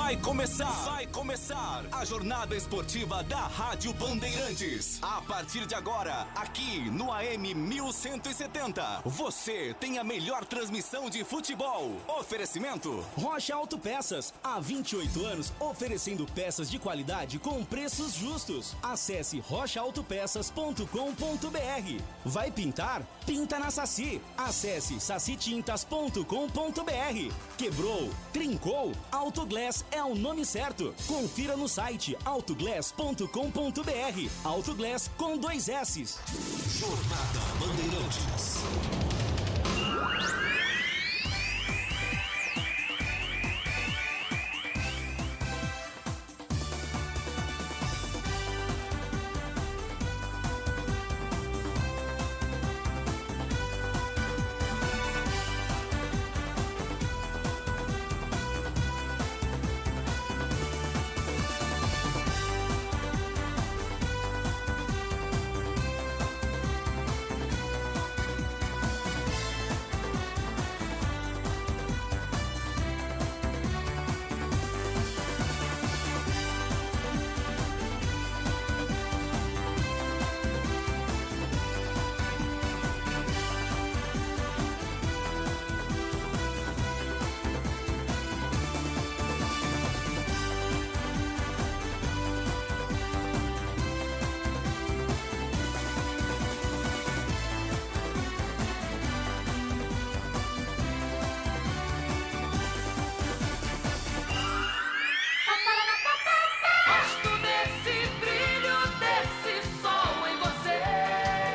Vai começar a jornada esportiva da Rádio Bandeirantes. A partir de agora, aqui no AM 1170, você tem a melhor transmissão de futebol. Oferecimento Rocha Autopeças, há 28 anos oferecendo peças de qualidade com preços justos. Acesse rochaautopeças.com.br. Vai pintar? Pinta na Saci. Acesse sacitintas.com.br. Quebrou? Trincou? Autoglass é o nome certo. Confira no site autoglass.com.br. Autoglass com 2 S's. Jornada Bandeirantes.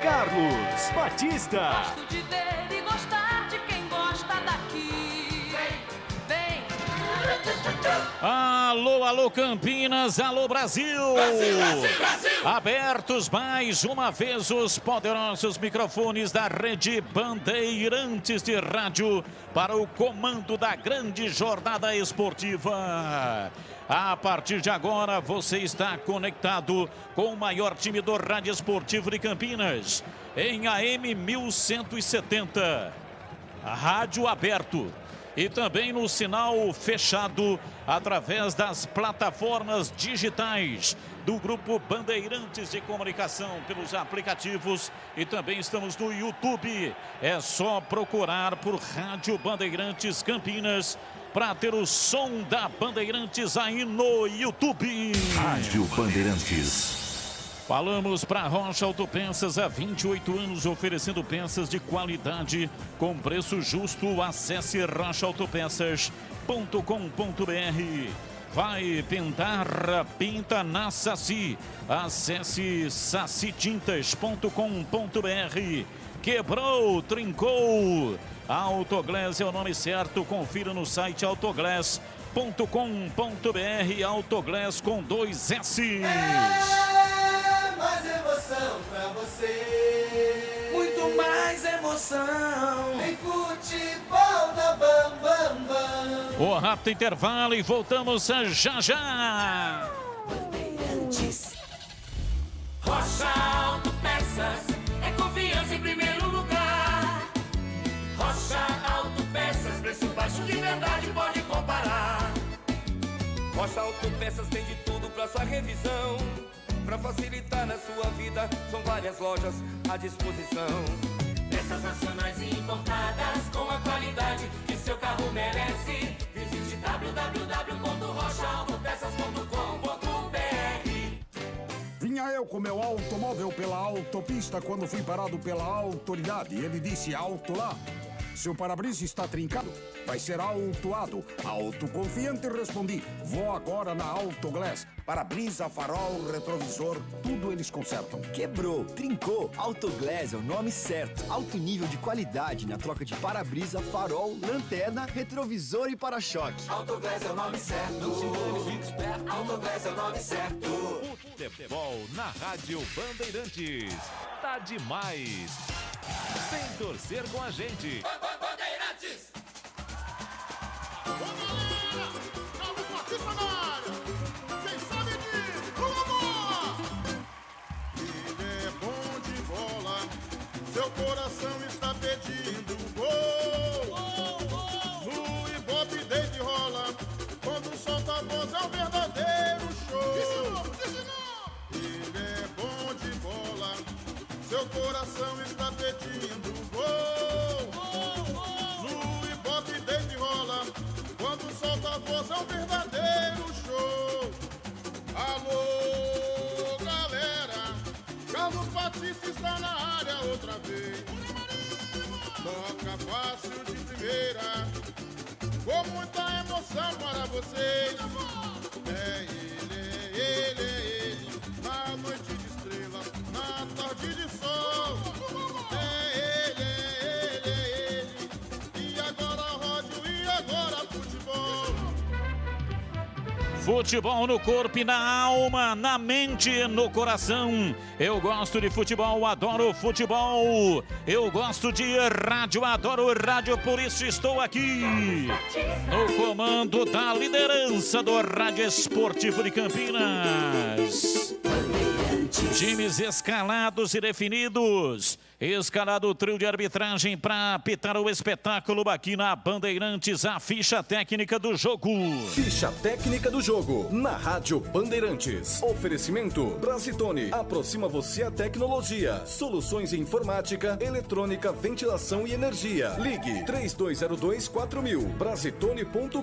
Carlos Batista. Gosto de ver e gostar de quem gosta daqui. Vem. Alô Campinas, alô Brasil. Brasil. Abertos mais uma vez os poderosos microfones da Rede Bandeirantes de Rádio para o comando da grande jornada esportiva. A partir de agora, você está conectado com o maior time do rádio esportivo de Campinas, em AM 1170, rádio aberto e também no sinal fechado através das plataformas digitais do Grupo Bandeirantes de Comunicação pelos aplicativos e também estamos no YouTube. É só procurar por Rádio Bandeirantes Campinas para ter o som da Bandeirantes aí no YouTube. Rádio Bandeirantes. Falamos para Rocha Autopeças há 28 anos, oferecendo peças de qualidade com preço justo. Acesse rochaautopeças.com.br. Vai pintar? Pinta na Saci. Acesse sacitintas.com.br. Quebrou? Trincou? Autoglass é o nome certo. Confira no site autoglass.com.br. Autoglass com 2 S's. Mais emoção pra você. Muito mais emoção. Em futebol da Bam Bam Bam. O rápido intervalo e voltamos já já. Bandeirantes. Rocha Autopeças é confiança em primeiro lugar. Rocha Autopeças, preço baixo de verdade, pode comparar. Rocha Autopeças tem de tudo pra sua revisão. Pra facilitar na sua vida, são várias lojas à disposição. Peças nacionais e importadas com a qualidade que seu carro merece. Visite www.rochaautopeças.com.br. Vinha eu com meu automóvel pela autopista quando fui parado pela autoridade. Ele disse: alto lá. Seu para-brisa está trincado, vai ser autuado. Autoconfiante respondi: vou agora na Autoglass. Para-brisa, farol, retrovisor, tudo eles consertam. Quebrou, trincou, Autoglass é o nome certo. Alto nível de qualidade na troca de para-brisa, farol, lanterna, retrovisor e para-choque. Autoglass é o nome certo. Não se engane, fique esperto. Autoglass é o nome certo. Futebol na Rádio Bandeirantes. Tá demais. Vem torcer com a gente. Bandeirantes! Vamos, galera! Carlos Batista na área! Quem sabe disso? Vamos lá! Ele é bom de bola, seu coração está pedindo gol! No Ibope Dave rola, quando solta a voz seu coração está pedindo gol. No Ibope desde rola, quando solta a voz é um verdadeiro show. Alô, galera, Carlos Batista está na área outra vez. Toca fácil de primeira, com muita emoção para vocês. É ele, na noite de estrela, na tarde de sol. É ele, e agora rádio, e agora futebol. Futebol no corpo e na alma, na mente e no coração. Eu gosto de futebol, adoro futebol. Eu gosto de rádio, adoro rádio, por isso estou aqui no comando da liderança do Rádio Esportivo de Campinas. Times escalados e definidos. Escalado o trio de arbitragem para apitar o espetáculo aqui na Bandeirantes. A ficha técnica do jogo. Ficha técnica do jogo na Rádio Bandeirantes. Oferecimento Brasitone. Aproxima você a tecnologia. Soluções em informática, eletrônica, ventilação e energia. Ligue 3202-4000. Brasitone.com.br.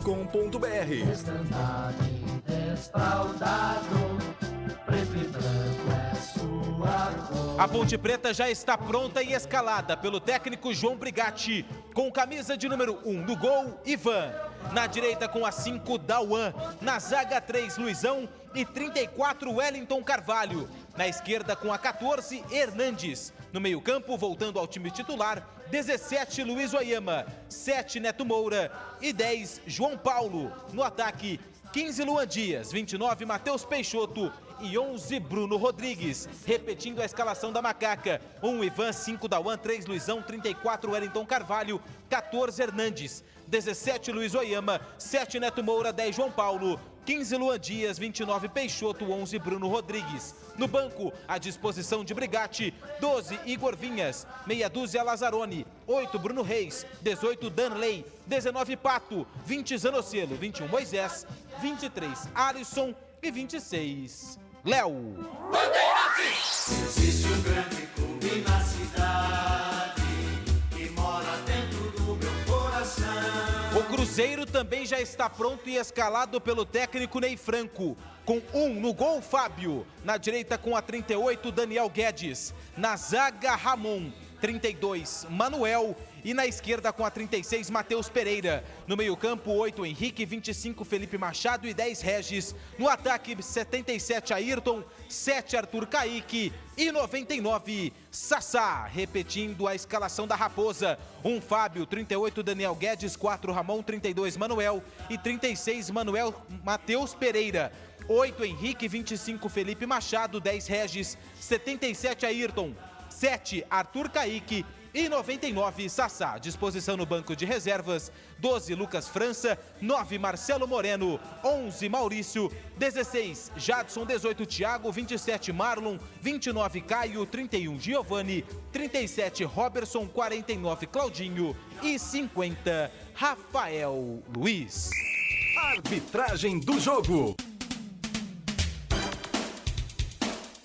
Preto e branco é sua cor. A Ponte Preta já está pronta e escalada pelo técnico João Brigatti, com camisa de número 1 no gol, Ivan. Na direita com a 5, Dauan. Na zaga 3, Luizão. E 34, Wellington Carvalho. Na esquerda com a 14, Hernandes. No meio campo, voltando ao time titular, 17, Luiz Oyama. 7, Neto Moura. E 10, João Paulo. No ataque, 15, Luan Dias. 29, Matheus Peixoto. E 11, Bruno Rodrigues. Repetindo a escalação da Macaca: 1, Ivan, 5, Dauan, 3, Luizão, 34, Wellington Carvalho, 14, Hernandes, 17, Luiz Oyama, 7, Neto Moura, 10, João Paulo, 15, Luan Dias, 29, Peixoto, 11, Bruno Rodrigues. No banco, à disposição de Brigatti: 12, Igor Vinhas, meia dúzia, Lazzaroni, 8, Bruno Reis, 18, Danley, 19, Pato, 20, Zanocelo, 21, Moisés, 23, Alisson e 26, Léo. Existe um grande clube na cidade que mora dentro do meu coração. O Cruzeiro também já está pronto e escalado pelo técnico Ney Franco. Com 1 no gol, Fábio. Na direita com a 38, Daniel Guedes. Na zaga, Ramon. 32, Manuel. E na esquerda com a 36, Matheus Pereira. No meio-campo, 8, Henrique, 25, Felipe Machado e 10, Regis. No ataque, 77, Ayrton, 7, Arthur Caíque e 99, Sassá. Repetindo a escalação da Raposa: 1, Fábio, 38, Daniel Guedes, 4, Ramon, 32, Manuel e 36, Matheus Pereira. 8, Henrique, 25, Felipe Machado, 10, Regis, 77, Ayrton, 7, Arthur Caíque e 99, Sassá. Disposição no banco de reservas: 12, Lucas França, 9, Marcelo Moreno, 11, Maurício, 16, Jadson, 18, Thiago, 27, Marlon, 29, Caio, 31, Giovani, 37, Robertson, 49, Claudinho e 50, Rafael Luiz. Arbitragem do jogo.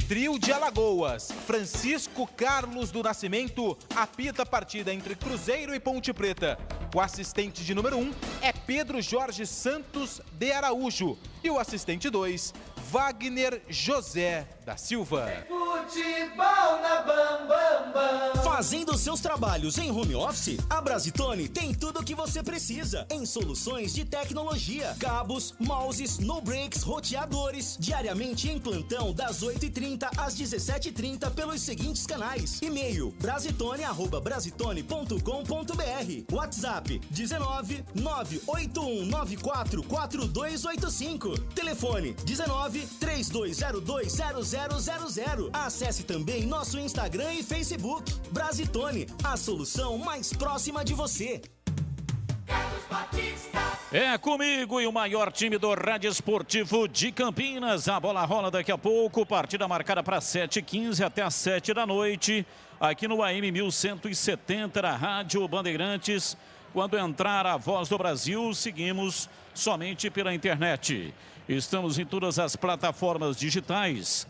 Trio de Alagoas: Francisco Carlos do Nascimento apita a partida entre Cruzeiro e Ponte Preta. O assistente de número 1 é Pedro Jorge Santos de Araújo. E o assistente 2, Wagner José da Silva. Futebol na Bam Bam Bam. Fazendo seus trabalhos em home office, a Brasitone tem tudo o que você precisa em soluções de tecnologia, cabos, mouses, no breaks, roteadores, diariamente em plantão das 8h30 às 17h30 pelos seguintes canais: e-mail brasitone@brasitone.com.br, WhatsApp 19 98194 4285, telefone 19 3202 0000. Acesse também nosso Instagram e Facebook. Brasitone, a solução mais próxima de você. É comigo e o maior time do Rádio Esportivo de Campinas. A bola rola daqui a pouco. Partida marcada para 7h15 até as 7 da noite. Aqui no AM 1170 da Rádio Bandeirantes. Quando entrar a Voz do Brasil, seguimos somente pela internet. Estamos em todas as plataformas digitais.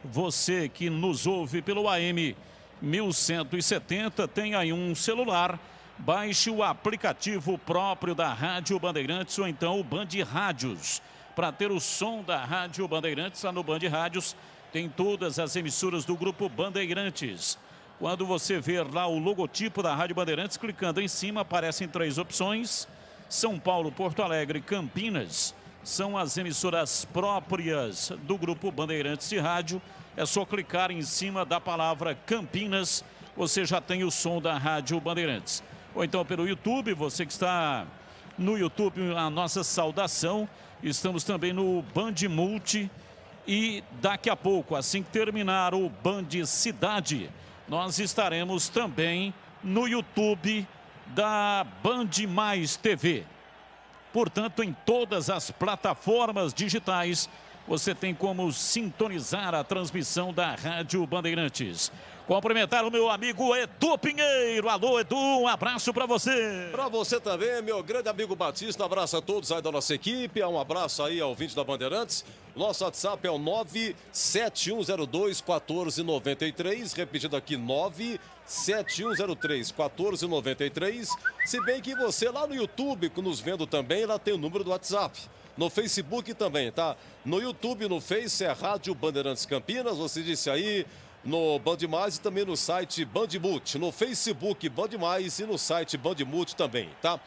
Você que nos ouve pelo AM 1170. Tem aí um celular, baixe o aplicativo próprio da Rádio Bandeirantes ou então o Band Rádios. Para ter o som da Rádio Bandeirantes, lá no Band Rádios tem todas as emissoras do Grupo Bandeirantes. Quando você ver lá o logotipo da Rádio Bandeirantes, clicando em cima, aparecem 3 opções. São Paulo, Porto Alegre, Campinas. São as emissoras próprias do Grupo Bandeirantes de Rádio. É só clicar em cima da palavra Campinas, você já tem o som da Rádio Bandeirantes. Ou então pelo YouTube, você que está no YouTube, a nossa saudação. Estamos também no Band Multi. E daqui a pouco, assim que terminar o Band Cidade, nós estaremos também no YouTube da Band Mais TV. Portanto, em todas as plataformas digitais, você tem como sintonizar a transmissão da Rádio Bandeirantes. Cumprimentar o meu amigo Edu Pinheiro. Alô, Edu, um abraço para você. Para você também, meu grande amigo Batista. Um abraço a todos aí da nossa equipe. Um abraço aí ao ouvinte da Bandeirantes. Nosso WhatsApp é o 97102-1493. Repetindo aqui, 97103-1493. Se bem que você lá no YouTube, nos vendo também, lá tem o número do WhatsApp. No Facebook também, tá? No YouTube, no Face, é Rádio Bandeirantes Campinas. Você disse aí no Band Mais e também no site Band Multi. No Facebook, Band Mais e no site Band Multi também, tá?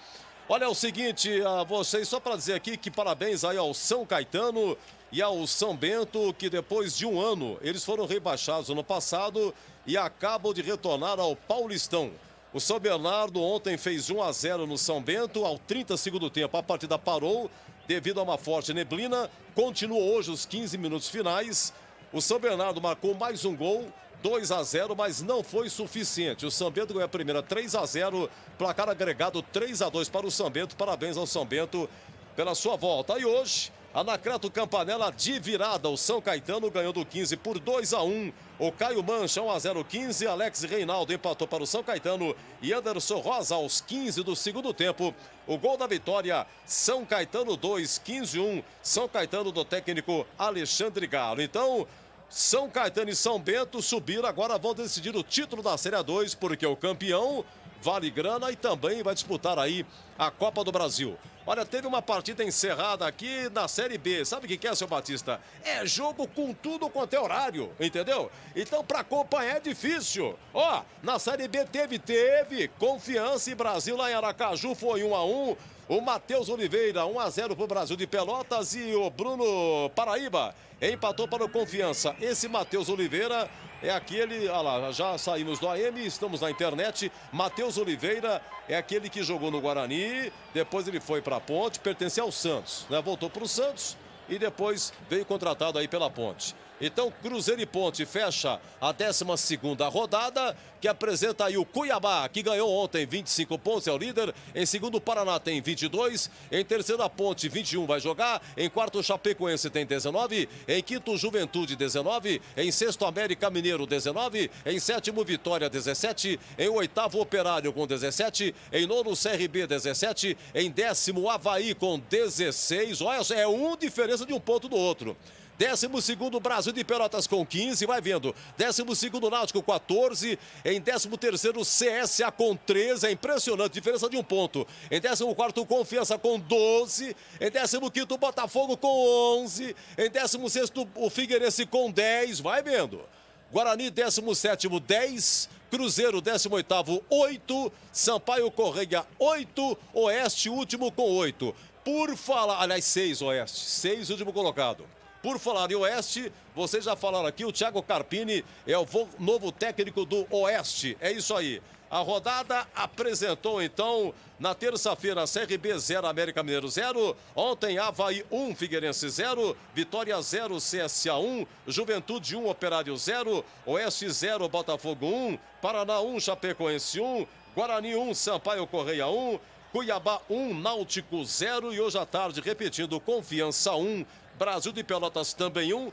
Olha, é o seguinte, a vocês, só para dizer aqui que parabéns aí ao São Caetano e ao São Bento, que depois de um ano, eles foram rebaixados no passado e acabam de retornar ao Paulistão. O São Bernardo ontem fez 1-0 no São Bento, ao 30º tempo a partida parou devido a uma forte neblina. Continuou hoje os 15 minutos finais. O São Bernardo marcou mais um gol, 2-0, mas não foi suficiente. O São Bento ganhou a primeira 3-0, placar agregado 3-2 para o São Bento. Parabéns ao São Bento pela sua volta. E hoje, Anacleto Campanella de virada. O São Caetano ganhou do 15 por 2-1. O Caio Mancha, 1-0, 15. Alex Reinaldo empatou para o São Caetano. E Anderson Rosa, aos 15 do segundo tempo. O gol da vitória, São Caetano 2, 15-1. São Caetano do técnico Alexandre Galo. Então, São Caetano e São Bento subiram, agora vão decidir o título da Série A2, porque o campeão vale grana e também vai disputar aí a Copa do Brasil. Olha, teve uma partida encerrada aqui na Série B. Sabe o que é, seu Batista? É jogo com tudo quanto é horário, entendeu? Então, para acompanhar é difícil. Ó, na Série B teve Confiança e Brasil lá em Aracaju, foi 1-1. O Matheus Oliveira, 1-0 para o Brasil de Pelotas, e o Bruno Paraíba empatou para o Confiança. Esse Matheus Oliveira é aquele, olha lá, já saímos do AM, estamos na internet. Matheus Oliveira é aquele que jogou no Guarani, depois ele foi para a Ponte, pertencia ao Santos, né? Voltou para o Santos e depois veio contratado aí pela Ponte. Então, Cruzeiro e Ponte fecha a 12ª rodada, que apresenta aí o Cuiabá, que ganhou ontem 25 pontos, é o líder. Em segundo, o Paraná tem 22. Em terceiro, a Ponte, 21 vai jogar. Em quarto, o Chapecoense tem 19. Em quinto, Juventude, 19. Em sexto, América Mineiro, 19. Em sétimo, Vitória, 17. Em oitavo, Operário com 17. Em nono, CRB, 17. Em décimo, Avaí com 16. Olha, é diferença de um ponto do outro. 12º, Brasil de Pelotas com 15, vai vendo. 12º, Náutico, 14. Em 13º, CSA com 13. É impressionante, diferença de um ponto. Em 14º, Confiança com 12. Em 15º, Botafogo com 11. Em 16º, o Figueirense com 10. Vai vendo. Guarani, 17º, 10. Cruzeiro, 18º, 8. Sampaio Correia, 8. Oeste, último com 8. Por falar, aliás, 6 Oeste. 6, último colocado. Por falar em Oeste, vocês já falaram aqui, o Thiago Carpini é o novo técnico do Oeste. É isso aí. A rodada apresentou, então, na terça-feira, CRB 0, América Mineiro 0. Ontem, Avaí 1, Figueirense 0. Vitória 0, CSA 1. Juventude 1, Operário 0. Oeste 0, Botafogo 1. Paraná 1, Chapecoense 1. Guarani 1, Sampaio Correia 1. Cuiabá 1, Náutico 0. E hoje à tarde, repetindo, Confiança 1. Brasil de Pelotas também 1.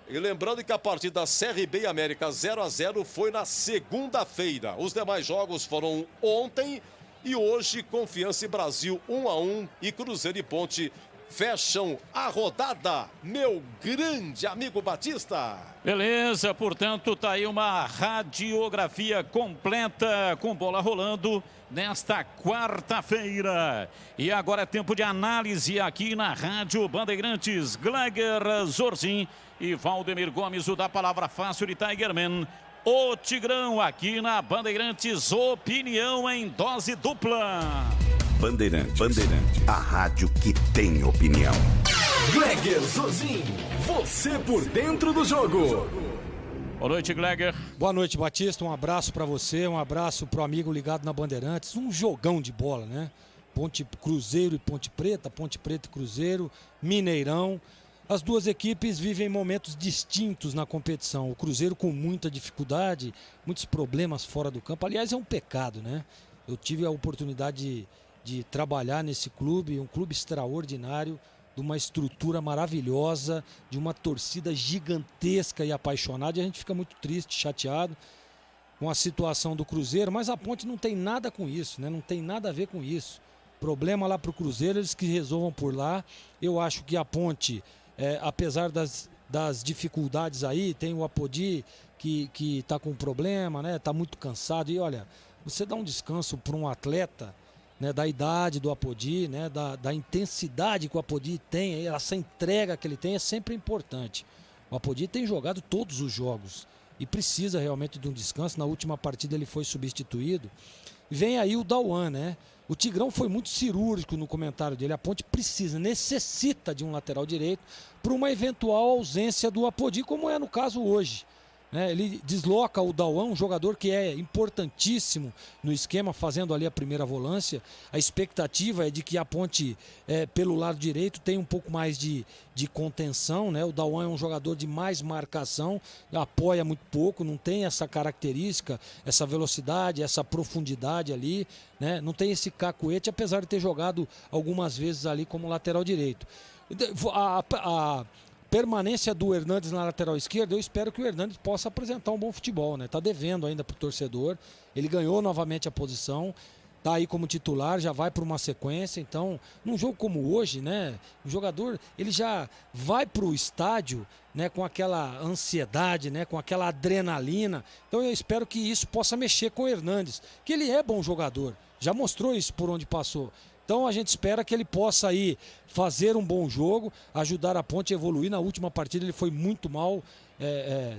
E lembrando que a partida da CRB e América 0-0 foi na segunda-feira. Os demais jogos foram ontem e hoje Confiança e Brasil 1-1 e Cruzeiro e Ponte fecham a rodada, meu grande amigo Batista. Beleza, portanto, tá aí uma radiografia completa com bola rolando nesta quarta-feira. E agora é tempo de análise aqui na Rádio Bandeirantes. Gleger Zorzin e Valdemir Gomes, o da Palavra Fácil de Tigerman. O Tigrão aqui na Bandeirantes, opinião em dose dupla. Bandeirantes, a rádio que tem opinião. Gleger Zorzin, você por dentro do jogo. Boa noite, Gleger. Boa noite, Batista. Um abraço para você, um abraço pro amigo ligado na Bandeirantes. Um jogão de bola, né? Cruzeiro e Ponte Preta e Cruzeiro, Mineirão. As duas equipes vivem momentos distintos na competição. O Cruzeiro com muita dificuldade, muitos problemas fora do campo. Aliás, é um pecado, né? Eu tive a oportunidade de trabalhar nesse clube, um clube extraordinário, de uma estrutura maravilhosa, de uma torcida gigantesca e apaixonada. E a gente fica muito triste, chateado com a situação do Cruzeiro, mas a Ponte não tem nada com isso, né? Não tem nada a ver com isso. Problema lá para o Cruzeiro, eles que resolvam por lá. Eu acho que a Ponte, apesar das dificuldades aí, tem o Apodi que está com problema, né? Está muito cansado. E olha, você dá um descanso para um atleta, né, da idade do Apodi, né, da intensidade que o Apodi tem, essa entrega que ele tem é sempre importante. O Apodi tem jogado todos os jogos e precisa realmente de um descanso. Na última partida ele foi substituído. Vem aí o Dauan, né? O Tigrão foi muito cirúrgico no comentário dele. A Ponte necessita de um lateral direito para uma eventual ausência do Apodi, como é no caso hoje. Ele desloca o Dauan, um jogador que é importantíssimo no esquema, fazendo ali a primeira volância. A expectativa é de que a Ponte, pelo lado direito, tenha um pouco mais de contenção, né? O Dauan é um jogador de mais marcação, apoia muito pouco, não tem essa característica, essa velocidade, essa profundidade ali, né? Não tem esse cacuete, apesar de ter jogado algumas vezes ali como lateral direito. A permanência do Hernandes na lateral esquerda, eu espero que o Hernandes possa apresentar um bom futebol, né? Tá devendo ainda pro torcedor. Ele ganhou novamente a posição, tá aí como titular, já vai para uma sequência. Então, num jogo como hoje, né, o jogador, ele já vai pro estádio, né, com aquela ansiedade, né, com aquela adrenalina. Então, eu espero que isso possa mexer com o Hernandes, que ele é bom jogador, já mostrou isso por onde passou. Então a gente espera que ele possa aí fazer um bom jogo, ajudar a Ponte a evoluir. Na última partida ele foi muito mal,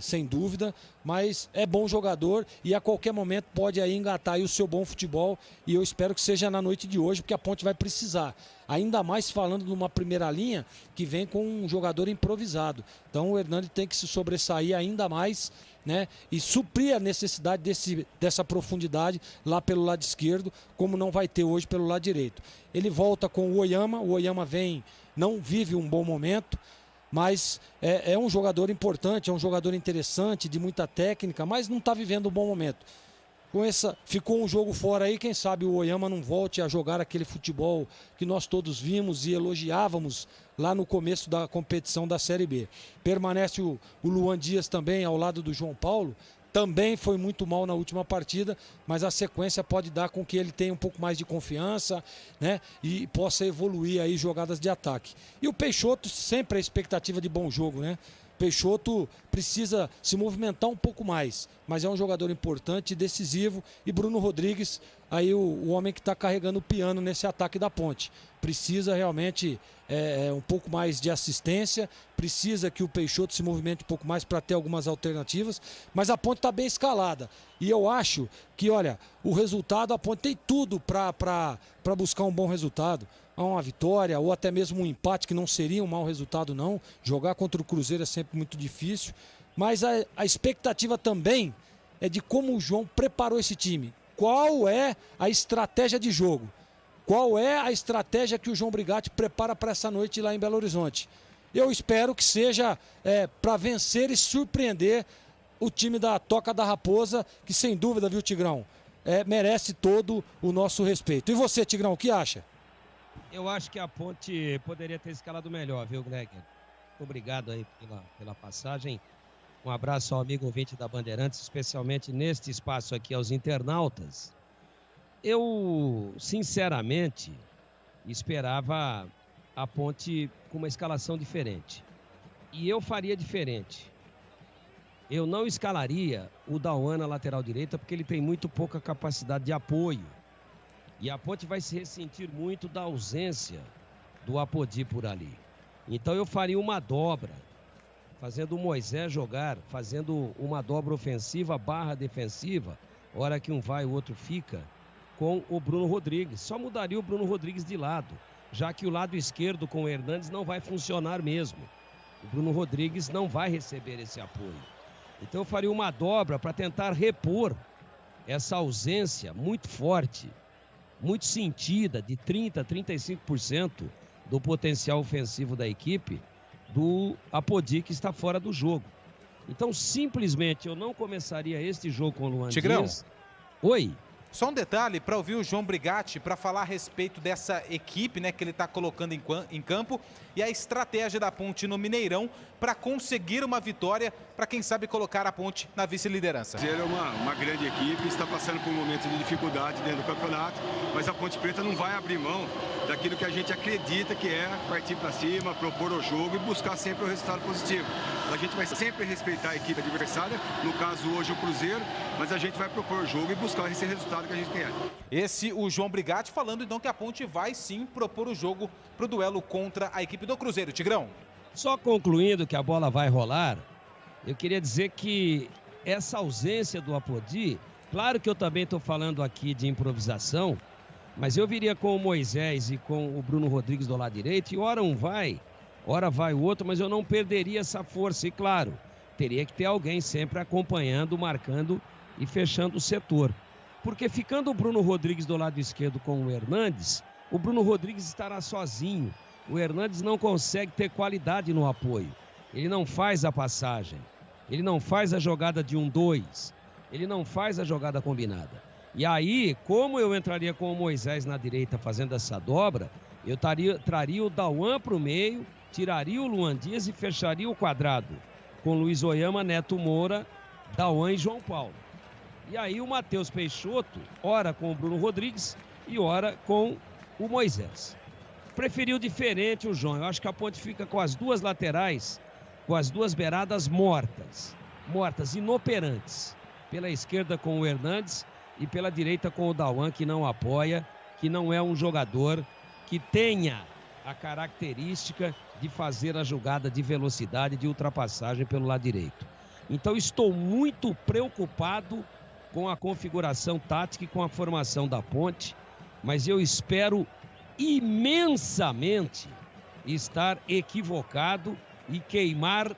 sem dúvida, mas é bom jogador e a qualquer momento pode aí engatar aí o seu bom futebol, e eu espero que seja na noite de hoje, porque a Ponte vai precisar. Ainda mais falando de uma primeira linha que vem com um jogador improvisado. Então o Hernandes tem que se sobressair ainda mais, né, e suprir a necessidade dessa profundidade lá pelo lado esquerdo, como não vai ter hoje pelo lado direito. Ele volta com o Oyama não vive um bom momento, mas é um jogador importante, é um jogador interessante, de muita técnica, mas não está vivendo um bom momento. Ficou um jogo fora aí, quem sabe o Oyama não volte a jogar aquele futebol que nós todos vimos e elogiávamos lá no começo da competição da Série B. Permanece o Luan Dias também ao lado do João Paulo, também foi muito mal na última partida, mas a sequência pode dar com que ele tenha um pouco mais de confiança, né, e possa evoluir aí jogadas de ataque. E o Peixoto, sempre a expectativa de bom jogo, né? Peixoto precisa se movimentar um pouco mais, mas é um jogador importante e decisivo. E Bruno Rodrigues, aí o homem que está carregando o piano nesse ataque da Ponte. Precisa realmente um pouco mais de assistência, precisa que o Peixoto se movimente um pouco mais para ter algumas alternativas, mas a Ponte está bem escalada. E eu acho que, olha, o resultado, a Ponte tem tudo para buscar um bom resultado. Uma vitória ou até mesmo um empate, que não seria um mau resultado não. Jogar contra o Cruzeiro é sempre muito difícil, mas a expectativa também é de como o João preparou esse time. Qual é a estratégia de jogo? Qual é a estratégia que o João Brigatti prepara para essa noite lá em Belo Horizonte? Eu espero que seja para vencer e surpreender o time da Toca da Raposa, que sem dúvida, viu, Tigrão, merece todo o nosso respeito. E você, Tigrão, o que acha? Eu acho que a Ponte poderia ter escalado melhor, viu, Greg? Obrigado aí pela passagem. Um abraço ao amigo ouvinte da Bandeirantes, especialmente neste espaço aqui aos internautas. Eu, sinceramente, esperava a Ponte com uma escalação diferente. E eu faria diferente. Eu não escalaria o Dauan na lateral direita porque ele tem muito pouca capacidade de apoio. E a Ponte vai se ressentir muito da ausência do Apodi por ali. Então eu faria uma dobra, fazendo o Moisés jogar, fazendo uma dobra ofensiva / defensiva, hora que um vai o outro fica, com o Bruno Rodrigues. Só mudaria o Bruno Rodrigues de lado, já que o lado esquerdo com o Hernandes não vai funcionar mesmo. O Bruno Rodrigues não vai receber esse apoio. Então eu faria uma dobra para tentar repor essa ausência muito forte, muito sentida, de 30% a 35% do potencial ofensivo da equipe, do Apodi, que está fora do jogo. Então, simplesmente, eu não começaria este jogo com o Luan Tigrão. Dias. Oi. Só um detalhe para ouvir o João Brigatti para falar a respeito dessa equipe, né, que ele está colocando em campo e a estratégia da Ponte no Mineirão para conseguir uma vitória, para quem sabe colocar a Ponte na vice-liderança. Ele é uma grande equipe, está passando por um momento de dificuldade dentro do campeonato, mas a Ponte Preta não vai abrir mão daquilo que a gente acredita que é partir para cima, propor o jogo e buscar sempre o resultado positivo. A gente vai sempre respeitar a equipe adversária, no caso hoje o Cruzeiro, mas a gente vai propor o jogo e buscar esse resultado que a gente quer. Esse o João Brigatti falando então que a Ponte vai sim propor o jogo para o duelo contra a equipe do Cruzeiro. Tigrão. Só concluindo que a bola vai rolar, eu queria dizer que essa ausência do Apodi, claro que eu também estou falando aqui de improvisação, mas eu viria com o Moisés e com o Bruno Rodrigues do lado direito, e ora um vai, ora vai o outro, mas eu não perderia essa força. E claro, teria que ter alguém sempre acompanhando, marcando e fechando o setor. Porque ficando o Bruno Rodrigues do lado esquerdo com o Hernandes, o Bruno Rodrigues estará sozinho. O Hernandes não consegue ter qualidade no apoio. Ele não faz a passagem, ele não faz a jogada de 1-2, ele não faz a jogada combinada. E aí, como eu entraria com o Moisés na direita fazendo essa dobra, eu traria o Dauan para o meio, tiraria o Luan Dias e fecharia o quadrado com Luiz Oyama, Neto Moura, Dauan e João Paulo. E aí o Matheus Peixoto, ora com o Bruno Rodrigues e ora com o Moisés. Preferiu diferente o João. Eu acho que a Ponte fica com as duas laterais, com as duas beiradas mortas, inoperantes. Pela esquerda com o Hernandes e pela direita com o Dauan, que não apoia, que não é um jogador que tenha a característica de fazer a jogada de velocidade, de ultrapassagem pelo lado direito. Então estou muito preocupado com a configuração tática e com a formação da Ponte, mas eu espero imensamente estar equivocado e queimar,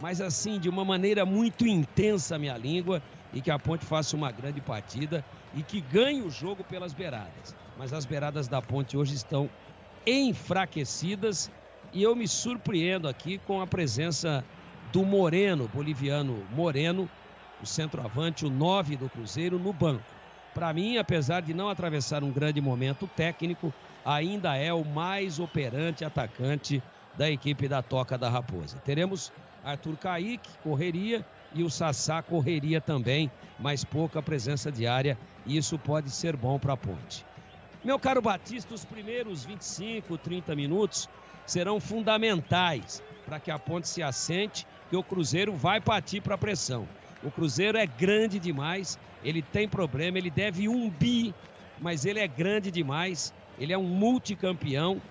mas assim, de uma maneira muito intensa a minha língua, e que a Ponte faça uma grande partida e que ganhe o jogo pelas beiradas. Mas as beiradas da Ponte hoje estão enfraquecidas e eu me surpreendo aqui com a presença do Moreno, boliviano Moreno, o centroavante, o 9 do Cruzeiro, no banco. Para mim, apesar de não atravessar um grande momento técnico, ainda é o mais operante atacante da equipe da Toca da Raposa. Teremos Arthur Caíque, correria, e o Sassá correria também, mas pouca presença diária, e isso pode ser bom para a Ponte. Meu caro Batista, os primeiros 25, 30 minutos serão fundamentais para que a Ponte se assente, que o Cruzeiro vai partir para a pressão. O Cruzeiro é grande demais, ele tem problema, ele deve 1 bi, mas ele é grande demais, ele é um multicampeão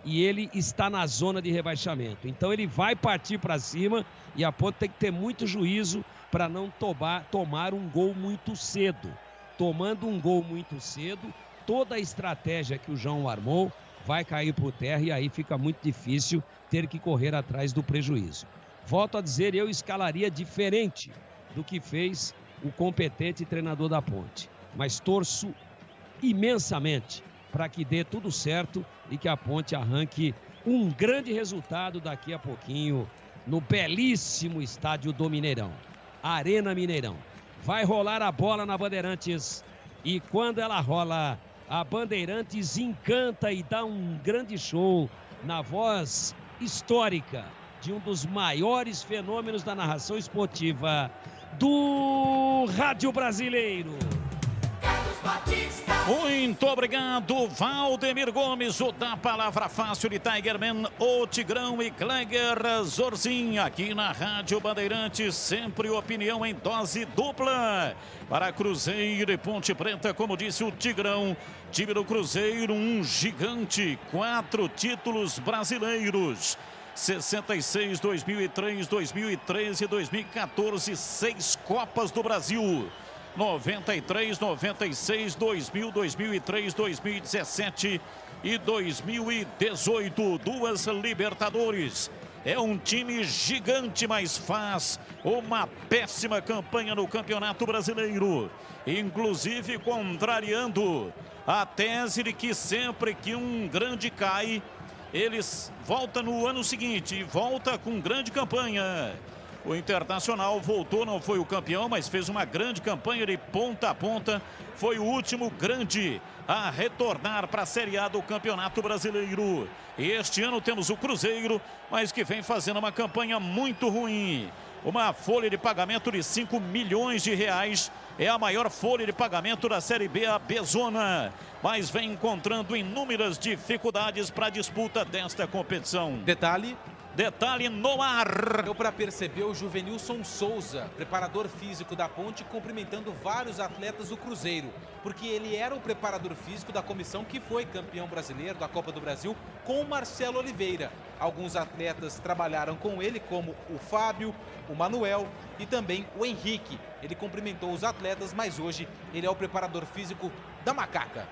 e ele está na zona de rebaixamento. Então ele vai partir para cima e a Ponte tem que ter muito juízo para não tomar um gol muito cedo. Tomando um gol muito cedo, toda a estratégia que o João armou vai cair por terra e aí fica muito difícil ter que correr atrás do prejuízo. Volto a dizer, eu escalaria diferente do que fez o competente treinador da Ponte, mas torço imensamente para que dê tudo certo e que a Ponte arranque um grande resultado daqui a pouquinho no belíssimo estádio do Mineirão, Arena Mineirão. Vai rolar a bola na Bandeirantes e quando ela rola, a Bandeirantes encanta e dá um grande show na voz histórica de um dos maiores fenômenos da narração esportiva do rádio brasileiro. Carlos Batista. Muito obrigado, Valdemir Gomes, o da palavra fácil de Tigerman, o Tigrão e Kleger Zorzin, aqui na Rádio Bandeirantes, sempre opinião em dose dupla. Para Cruzeiro e Ponte Preta, como disse o Tigrão, time do Cruzeiro, um gigante, 4 títulos brasileiros. 66, 2003, 2013, 2014, 6 Copas do Brasil. 93, 96, 2000, 2003, 2017 e 2018. 2 Libertadores. É um time gigante, mas faz uma péssima campanha no Campeonato Brasileiro. Inclusive contrariando a tese de que sempre que um grande cai, eles voltam no ano seguinte e volta com grande campanha. O Internacional voltou, não foi o campeão, mas fez uma grande campanha de ponta a ponta. Foi o último grande a retornar para a Série A do Campeonato Brasileiro. E este ano temos o Cruzeiro, mas que vem fazendo uma campanha muito ruim. Uma folha de pagamento de 5 milhões de reais. É a maior folha de pagamento da Série B, a Bezona. Mas vem encontrando inúmeras dificuldades para a disputa desta competição. Detalhe no ar. Deu para perceber o Juvenilson Souza, preparador físico da Ponte, cumprimentando vários atletas do Cruzeiro, porque ele era o preparador físico da comissão que foi campeão brasileiro da Copa do Brasil com o Marcelo Oliveira. Alguns atletas trabalharam com ele, como o Fábio, o Manuel e também o Henrique. Ele cumprimentou os atletas, mas hoje ele é o preparador físico da Macaca.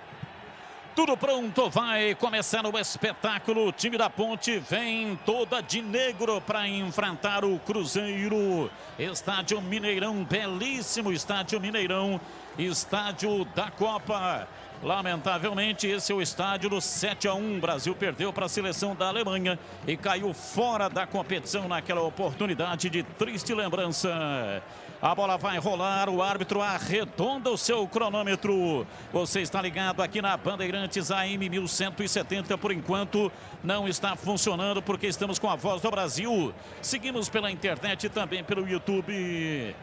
Tudo pronto, vai começar o espetáculo. O time da Ponte vem toda de negro para enfrentar o Cruzeiro. Estádio Mineirão, belíssimo estádio Mineirão, estádio da Copa. Lamentavelmente, esse é o estádio do 7-1. O Brasil perdeu para a seleção da Alemanha e caiu fora da competição naquela oportunidade de triste lembrança. A bola vai rolar, o árbitro arredonda o seu cronômetro. Você está ligado aqui na Bandeirantes AM 1170. Por enquanto não está funcionando porque estamos com a Voz do Brasil. Seguimos pela internet e também pelo YouTube.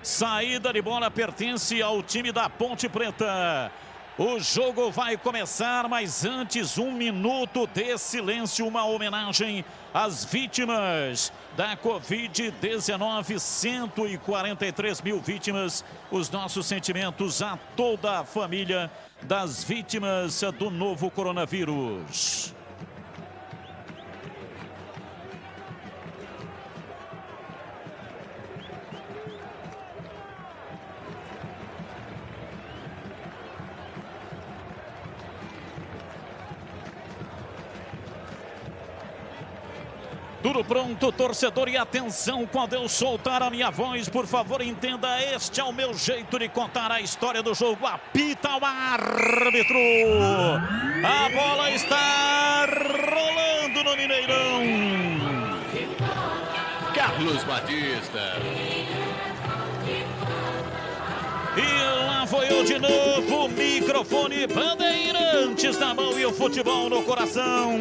Saída de bola pertence ao time da Ponte Preta. O jogo vai começar, mas antes 1 minuto de silêncio, uma homenagem às vítimas da Covid-19, 143 mil vítimas. Os nossos sentimentos a toda a família das vítimas do novo coronavírus. Tudo pronto, torcedor, e atenção quando eu soltar a minha voz, por favor, entenda, este é o meu jeito de contar a história do jogo. Apita o árbitro. A bola está rolando no Mineirão. Carlos Batista. E lá foi eu de novo, microfone, Bandeirantes na mão e o futebol no coração.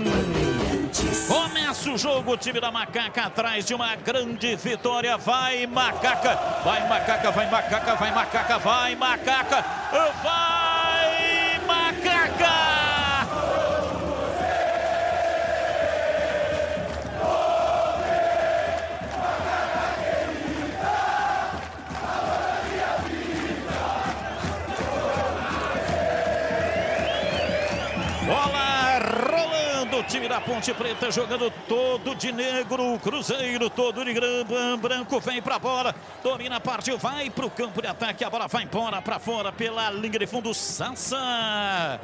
Começa o jogo, o time da Macaca atrás de uma grande vitória. Vai Macaca, vai Macaca, vai Macaca, vai Macaca, vai Macaca, vai Macaca! O time da Ponte Preta jogando todo de negro, Cruzeiro todo de branco, vem pra bola, domina, partiu, vai pro campo de ataque, a bola vai embora pra fora pela linha de fundo. Sassá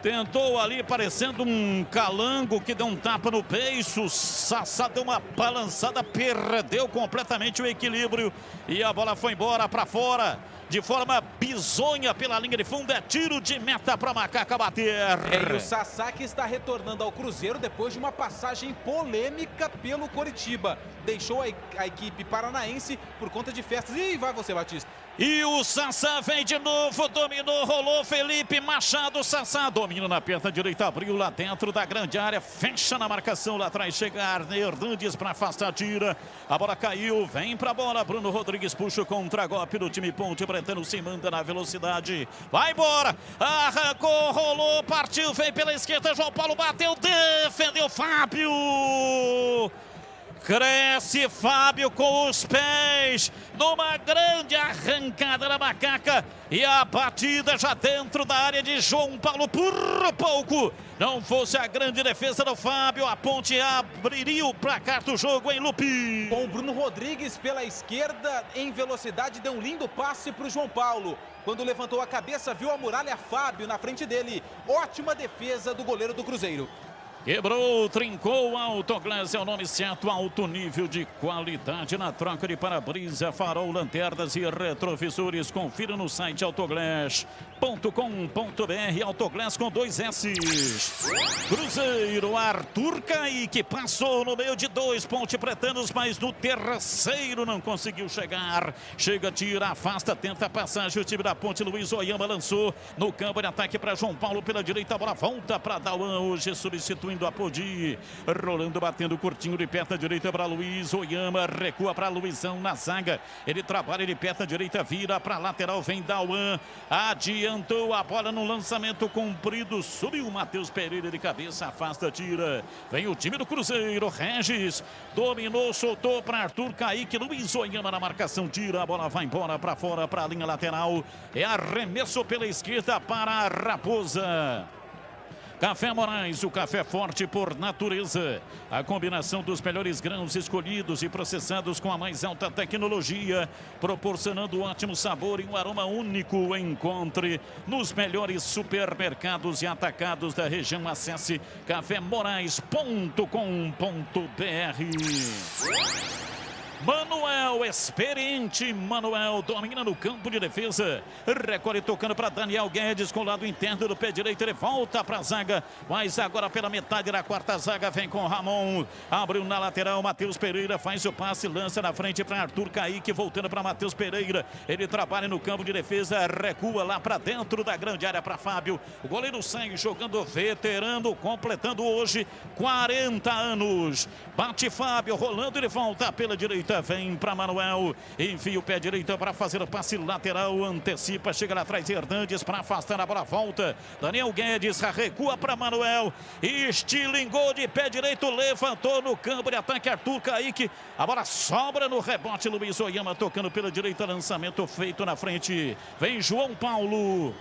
tentou ali, parecendo um calango que deu um tapa no beiço. Sassá deu uma balançada, perdeu completamente o equilíbrio e a bola foi embora pra fora de forma bizonha pela linha de fundo. É tiro de meta para Macaca bater. E o Sassá que está retornando ao Cruzeiro depois de uma passagem polêmica pelo Coritiba. Deixou a equipe paranaense por conta de festas. E vai você, Batista. E o Sassá vem de novo, dominou, rolou Felipe Machado, Sassá domina na perna direita, abriu lá dentro da grande área, fecha na marcação lá atrás, chega Arnei Hernandes para afastar, tira, a bola caiu, vem pra bola, Bruno Rodrigues puxa o contra-golpe do time Ponte Pretano, se manda na velocidade, vai embora, arrancou, rolou, partiu, vem pela esquerda, João Paulo bateu, defendeu Fábio! Cresce Fábio com os pés, numa grande arrancada na macaca e a batida já dentro da área de João Paulo por pouco. Não fosse a grande defesa do Fábio, a Ponte abriria o placar do jogo em Lupi. Com o Bruno Rodrigues pela esquerda, em velocidade, deu um lindo passe para o João Paulo. Quando levantou a cabeça, viu a muralha Fábio na frente dele. Ótima defesa do goleiro do Cruzeiro. Quebrou, trincou, Autoglass é o nome certo, alto nível de qualidade na troca de para-brisa, farol, lanternas e retrovisores. Confira no site autoglass.com.br, Autoglass com 2 S's. Cruzeiro, Arthur Kaique passou no meio de 2 Ponte Pretanos, mas no terceiro não conseguiu chegar. Chega, tira, afasta, tenta a passagem, o time da Ponte, Luiz Oyama lançou no campo de ataque para João Paulo pela direita, a bola volta para Dauan, hoje substituindo a Podi, rolando, batendo curtinho de perna direita para Luiz Oyama, recua para Luizão na zaga, ele trabalha de perna direita, vira para lateral, vem Dauan, adiantou a bola no lançamento comprido, subiu Matheus Pereira de cabeça, afasta, tira, vem o time do Cruzeiro, Regis, dominou, soltou para Arthur Kaique, Luiz Oyama na marcação, tira, a bola vai embora para fora, para a linha lateral, é arremesso pela esquerda para a Raposa. Café Moraes, o café forte por natureza. A combinação dos melhores grãos escolhidos e processados com a mais alta tecnologia, proporcionando um ótimo sabor e um aroma único. Encontre nos melhores supermercados e atacados da região. Acesse cafémorais.com.br. Manuel, experiente Manuel, domina no campo de defesa, recolhe tocando para Daniel Guedes com o lado interno do pé direito, ele volta para a zaga, mas agora pela metade da quarta zaga, vem com Ramon, abriu na lateral, Matheus Pereira faz o passe, lança na frente para Arthur Kaique, voltando para Matheus Pereira, ele trabalha no campo de defesa, recua lá para dentro da grande área para Fábio, o goleiro sai jogando veterano, completando hoje 40 anos, bate Fábio, rolando, ele volta pela direita, vem para Manuel, enfia o pé direito para fazer o passe lateral, antecipa, chega lá atrás Hernandes para afastar a bola, volta, Daniel Guedes recua para Manuel, estilingou de pé direito, levantou no campo de ataque Arthur Kaique, a bola sobra no rebote, Luiz Oyama tocando pela direita, lançamento feito na frente, vem João Paulo.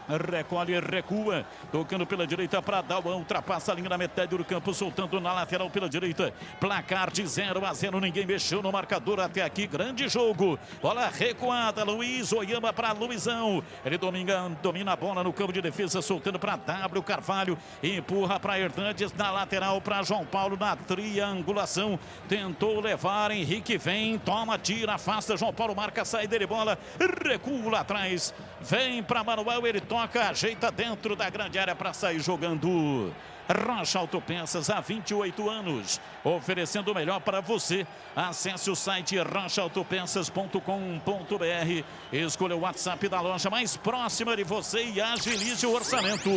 Recolhe, recua, tocando pela direita para Dauan, ultrapassa a linha da metade do campo, soltando na lateral pela direita, placar de 0-0, ninguém mexeu no marcador até aqui, grande jogo, bola recuada, Luiz Oyama para Luizão, ele domina a bola no campo de defesa, soltando para W Carvalho, empurra para Hernandes, na lateral para João Paulo, na triangulação, tentou levar, Henrique vem, toma, tira, afasta, João Paulo marca a saída de bola, recua lá atrás, vem para Manuel, ele toca, ajeita dentro da grande área para sair jogando. Rocha Autopeças, há 28 anos, oferecendo o melhor para você. Acesse o site rochaautopeças.com.br, escolha o WhatsApp da loja mais próxima de você e agilize o orçamento.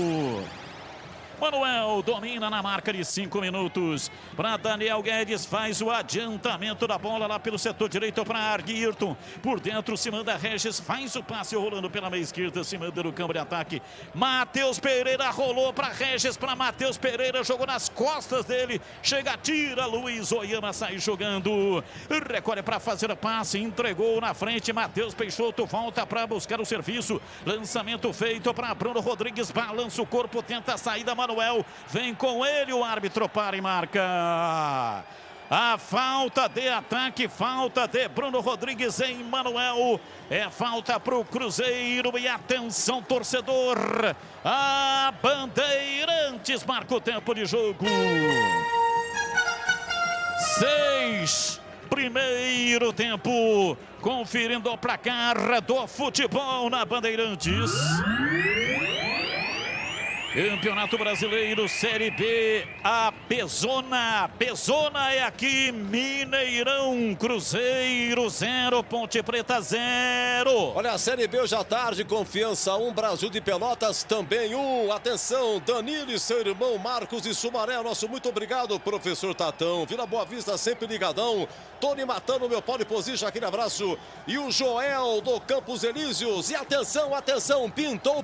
Manuel domina na marca de 5 minutos. Para Daniel Guedes, faz o adiantamento da bola lá pelo setor direito para Arguirton. Por dentro se manda Regis, faz o passe rolando pela meia esquerda, se manda no campo de ataque. Matheus Pereira rolou para Regis, para Matheus Pereira, jogou nas costas dele. Chega, tira, Luiz Oyama sai jogando. Recolhe para fazer o passe, entregou na frente. Matheus Peixoto volta para buscar o serviço. Lançamento feito para Bruno Rodrigues, balança o corpo, tenta a saída. Manuel vem com ele, o árbitro para e marca. A falta de ataque, falta de Bruno Rodrigues em Manuel. É falta para o Cruzeiro e atenção torcedor. A Bandeirantes marca o tempo de jogo. 6. Primeiro tempo. Conferindo o placar do futebol na Bandeirantes. Campeonato Brasileiro, Série B, a Pezona. Pezona é aqui, Mineirão, Cruzeiro 0, Ponte Preta 0. Olha, a Série B hoje à tarde, Confiança 1, Brasil de Pelotas também 1. Atenção, Danilo e seu irmão Marcos de Sumaré. Nosso muito obrigado, professor Tatão. Vila Boa Vista sempre ligadão. Tony Matano, meu Paulo Position, aquele abraço. E o Joel do Campos Elíseos. E atenção, atenção, pintou.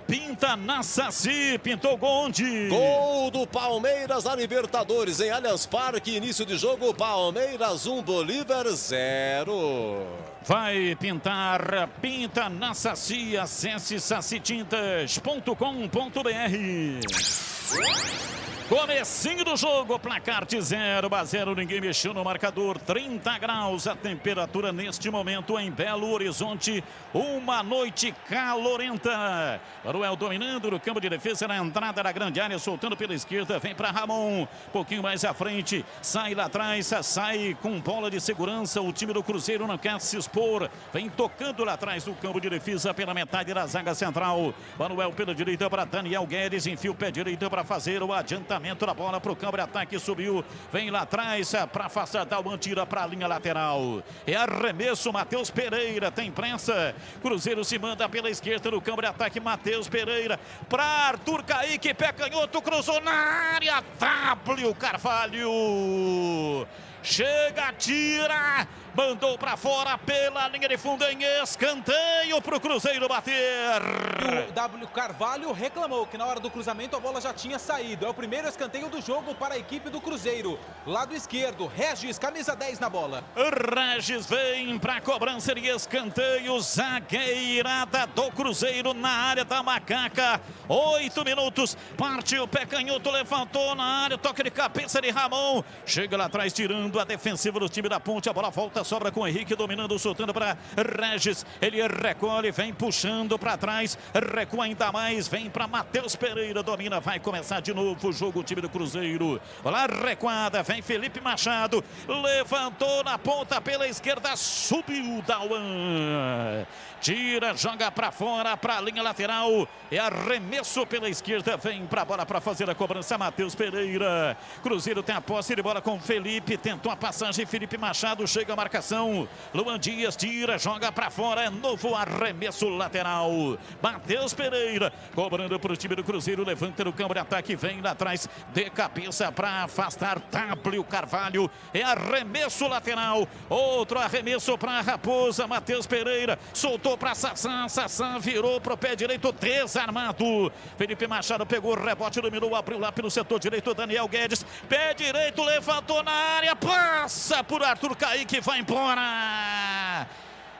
Pinta na Saci, pintou Gondi. Gol do Palmeiras na Libertadores em Allianz Parque, início de jogo, Palmeiras 1, Bolívar 0. Vai pintar, pinta na Saci, acesse sacitintas.com.br. Comecinho do jogo, placar de 0-0, ninguém mexeu no marcador, 30 graus a temperatura neste momento em Belo Horizonte, uma noite calorenta. Aruel dominando no campo de defesa, na entrada da grande área, soltando pela esquerda, vem para Ramon, pouquinho mais à frente, sai lá atrás, sai com bola de segurança, o time do Cruzeiro não quer se expor, vem tocando lá atrás do campo de defesa pela metade da zaga central, Manuel pela direita para Daniel Guedes, enfia o pé direito para fazer o adiantamento da bola para o campo de ataque, subiu, vem lá atrás para afastar, Dalman tira para a linha lateral, é arremesso, Matheus Pereira tem pressa, Cruzeiro se manda pela esquerda no campo de ataque, Matheus Pereira para Arthur Kaique, pé canhoto, cruzou na área, W Carvalho, chega, tira, mandou para fora pela linha de fundo em escanteio para o Cruzeiro bater. E o W Carvalho reclamou que na hora do cruzamento a bola já tinha saído. É o primeiro escanteio do jogo para a equipe do Cruzeiro. Lado esquerdo, Regis, camisa 10 na bola. Regis vem para a cobrança de escanteio, zagueirada do Cruzeiro na área da Macaca. 8 minutos, partiu o pé canhoto, levantou na área, toque de cabeça de Ramon. Chega lá atrás, tirando a defensiva do time da Ponte, a bola volta, sobra com o Henrique, dominando, soltando para Regis, ele recolhe, vem puxando para trás, recua ainda mais, vem para Matheus Pereira, domina, vai começar de novo o jogo, o time do Cruzeiro, olha a recuada, vem Felipe Machado, levantou na ponta pela esquerda, subiu Dauan, tira, joga para fora, para a linha lateral, é arremesso pela esquerda, vem para a bola para fazer a cobrança, Matheus Pereira, Cruzeiro tem a posse de bola com Felipe, tentou a passagem, Felipe Machado, chega a marcação, Luan Dias tira, joga para fora, é novo arremesso lateral, Matheus Pereira, cobrando para o time do Cruzeiro, levanta no campo de ataque, vem lá atrás, de cabeça para afastar, W Carvalho, é arremesso lateral, outro arremesso para Raposa, Matheus Pereira, soltou para Sassan, Sassan virou para o pé direito, desarmado, Felipe Machado pegou o rebote, dominou, abriu lá pelo setor direito, Daniel Guedes, pé direito, levantou na área, passa por Arthur Kaique, vai embora.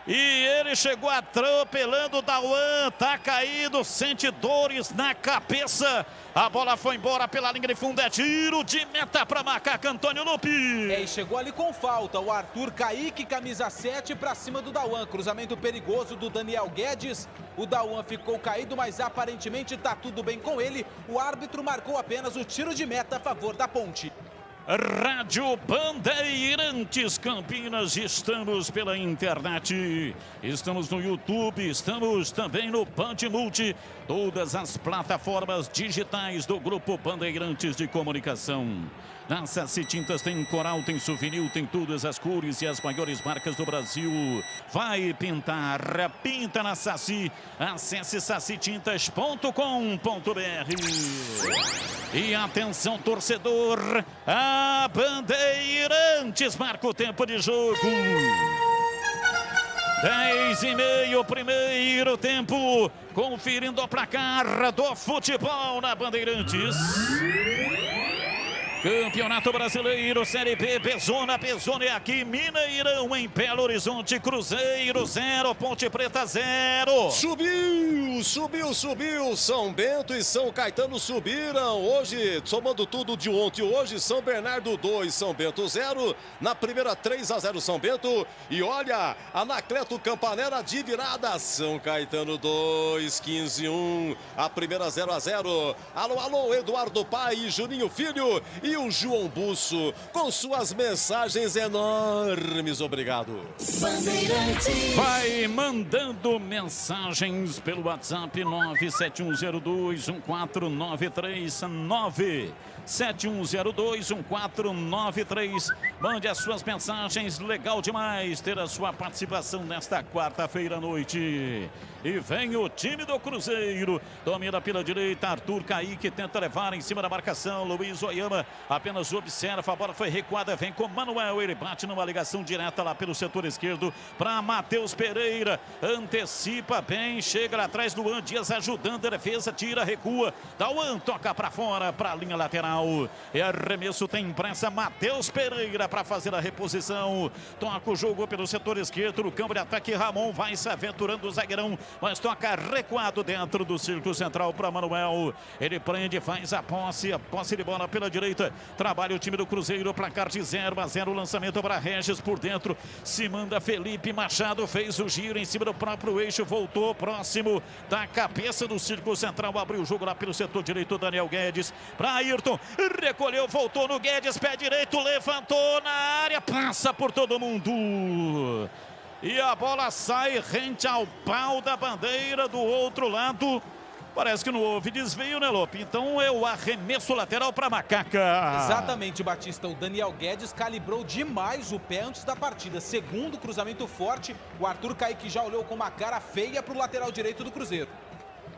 E ele chegou atropelando o Dauan, tá caído, sente dores na cabeça. A bola foi embora pela linha de fundo, é tiro de meta para Macaca, Antônio Lupi. E chegou ali com falta, o Arthur Kaique, camisa 7 para cima do Dauan. Cruzamento perigoso do Daniel Guedes. O Dauan ficou caído, mas aparentemente tá tudo bem com ele. O árbitro marcou apenas o tiro de meta a favor da Ponte. Rádio Bandeirantes Campinas, estamos pela internet, estamos no YouTube, estamos também no Bandmulti, todas as plataformas digitais do Grupo Bandeirantes de Comunicação. Na Saci Tintas tem coral, tem souvenir, tem todas as cores e as maiores marcas do Brasil. Vai pintar, pinta na Saci. Acesse sacitintas.com.br. E atenção, torcedor, a Bandeirantes marca o tempo de jogo. 10:30, primeiro tempo, conferindo o placar do futebol na Bandeirantes. Campeonato Brasileiro, Série B, Pezona é aqui, Mineirão em Belo Horizonte, Cruzeiro 0, Ponte Preta 0. Subiu, São Bento e São Caetano subiram, hoje, somando tudo de ontem, hoje São Bernardo 2, São Bento 0, na primeira 3-0 São Bento, e olha, Anacleto Campanella de virada, São Caetano 2, 15-1, a primeira 0-0, alô, Eduardo Pai e Juninho Filho, e o João Busso com suas mensagens enormes. Obrigado. Vai mandando mensagens pelo WhatsApp 971021493 971021493. Mande as suas mensagens. Legal demais ter a sua participação nesta quarta-feira à noite. E vem o time do Cruzeiro. Domina pela direita. Arthur Kaique tenta levar em cima da marcação. Luiz Oyama apenas observa. A bola foi recuada. Vem com Manuel. Ele bate numa ligação direta lá pelo setor esquerdo para Matheus Pereira. Antecipa bem. Chega lá atrás do Luan Dias ajudando a defesa. Tira, recua. Dauan toca para fora, para a linha lateral. E arremesso tem pressa. Matheus Pereira para fazer a reposição. Toca o jogo pelo setor esquerdo. No campo de ataque, Ramon vai se aventurando o zagueirão, mas toca recuado dentro do círculo central para Manuel. Ele prende, faz a posse de bola pela direita. Trabalha o time do Cruzeiro, placar de 0-0. Lançamento para Regis por dentro. Se manda Felipe Machado, fez o giro em cima do próprio eixo, voltou próximo da cabeça do círculo central. Abriu o jogo lá pelo setor direito. Daniel Guedes para Ayrton. Recolheu, voltou no Guedes, pé direito, levantou na área, passa por todo mundo. E a bola sai rente ao pau da bandeira do outro lado. Parece que não houve desvio, né, Lope? Então é o arremesso lateral para Macaca. Exatamente, Batista. O Daniel Guedes calibrou demais o pé antes da partida. Segundo cruzamento forte, o Arthur Kaique já olhou com uma cara feia para o lateral direito do Cruzeiro.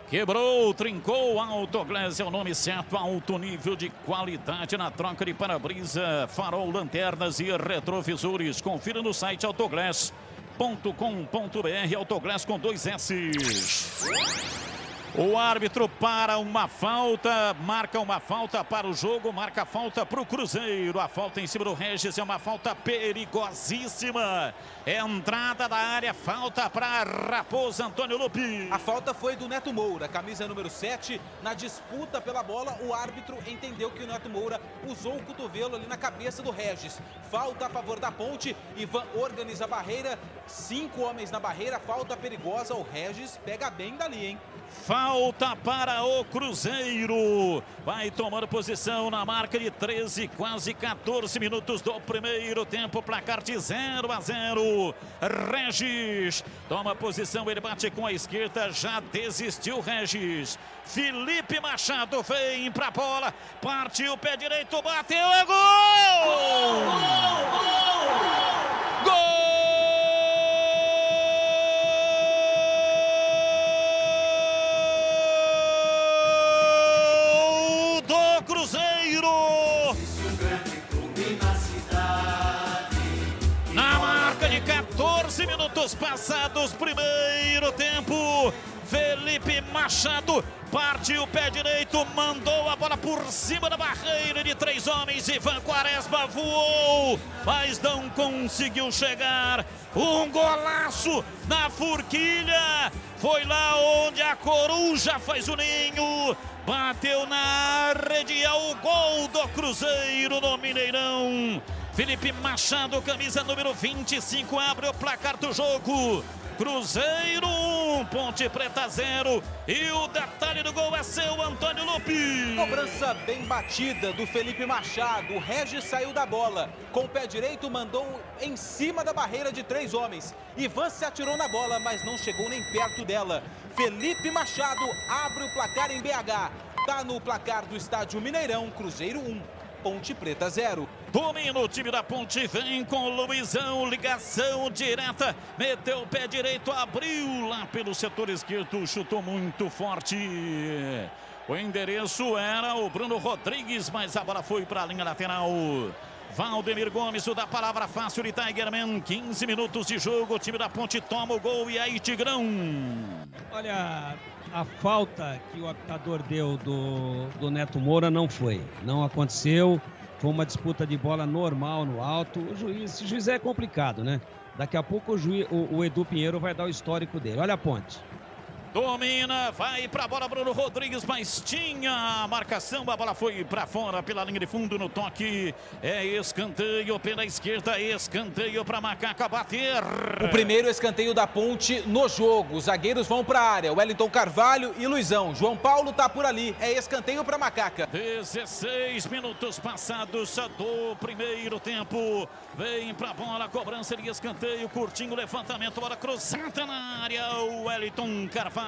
Quebrou, trincou, Autoglass é o nome certo, alto nível de qualidade na troca de para-brisa, farol, lanternas e retrovisores. Confira no site autoglass.com.br, Autoglass com 2 S. O árbitro para uma falta, marca uma falta para o jogo, marca falta para o Cruzeiro. A falta em cima do Regis é uma falta perigosíssima. Entrada da área, falta para Raposa, Antônio Lupi. A falta foi do Neto Moura, camisa número 7. Na disputa pela bola, o árbitro entendeu que o Neto Moura usou o cotovelo ali na cabeça do Regis. Falta a favor da Ponte, Ivan organiza a barreira. 5 homens na barreira, falta perigosa. O Regis pega bem dali, hein? Falta para o Cruzeiro. Vai tomando posição na marca de 13, quase 14 minutos do primeiro tempo. Placar de 0-0. Regis toma posição, ele bate com a esquerda. Já desistiu Regis. Felipe Machado vem pra bola. Partiu o pé direito, bateu, é gol! Gol! Cruzeiro! Na marca de 14 minutos passados, primeiro tempo, Felipe Machado partiu o pé direito, mandou a bola por cima da barreira de 3 homens. Ivan Quaresma voou, mas não conseguiu chegar. Um golaço na forquilha. Foi lá onde a coruja faz o ninho. Bateu na rede, é o gol do Cruzeiro no Mineirão. Felipe Machado, camisa número 25, abre o placar do jogo. Cruzeiro 1, Ponte Preta 0. E o detalhe do gol é seu, Antônio Lupi. Cobrança bem batida do Felipe Machado. O Regis saiu da bola. Com o pé direito, mandou em cima da barreira de 3 homens. Ivan se atirou na bola, mas não chegou nem perto dela. Felipe Machado abre o placar em BH. Tá no placar do estádio Mineirão. Cruzeiro 1, Ponte Preta 0. Domina o time da Ponte, vem com o Luizão, ligação direta, meteu o pé direito, abriu lá pelo setor esquerdo, chutou muito forte. O endereço era o Bruno Rodrigues, mas a bola foi para a linha lateral. Valdemir Gomes, o da palavra fácil de Tigerman, 15 minutos de jogo, o time da Ponte toma o gol e aí, Tigrão. Olha, a falta que o apitador deu do Neto Moura não aconteceu. Foi uma disputa de bola normal no alto. O juiz é complicado, né? Daqui a pouco o Edu Pinheiro vai dar o histórico dele. Olha a Ponte. Domina, vai pra bola Bruno Rodrigues, mas tinha a marcação, a bola foi pra fora pela linha de fundo no toque. É escanteio pela esquerda, escanteio pra Macaca bater. O primeiro escanteio da Ponte no jogo. Os zagueiros vão pra área, Wellington Carvalho e Luizão. João Paulo tá por ali, é escanteio pra Macaca. 16 minutos passados do primeiro tempo. Vem pra bola, cobrança de escanteio, curtinho, levantamento, bola cruzada na área. O Wellington Carvalho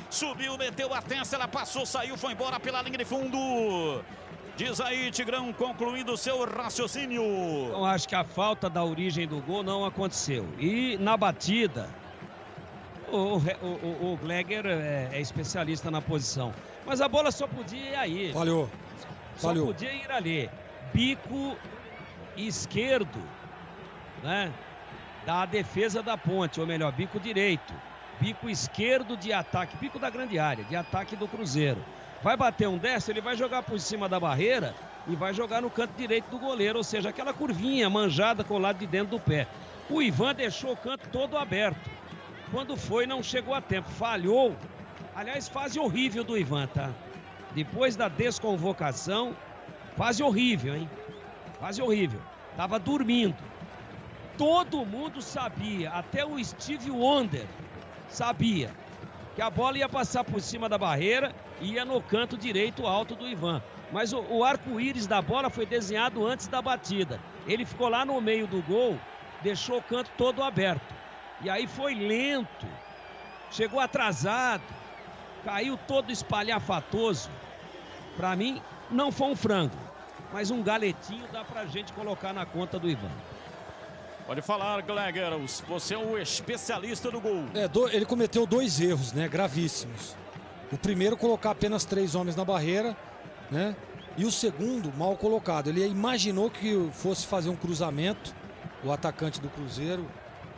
subiu, meteu a testa, ela passou, saiu, foi embora pela linha de fundo. Diz aí, Tigrão, concluindo o seu raciocínio. Eu acho que a falta da origem do gol não aconteceu. E na batida, o Gleger é especialista na posição. Mas a bola só podia ir aí. Falhou. Só podia ir ali. Bico esquerdo, né? Da defesa da Ponte, ou melhor, bico direito. Bico esquerdo de ataque, bico da grande área, de ataque do Cruzeiro. Vai bater um desse, ele vai jogar por cima da barreira e vai jogar no canto direito do goleiro, ou seja, aquela curvinha manjada com o lado de dentro do pé. O Ivan deixou o canto todo aberto. Quando foi, não chegou a tempo, falhou. Aliás, fase horrível do Ivan, tá? Depois da desconvocação, fase horrível, hein? Fase horrível. Tava dormindo. Todo mundo sabia, até o Steve Wonder sabia que a bola ia passar por cima da barreira e ia no canto direito alto do Ivan. Mas o arco-íris da bola foi desenhado antes da batida. Ele ficou lá no meio do gol, deixou o canto todo aberto. E aí foi lento, chegou atrasado, caiu todo espalhafatoso. Para mim, não foi um frango, mas um galetinho dá pra gente colocar na conta do Ivan. Pode falar, Gleger, você é o especialista do gol. Ele cometeu 2 erros, né, gravíssimos. O primeiro, colocar apenas 3 homens na barreira, né? E o segundo, mal colocado. Ele imaginou que fosse fazer um cruzamento, o atacante do Cruzeiro,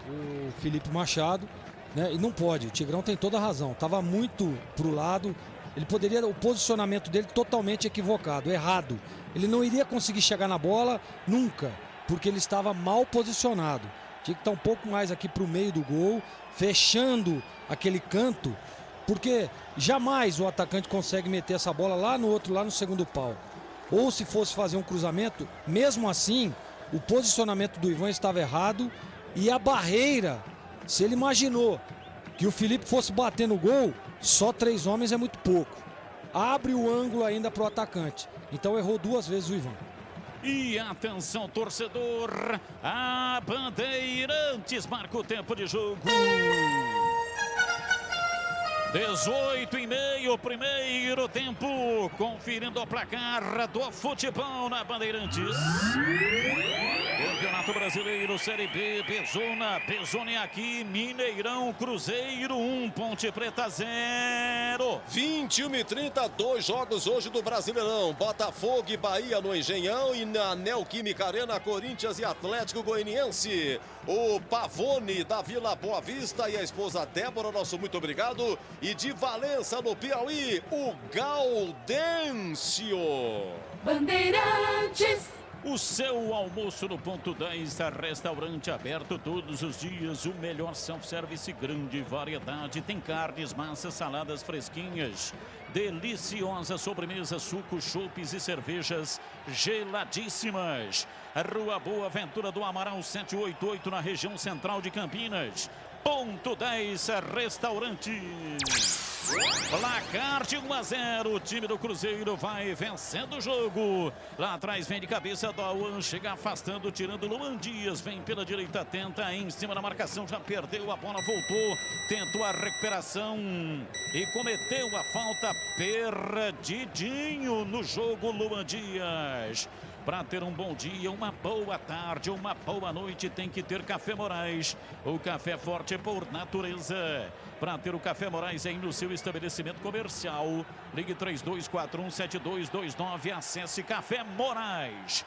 o Felipe Machado, né? E não pode, o Tigrão tem toda a razão. Tava muito pro lado, ele poderia, o posicionamento dele totalmente equivocado, errado. Ele não iria conseguir chegar na bola nunca, porque ele estava mal posicionado. Tinha que estar um pouco mais aqui para o meio do gol, fechando aquele canto, porque jamais o atacante consegue meter essa bola lá no outro, lá no segundo pau. Ou se fosse fazer um cruzamento, mesmo assim, o posicionamento do Ivan estava errado e a barreira, se ele imaginou que o Felipe fosse bater no gol, só 3 homens é muito pouco. Abre o ângulo ainda para o atacante. Então errou 2 vezes o Ivan. E atenção, torcedor, a Bandeirantes marca o tempo de jogo. 18:30, primeiro tempo, conferindo o placar do futebol na Bandeirantes. Campeonato Brasileiro, Série B, Bezona é aqui, Mineirão, Cruzeiro 1, Ponte Preta 0. 21:30, 2 jogos hoje do Brasileirão. Botafogo e Bahia no Engenhão e na Neoquímica Arena, Corinthians e Atlético Goianiense. O Pavone da Vila Boa Vista e a esposa Débora, nosso muito obrigado. E de Valença, no Piauí, o Gaudêncio. Bandeirantes. O seu almoço no Ponto 10, restaurante aberto todos os dias, o melhor self-service, grande variedade, tem carnes, massas, saladas fresquinhas, deliciosa sobremesa, sucos, chopes e cervejas geladíssimas. Rua Boa Ventura do Amaral 788, na região central de Campinas. Ponto 10, restaurante. Placar de 1-0, o time do Cruzeiro vai vencendo o jogo. Lá atrás vem de cabeça Dauan, chega afastando, tirando Luan Dias, vem pela direita, tenta em cima da marcação, já perdeu a bola, voltou, tentou a recuperação e cometeu a falta, perdidinho no jogo Luan Dias. Para ter um bom dia, uma boa tarde, uma boa noite, tem que ter Café Moraes. O café forte por natureza. Para ter o Café Moraes aí no seu estabelecimento comercial, ligue 32417229, acesse cafémorais.com.br.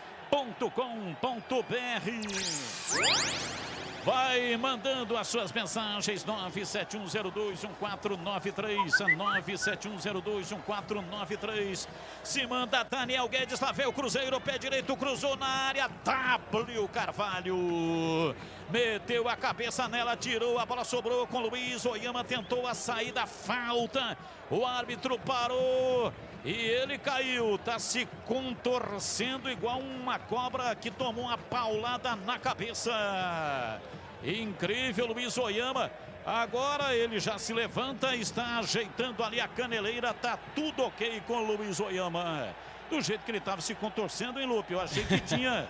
Vai mandando as suas mensagens, 971021493, 971021493. Se manda Daniel Guedes, lá vem o Cruzeiro, pé direito, cruzou na área, W Carvalho. meteu a cabeça nela, tirou, a bola sobrou com Luiz Oyama, tentou a saída, falta, o árbitro parou e ele caiu, tá se contorcendo igual uma cobra que tomou uma paulada na cabeça. Incrível, Luiz Oyama. Agora ele já se levanta, está ajeitando ali a caneleira, tá tudo ok com o Luiz Oyama. Do jeito que ele estava se contorcendo, hein, Lupe? Eu achei que tinha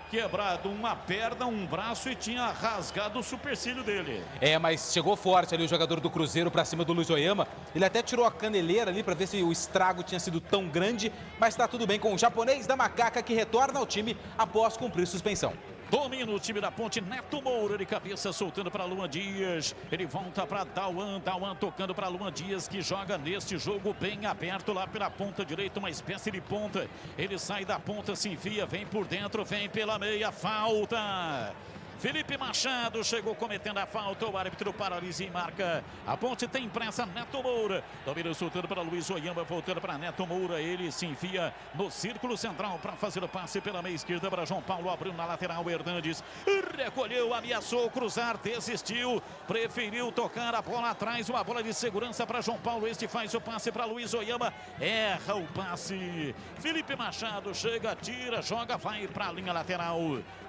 quebrado uma perna, um braço e tinha rasgado o supercílio dele. Mas chegou forte ali o jogador do Cruzeiro para cima do Luiz Oyama. Ele até tirou a caneleira ali para ver se o estrago tinha sido tão grande, mas está tudo bem com o japonês da Macaca que retorna ao time após cumprir suspensão. Domina o time da Ponte, Neto Moura de cabeça, soltando para Luan Dias. Ele volta para Dauan, Dauan tocando para Luan Dias, que joga neste jogo bem aberto lá pela ponta direita, uma espécie de ponta. Ele sai da ponta, se enfia, vem por dentro, vem pela meia, falta. Felipe Machado chegou cometendo a falta, o árbitro paralisa e marca. A Ponte tem pressa, Neto Moura. Domina soltando para Luiz Oyama, voltando para Neto Moura. Ele se enfia no círculo central para fazer o passe pela meia esquerda para João Paulo, abriu na lateral, Hernandes recolheu, ameaçou cruzar, desistiu, preferiu tocar a bola atrás, uma bola de segurança para João Paulo. Este faz o passe para Luiz Oyama, erra o passe. Felipe Machado chega, tira, joga, vai para a linha lateral.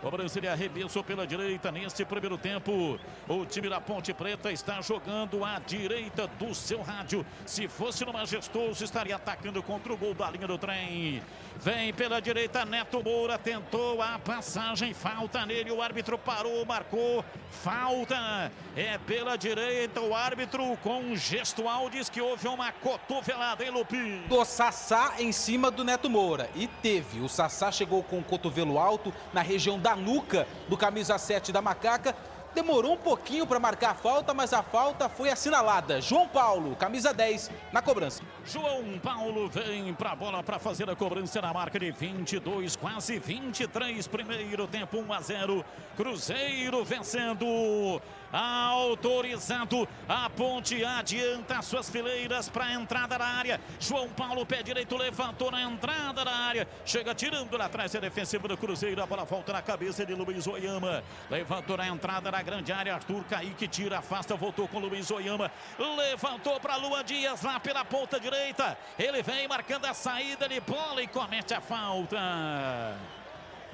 Cobrança de arremesso pela direita neste primeiro tempo. O time da Ponte Preta está jogando à direita do seu rádio. Se fosse no Majestoso, estaria atacando contra o gol da linha do trem. Vem pela direita, Neto Moura tentou a passagem, falta nele, o árbitro parou, marcou, falta. É pela direita, o árbitro com um gestual diz que houve uma cotovelada, hein, Lupi? Do Sassá em cima do Neto Moura. E teve, o Sassá chegou com o cotovelo alto na região da nuca do camisa 7 da Macaca. Demorou um pouquinho para marcar a falta, mas a falta foi assinalada. João Paulo, camisa 10, na cobrança. João Paulo vem para a bola para fazer a cobrança na marca de 22, quase 23. Primeiro tempo, 1-0. Cruzeiro vencendo. Autorizado. A Ponte adianta suas fileiras para a entrada da área. João Paulo, pé direito, levantou na entrada da área. Chega tirando lá atrás a defensiva do Cruzeiro. A bola volta na cabeça de Luiz Oyama. Levantou na entrada da grande área. Arthur Kaique tira, afasta, voltou com Luiz Oyama. Levantou para Luan Dias lá pela ponta direita. Ele vem marcando a saída de bola e comete a falta.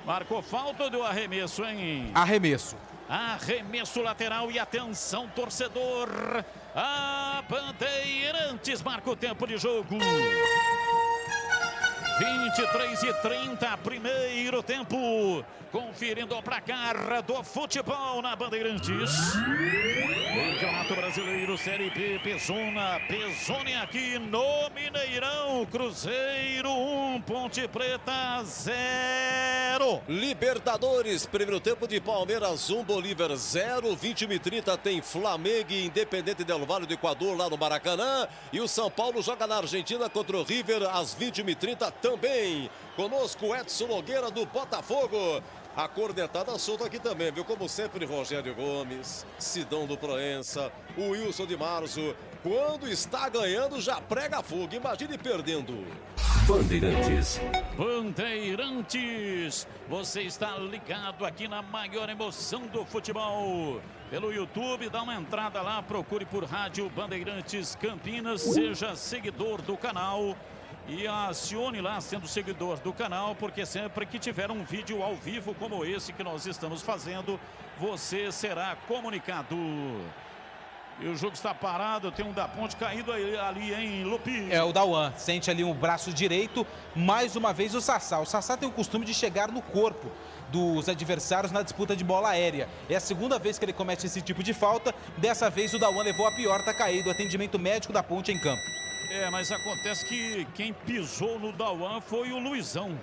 Marcou falta ou deu arremesso, hein? Arremesso. Arremesso lateral e atenção, torcedor. A Bandeirantes marca o tempo de jogo. 23:30, primeiro tempo. Conferindo o placar do futebol na Bandeirantes. Campeonato Brasileiro, Série B, Pesone aqui no Mineirão. Cruzeiro 1, Ponte Preta 0. Libertadores, primeiro tempo de Palmeiras 1, Bolívar 0. 21:30 tem Flamengo e Independente Del Valle do Equador lá no Maracanã. E o São Paulo joga na Argentina contra o River às 21:30 também. Conosco Edson Nogueira do Botafogo. A cornetada solta aqui também, viu? Como sempre, Rogério Gomes, Sidão do Proença, o Wilson de Marzo. Quando está ganhando, já prega fogo. Imagine perdendo. Bandeirantes. Bandeirantes, você está ligado aqui na maior emoção do futebol. Pelo YouTube, dá uma entrada lá, procure por Rádio Bandeirantes Campinas, seja seguidor do canal. E acione lá sendo seguidor do canal, porque sempre que tiver um vídeo ao vivo como esse que nós estamos fazendo, você será comunicado. E o jogo está parado, tem um da Ponte caído ali em Lupi. É o Dauan, sente ali o braço direito, mais uma vez o Sassá. O Sassá tem o costume de chegar no corpo dos adversários na disputa de bola aérea. É a segunda vez que ele comete esse tipo de falta, dessa vez o Dauan levou a pior, tá caído. Atendimento médico da Ponte em campo. Mas acontece que quem pisou no Dauan foi o Luizão.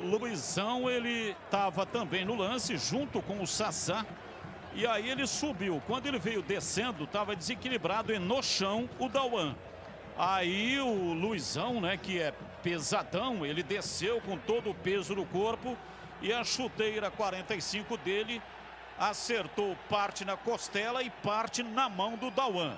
O Luizão, ele estava também no lance, junto com o Sassá. E aí ele subiu. Quando ele veio descendo, estava desequilibrado e no chão o Dauan. Aí o Luizão, né, que é pesadão, ele desceu com todo o peso do corpo. E a chuteira 45 dele acertou parte na costela e parte na mão do Dauan.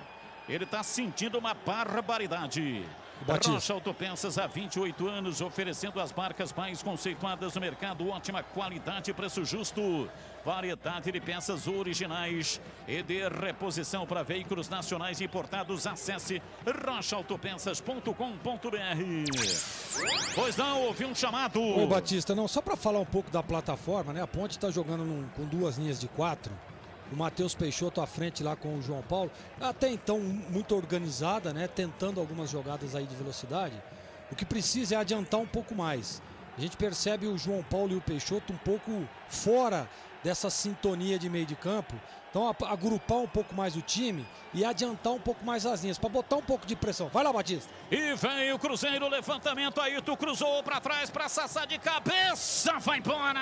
Ele está sentindo uma barbaridade. Rocha Autopeças há 28 anos, oferecendo as marcas mais conceituadas no mercado, ótima qualidade e preço justo. Variedade de peças originais e de reposição para veículos nacionais importados. Acesse rochaautopeças.com.br. Pois não, ouvi um chamado. Ô Batista, não, só para falar um pouco da plataforma, né? A Ponte está jogando com 2 linhas de 4. O Matheus Peixoto à frente lá com o João Paulo. Até então muito organizada, né? Tentando algumas jogadas aí de velocidade. O que precisa é adiantar um pouco mais. A gente percebe o João Paulo e o Peixoto um pouco fora dessa sintonia de meio de campo. Então agrupar um pouco mais o time e adiantar um pouco mais as linhas, para botar um pouco de pressão. Vai lá, Batista. E vem o Cruzeiro, levantamento, Ayrton cruzou para trás, para Sassá de cabeça, vai embora!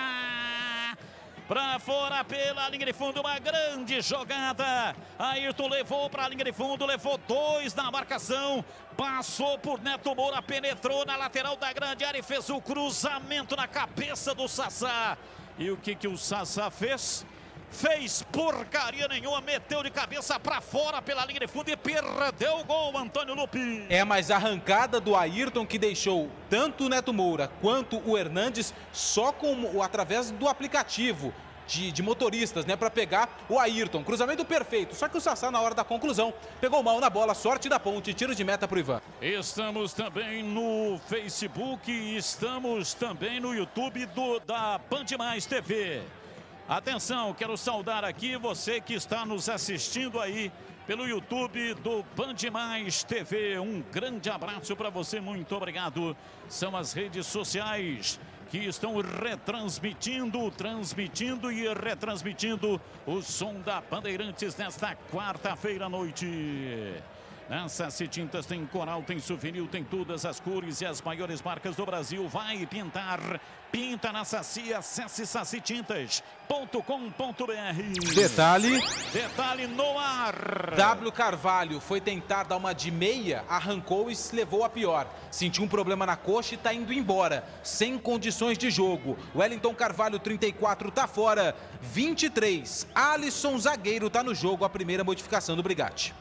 Para fora pela linha de fundo, uma grande jogada. Ayrton levou para a linha de fundo, levou 2 na marcação. Passou por Neto Moura, penetrou na lateral da grande área e fez o cruzamento na cabeça do Sassá. E o que o Sassá fez? Fez porcaria nenhuma, meteu de cabeça para fora pela linha de fundo e perdeu o gol, Antônio Lupi. Mas a arrancada do Ayrton que deixou tanto o Neto Moura quanto o Hernandes só através do aplicativo de motoristas, né, para pegar o Ayrton. Cruzamento perfeito, só que o Sassá na hora da conclusão pegou mal na bola, sorte da Ponte, tiro de meta para o Ivan. Estamos também no Facebook, estamos também no YouTube da Band Mais TV. Atenção, quero saudar aqui você que está nos assistindo aí pelo YouTube do Band Mais TV. Um grande abraço para você, muito obrigado. São as redes sociais que estão transmitindo e retransmitindo o som da Bandeirantes nesta quarta-feira à noite. Na Saci Tintas tem coral, tem souvenir, tem todas as cores e as maiores marcas do Brasil. Vai pintar, pinta na Saci, acesse sacitintas.com.br. Detalhe no ar. W Carvalho foi tentar dar uma de meia, arrancou e se levou a pior. Sentiu um problema na coxa e está indo embora, sem condições de jogo. Wellington Carvalho, 34, tá fora. 23, Alisson zagueiro tá no jogo, a primeira modificação do Brigatti.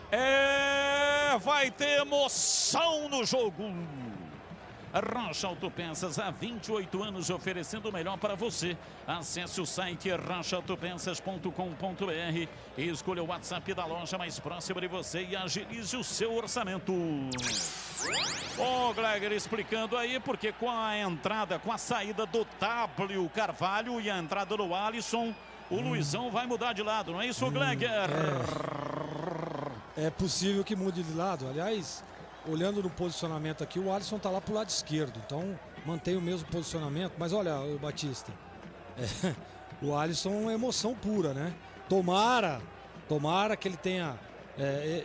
Vai ter emoção no jogo. Rocha Autopeças há 28 anos oferecendo o melhor para você. Acesse o site rochaautopeças.com.br e escolha o WhatsApp da loja mais próxima de você e agilize o seu orçamento. O Gleger explicando aí porque com a entrada, com a saída do W Carvalho e a entrada do Alisson, o Luizão vai mudar de lado, não é isso, Gleger? É possível que mude de lado. Aliás, olhando no posicionamento aqui, o Alisson está lá para o lado esquerdo. Então, mantém o mesmo posicionamento. Mas olha, o Batista, o Alisson é emoção pura, né? Tomara que ele tenha,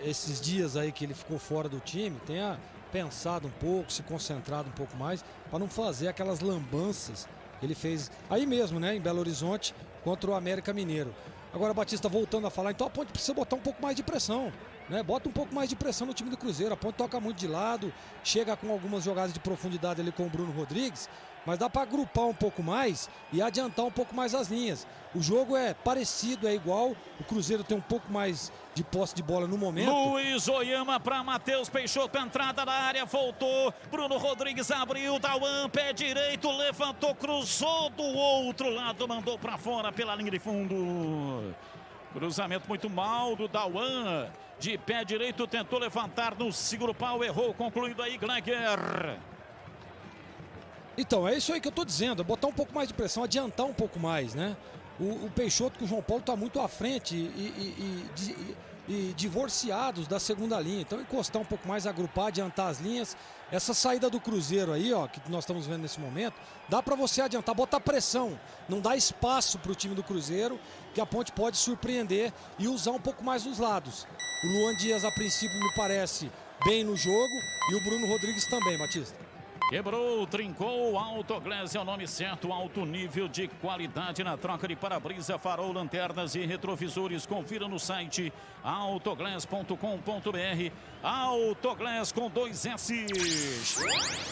esses dias aí que ele ficou fora do time, tenha pensado um pouco, se concentrado um pouco mais, para não fazer aquelas lambanças que ele fez aí mesmo, né? Em Belo Horizonte, contra o América Mineiro. Agora, Batista, voltando a falar, então a Ponte precisa botar um pouco mais de pressão, né? Bota um pouco mais de pressão no time do Cruzeiro. A Ponte toca muito de lado, chega com algumas jogadas de profundidade ali com o Bruno Rodrigues, mas dá para agrupar um pouco mais e adiantar um pouco mais as linhas. O jogo é parecido, é igual. O Cruzeiro tem um pouco mais de posse de bola no momento. Luiz Oyama para Matheus Peixoto, entrada na área, voltou. Bruno Rodrigues abriu, Dauan, pé direito, levantou, cruzou do outro lado, mandou para fora pela linha de fundo. Cruzamento muito mal do Dauan. De pé direito, tentou levantar no seguro pau, errou, concluindo aí Gleger. Então, é isso aí que eu tô dizendo, é botar um pouco mais de pressão, adiantar um pouco mais, né? O Peixoto com o João Paulo tá muito à frente e divorciados da segunda linha. Então, encostar um pouco mais, agrupar, adiantar as linhas. Essa saída do Cruzeiro aí, ó, que nós estamos vendo nesse momento, dá para você adiantar, botar pressão. Não dá espaço para o time do Cruzeiro, que a Ponte pode surpreender e usar um pouco mais os lados. O Luan Dias, a princípio, me parece bem no jogo e o Bruno Rodrigues também, Batista. Quebrou, trincou, Autoglass é o nome certo, alto nível de qualidade na troca de para-brisa, farol, lanternas e retrovisores. Confira no site autoglass.com.br. Autoglass com 2 S's.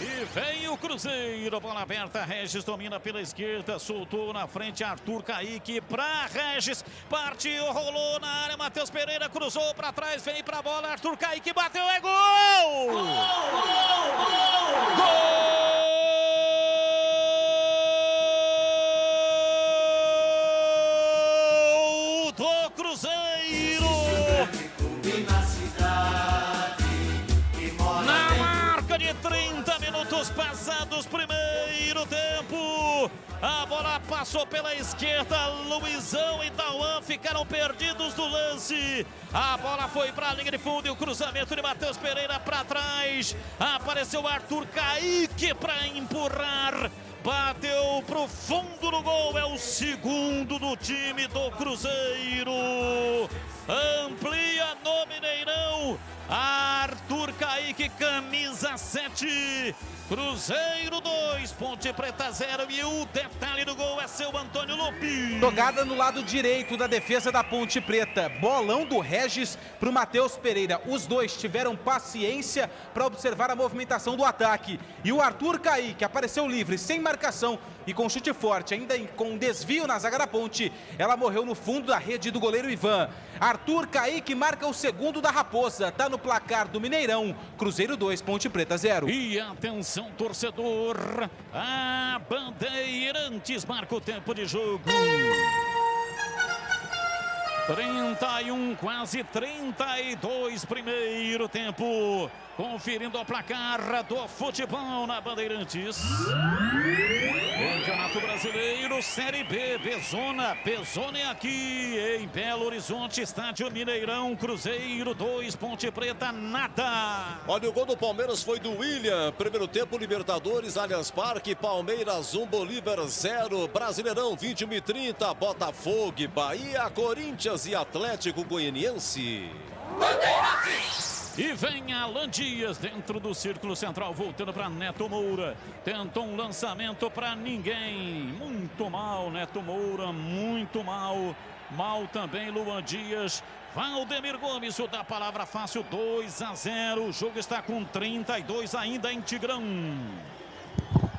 E vem o Cruzeiro, bola aberta, Regis domina pela esquerda, soltou na frente Arthur Kaique para Regis, partiu, rolou na área, Matheus Pereira cruzou para trás, vem para a bola, Arthur Kaique bateu, é gol! Gol! Do Cruzeiro! Na marca de 30 minutos passados, primeiro tempo. A bola passou pela esquerda, Luizão e Tauan ficaram perdidos do lance. A bola foi para a linha de fundo e o cruzamento de Matheus Pereira para trás. Apareceu Arthur Kaique para empurrar. Bateu pro fundo do gol, é o segundo do time do Cruzeiro. Amplia no Mineirão. Arthur Kaique, camisa 7. Cruzeiro 2, Ponte Preta 0. E o detalhe do gol é seu Antônio Lupi. Jogada no lado direito da defesa da Ponte Preta. Bolão do Regis para o Matheus Pereira. Os dois tiveram paciência para observar a movimentação do ataque. E o Arthur Kaique apareceu livre, sem marcação e com chute forte, ainda com desvio na zaga da Ponte. Ela morreu no fundo da rede do goleiro Ivan. Arthur Kaique marca o segundo da Raposa. Tá no placar do Mineirão. Cruzeiro 2, Ponte Preta 0. E atenção, torcedor. A Bandeirantes marca o tempo de jogo. 31, quase 32, primeiro tempo. Conferindo o placar do futebol na Bandeirantes. Campeonato Brasileiro, Série B, Bezona é aqui em Belo Horizonte, estádio Mineirão, Cruzeiro 2, Ponte Preta nada. Olha, o gol do Palmeiras foi do William, primeiro tempo, Libertadores, Allianz Parque, Palmeiras 1, Bolívar 0, Brasileirão 21h30, Botafogo, Bahia, Corinthians e Atlético Goianiense. E vem Alan Dias dentro do círculo central, voltando para Neto Moura. Tentou um lançamento para ninguém. Muito mal, Neto Moura, muito mal. Mal também, Luan Dias. Valdemir Gomes, o da palavra fácil, 2-0. O jogo está com 32 ainda em Tigrão.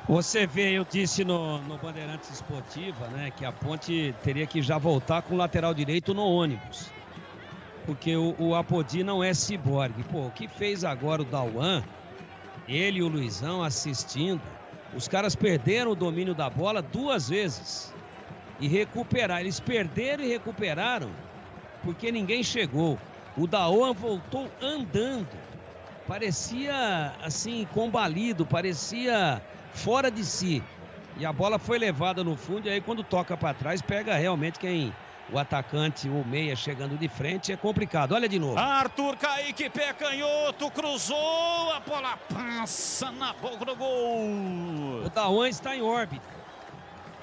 Você vê, eu disse no Bandeirantes Esportiva, né, que a Ponte teria que já voltar com o lateral direito no ônibus. Porque o Apodi não é ciborgue. Pô, o que fez agora o Dauan, ele e o Luizão assistindo, os caras perderam o domínio da bola 2 vezes. E recuperaram, eles perderam e recuperaram, porque ninguém chegou. O Dauan voltou andando, parecia assim, combalido, parecia fora de si. E a bola foi levada no fundo, e aí quando toca para trás, pega realmente quem... O atacante, o meia, chegando de frente, é complicado. Olha de novo. Arthur Kaique, pé canhoto, cruzou, a bola passa na boca do gol. O Dauan está em órbita.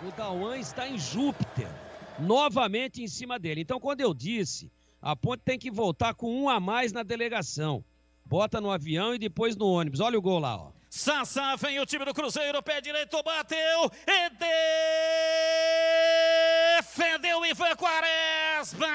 O Dauan está em Júpiter. Novamente em cima dele. Então, quando eu disse, a Ponte tem que voltar com 1 a mais na delegação. Bota no avião e depois no ônibus. Olha o gol lá, ó. Sassá, vem o time do Cruzeiro, pé direito, bateu e defendeu Ivan Quaresma.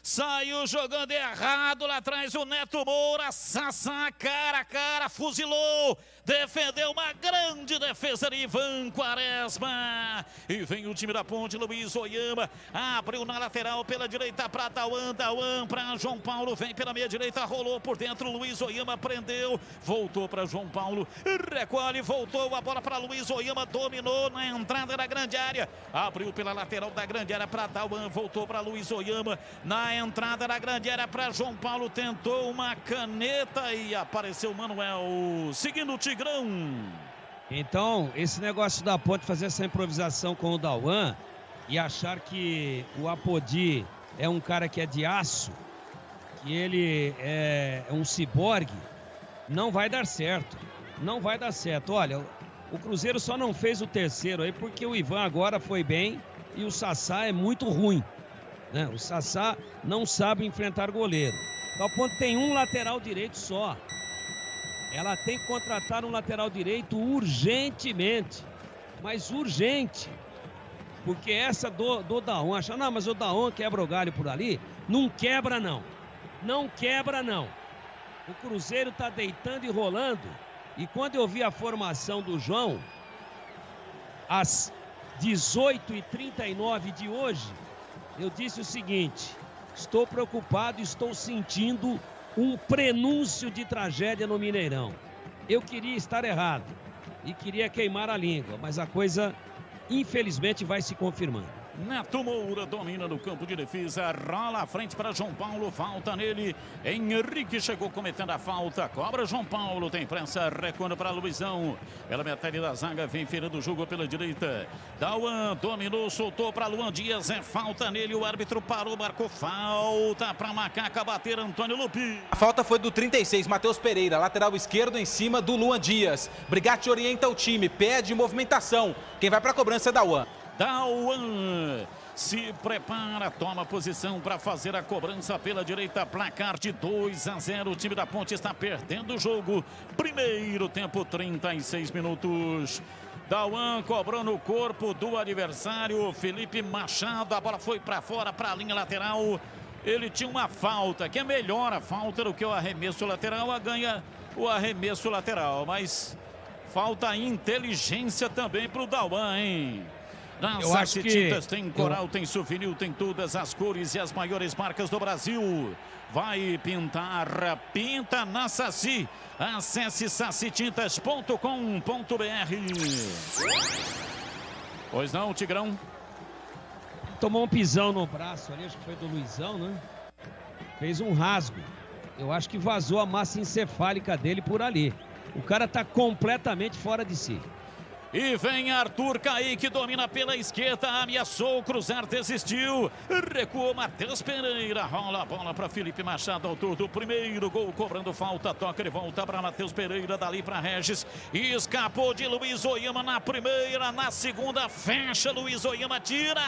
Saiu jogando errado lá atrás o Neto Moura. Sassá, cara a cara, fuzilou. Defendeu uma grande defesa de Ivan Quaresma. E vem o time da Ponte, Luiz Oyama. Abriu na lateral pela direita para Dauan. Dauan para João Paulo. Vem pela meia direita, rolou por dentro. Luiz Oyama prendeu. Voltou para João Paulo. Recolhe, voltou a bola para Luiz Oyama. Dominou na entrada da grande área. Abriu pela lateral da grande área para Dauan. Voltou para Luiz Oyama. Na entrada da grande área para João Paulo. Tentou uma caneta e apareceu Manuel. Seguindo o Tigrão. Então, esse negócio da Ponte fazer essa improvisação com o Dauan e achar que o Apodi é um cara que é de aço, que ele é um ciborgue, não vai dar certo. Não vai dar certo. Olha, o Cruzeiro só não fez o terceiro aí porque o Ivan agora foi bem e o Sassá é muito ruim, né? O Sassá não sabe enfrentar goleiro. Então, a Ponte tem um lateral direito só. Ela tem que contratar um lateral direito urgentemente, mas urgente. Porque essa do Daon, acha, não, mas o Daon quebra o galho por ali. Não quebra não, não quebra não. O Cruzeiro tá deitando e rolando. E quando eu vi a formação do João, às 18h39 de hoje, eu disse o seguinte: estou preocupado, estou sentindo um prenúncio de tragédia no Mineirão. Eu queria estar errado e queria queimar a língua, mas a coisa, infelizmente, vai se confirmando. Neto Moura domina no campo de defesa, rola à frente para João Paulo, falta nele. Henrique chegou cometendo a falta, cobra João Paulo, tem pressa, recuando para Luizão. Pela metade da zaga, vem virando o jogo pela direita. Dauan dominou, soltou para Luan Dias, é falta nele, o árbitro parou, marcou falta para Macaca bater Antônio Lupi. A falta foi do 36, Matheus Pereira, lateral esquerdo em cima do Luan Dias. Brigatti orienta o time, pede movimentação. Quem vai para a cobrança é Dauan. Dauan se prepara, toma posição para fazer a cobrança pela direita, placar de 2-0, o time da Ponte está perdendo o jogo, primeiro tempo, 36 minutos. Dauan cobrou no corpo do adversário, Felipe Machado, a bola foi para fora, para a linha lateral, ele tinha uma falta, que é melhor a falta do que o arremesso lateral, ganha o arremesso lateral, mas falta inteligência também para o Dauan, hein? Nas Saci Tintas tem coral, tem souvenir, tem todas as cores e as maiores marcas do Brasil. Vai pintar, pinta na Saci. Acesse sacitintas.com.br. Pois não, Tigrão? Tomou um pisão no braço ali, acho que foi do Luizão, né? Fez um rasgo. Eu acho que vazou a massa encefálica dele por ali. O cara tá completamente fora de si. E vem Arthur Kaique, domina pela esquerda, ameaçou, o Cruzeiro desistiu, recuou Matheus Pereira, rola a bola para Felipe Machado, autor do primeiro gol, cobrando falta, toca de volta para Matheus Pereira, dali para Regis, escapou de Luiz Oyama na primeira, na segunda, fecha, Luiz Oyama tira,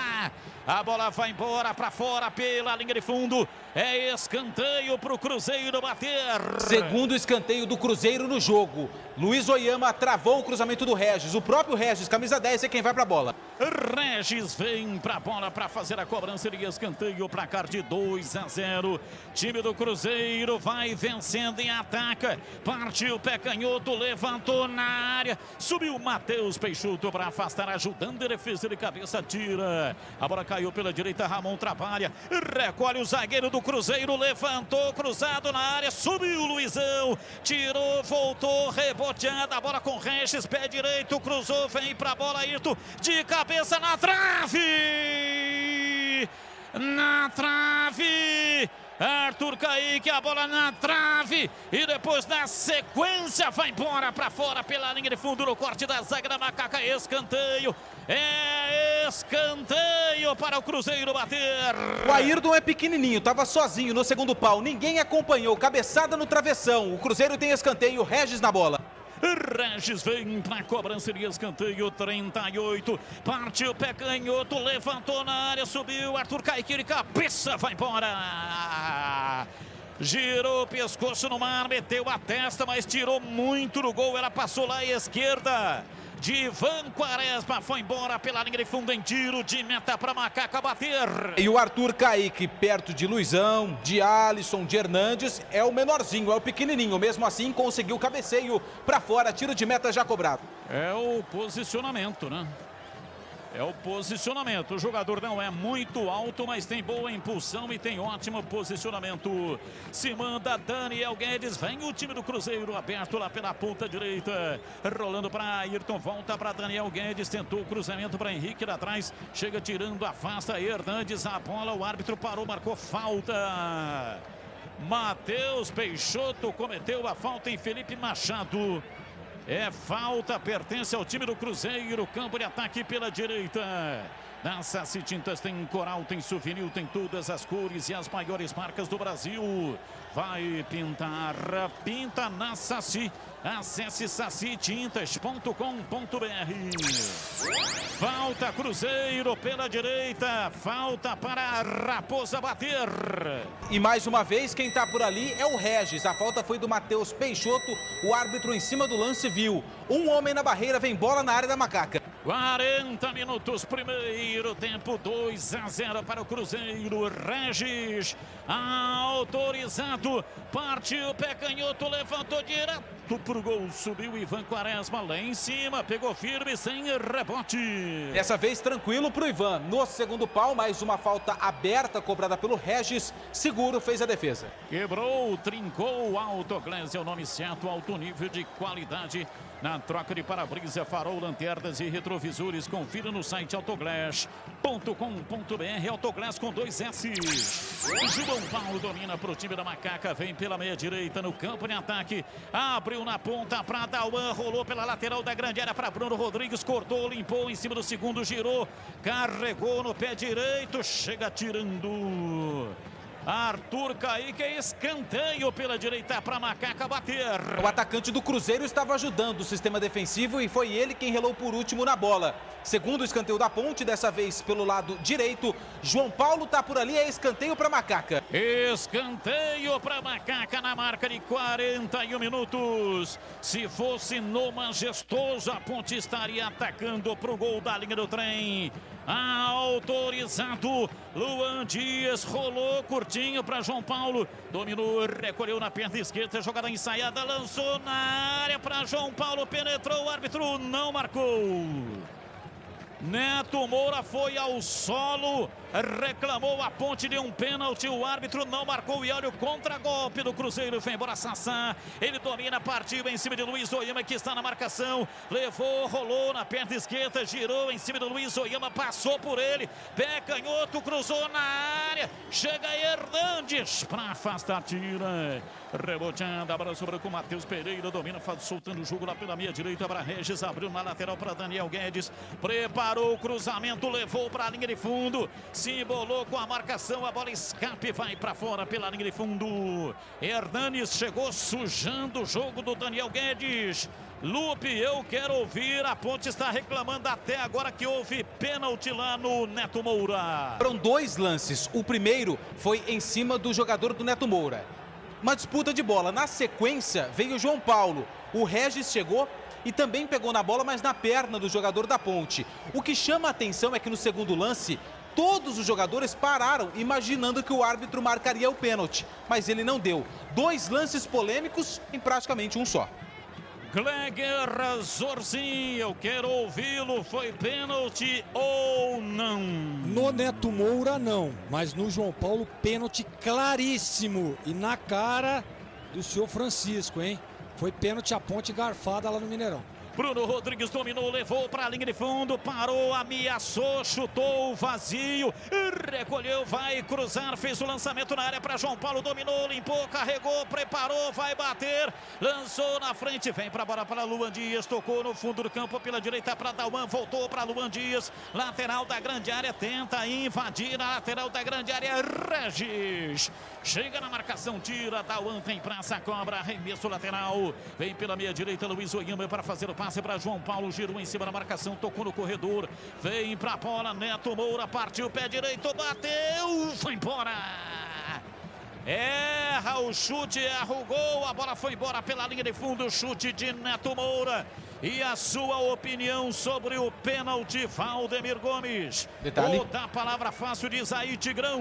a bola vai embora para fora pela linha de fundo, é escanteio para o Cruzeiro bater. Segundo escanteio do Cruzeiro no jogo, Luiz Oyama travou o cruzamento do Regis, o próprio Regis, camisa 10, é quem vai para a bola. Regis vem para a bola para fazer a cobrança de escanteio, placar de 2-0. Time do Cruzeiro vai vencendo e ataca. Partiu pé canhoto, levantou na área. Subiu Matheus Peixoto para afastar, ajudando a defesa de cabeça, tira. A bola caiu pela direita, Ramon trabalha. Recolhe o zagueiro do Cruzeiro, levantou, cruzado na área. Subiu Luizão, tirou, voltou, reboteada. A bola com Regis, pé direito, cruzou, vem para a bola, Ayrton, de cabeça na trave! Na trave! Arthur Kaique, a bola na trave e depois na sequência vai embora para fora pela linha de fundo no corte da zaga da Macaca, escanteio, é escanteio para o Cruzeiro bater. O Ayrton é pequenininho, estava sozinho no segundo pau, ninguém acompanhou, cabeçada no travessão, o Cruzeiro tem escanteio, Regis na bola. Regis vem para a cobrança de escanteio, 38, partiu pé canhoto, levantou na área, subiu, Arthur Kaique de cabeça, vai embora. Girou o pescoço no mar, meteu a testa, mas tirou muito no gol, ela passou lá à esquerda. Divan Quaresma foi embora pela linha de fundo em tiro de meta para Macaca bater. E o Arthur Kaique, perto de Luizão, de Alisson, de Hernandes, é o menorzinho, é o pequenininho. Mesmo assim, conseguiu o cabeceio para fora, tiro de meta já cobrado. É o posicionamento, né? É o posicionamento. O jogador não é muito alto, mas tem boa impulsão e tem ótimo posicionamento. Se manda Daniel Guedes. Vem o time do Cruzeiro aberto lá pela ponta direita. Rolando para Ayrton. Volta para Daniel Guedes. Tentou o cruzamento para Henrique lá atrás. Chega tirando, afasta Hernandes. A bola, o árbitro parou, marcou falta. Matheus Peixoto cometeu a falta em Felipe Machado. É falta, pertence ao time do Cruzeiro, campo de ataque pela direita. Na Saci Tintas tem coral, tem souvenir, tem todas as cores e as maiores marcas do Brasil. Vai pintar, pinta na Saci. Acesse sacitintas.com.br. Falta Cruzeiro pela direita, falta para a Raposa bater. E mais uma vez, quem tá por ali é o Regis. A falta foi do Matheus Peixoto, o árbitro em cima do lance viu. Um homem na barreira, vem bola na área da Macaca. 40 minutos, primeiro tempo, 2-0 para o Cruzeiro. Regis, autorizado, partiu, pé canhoto, levantou direto pro gol, subiu Ivan Quaresma lá em cima, pegou firme, sem rebote. Dessa vez tranquilo pro Ivan, no segundo pau, mais uma falta aberta cobrada pelo Regis, seguro fez a defesa. Quebrou, trincou, Autoglass é o nome certo, alto nível de qualidade. Na troca de para-brisa, farol, lanternas e retrovisores, confira no site autoglass.com.br, Autoglass com 2 S. João Paulo domina para o time da Macaca, vem pela meia direita no campo de ataque, abriu na ponta para Dauan, rolou pela lateral da grande área para Bruno Rodrigues, cortou, limpou em cima do segundo, girou, carregou no pé direito, chega tirando. Arthur Kaique, escanteio pela direita para Macaca bater. O atacante do Cruzeiro estava ajudando o sistema defensivo e foi ele quem relou por último na bola. Segundo o escanteio da Ponte, dessa vez pelo lado direito, João Paulo tá por ali, é escanteio para Macaca. Escanteio para Macaca na marca de 41 minutos. Se fosse no Majestoso, a Ponte estaria atacando para o gol da linha do trem. Autorizado, Luan Dias rolou curtinho para João Paulo, dominou, recolheu na perna esquerda, jogada ensaiada, lançou na área para João Paulo, penetrou, o árbitro não marcou. Neto Moura foi ao solo, reclamou a Ponte de um pênalti, o árbitro não marcou e olha o contragolpe do Cruzeiro, foi embora Sassá, ele domina, partiu em cima de Luiz Oyama que está na marcação, levou, rolou na perna esquerda, girou em cima do Luiz Oyama, passou por ele, pé canhoto, cruzou na área, chega Hernandes para afastar, tira, reboteando, abraço sobre com Matheus Pereira, domina, soltando o jogo lá pela meia direita para Regis, abriu na lateral para Daniel Guedes, preparou o cruzamento, levou para a linha de fundo, se embolou com a marcação, a bola escape, vai para fora pela linha de fundo. Hernanes chegou sujando o jogo do Daniel Guedes. Lupe, eu quero ouvir, a Ponte está reclamando até agora que houve pênalti lá no Neto Moura. Foram 2 lances, o primeiro foi em cima do jogador do Neto Moura. Uma disputa de bola, na sequência veio o João Paulo, o Regis chegou e também pegou na bola, mas na perna do jogador da Ponte. O que chama a atenção é que no segundo lance, todos os jogadores pararam, imaginando que o árbitro marcaria o pênalti, mas ele não deu. 2 lances polêmicos em praticamente um só. Gleger Zorzi, eu quero ouvi-lo, foi pênalti ou não? No Neto Moura não, mas no João Paulo pênalti claríssimo e na cara do senhor Francisco, hein? Foi pênalti, a Ponte garfada lá no Mineirão. Bruno Rodrigues dominou, levou para a linha de fundo, parou, ameaçou, chutou vazio, recolheu, vai cruzar, fez o lançamento na área para João Paulo, dominou, limpou, carregou, preparou, vai bater, lançou na frente, vem para a bola para Luan Dias, tocou no fundo do campo pela direita para Dauan, voltou para Luan Dias, lateral da grande área, tenta invadir a lateral da grande área, Regis, chega na marcação, tira, Dauan tem praça, cobra, arremesso lateral, vem pela meia direita, Luiz Oyama para fazer o passe para João Paulo, girou em cima da marcação, tocou no corredor, vem para a bola, Neto Moura, partiu, pé direito, bateu, foi embora. Erra o chute, erra o gol, a bola foi embora pela linha de fundo, chute de Neto Moura. E a sua opinião sobre o pênalti, Valdemir Gomes? Detalhe. Ou da palavra fácil de Isaí Tigrão?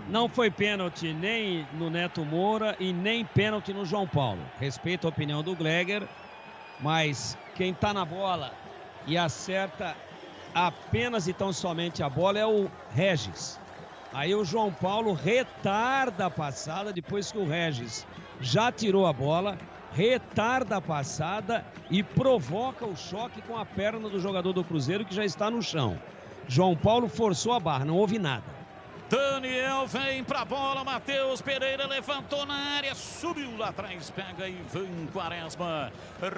Não foi pênalti nem no Neto Moura e nem pênalti no João Paulo. Respeito a opinião do Gleger, mas quem está na bola e acerta apenas e tão somente a bola é o Regis. Aí o João Paulo retarda a passada depois que o Regis já tirou a bola, retarda a passada e provoca o choque com a perna do jogador do Cruzeiro que já está no chão. João Paulo forçou a barra, não houve nada. Daniel vem pra bola, Matheus Pereira levantou na área, subiu lá atrás, pega Ivan Quaresma,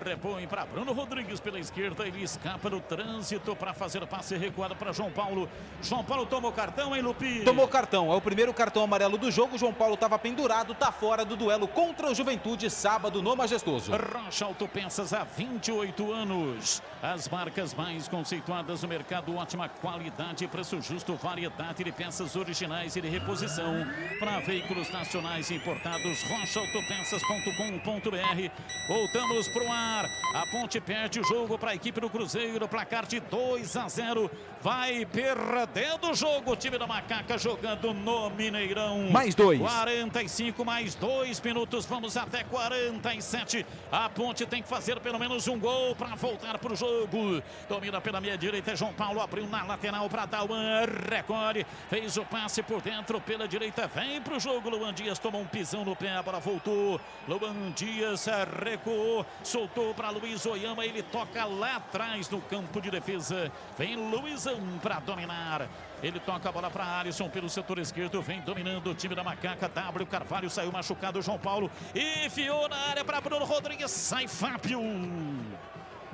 repõe para Bruno Rodrigues pela esquerda, ele escapa do trânsito para fazer passe recuado para João Paulo. João Paulo tomou cartão, hein, Lupi? Tomou cartão, é o primeiro cartão amarelo do jogo. João Paulo estava pendurado, tá fora do duelo contra o Juventude sábado no Majestoso. Rocha Autopeças há 28 anos, as marcas mais conceituadas no mercado, ótima qualidade, preço justo, variedade de peças originais e de reposição para veículos nacionais e importados. rochaautopeças.com.br. Voltamos pro ar. A Ponte perde o jogo para a equipe do Cruzeiro, placar de 2-0. Vai perdendo o jogo o time da Macaca jogando no Mineirão. Mais 2. 45 mais 2 minutos, vamos até 47. A Ponte tem que fazer pelo menos um gol para voltar pro jogo. Domina pela meia direita, João Paulo abriu na lateral para Dauan, recolhe, fez o passe por dentro pela direita, vem pro jogo. Luan Dias tomou um pisão no pé, a bola voltou. Luan Dias recuou, soltou para Luiz Oyama, ele toca lá atrás no campo de defesa. Vem Luizão para dominar. Ele toca a bola para Alisson pelo setor esquerdo, vem dominando o time da Macaca. W Carvalho saiu machucado, João Paulo enfiou na área para Bruno Rodrigues, sai Fábio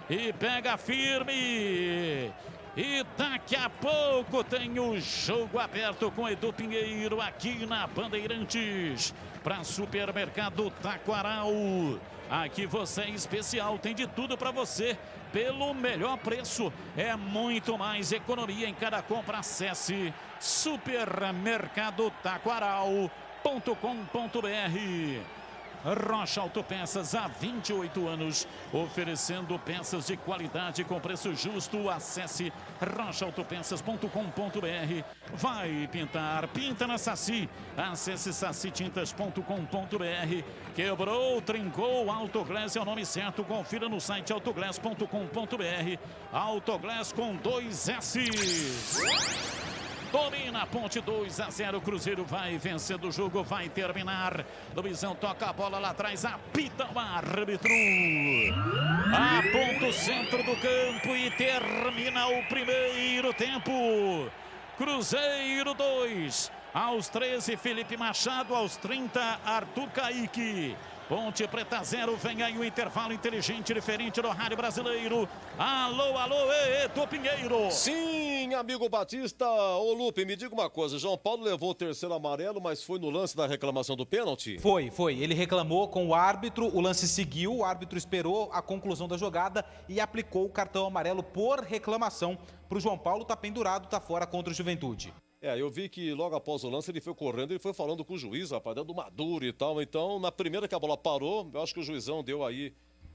e pega firme. E daqui a pouco tem o jogo aberto com Edu Pinheiro aqui na Bandeirantes para Supermercado Taquaral. Aqui você é especial, tem de tudo para você pelo melhor preço. É muito mais economia em cada compra. Acesse supermercadotaquaral.com.br. Rocha Autopeças há 28 anos, oferecendo peças de qualidade com preço justo. Acesse rochaautopeças.com.br. Vai pintar, pinta na Saci. Acesse sacitintas.com.br. Quebrou, trincou, Autoglass é o nome certo. Confira no site autoglass.com.br. Autoglass com 2 S. Domina a Ponte 2-0, Cruzeiro vai vencendo o jogo, vai terminar. Luizão toca a bola lá atrás, apita o árbitro. Aponta o centro do campo e termina o primeiro tempo. Cruzeiro 2, aos 13 Felipe Machado, aos 30 Arthur Kaique. Ponte Preta 0, vem aí o intervalo inteligente, diferente do rádio brasileiro. Alô, alô, Edu Pinheiro. Sim, amigo Batista. Ô Lupe, me diga uma coisa, João Paulo levou o terceiro amarelo, mas foi no lance da reclamação do pênalti? Foi. Ele reclamou com o árbitro, o lance seguiu, o árbitro esperou a conclusão da jogada e aplicou o cartão amarelo por reclamação para o João Paulo. Tá pendurado, tá fora contra o Juventude. Eu vi que logo após o lance ele foi correndo, ele foi falando com o juiz, rapaz, dando maduro e tal. Então, na primeira que a bola parou, eu acho que o juizão deu aí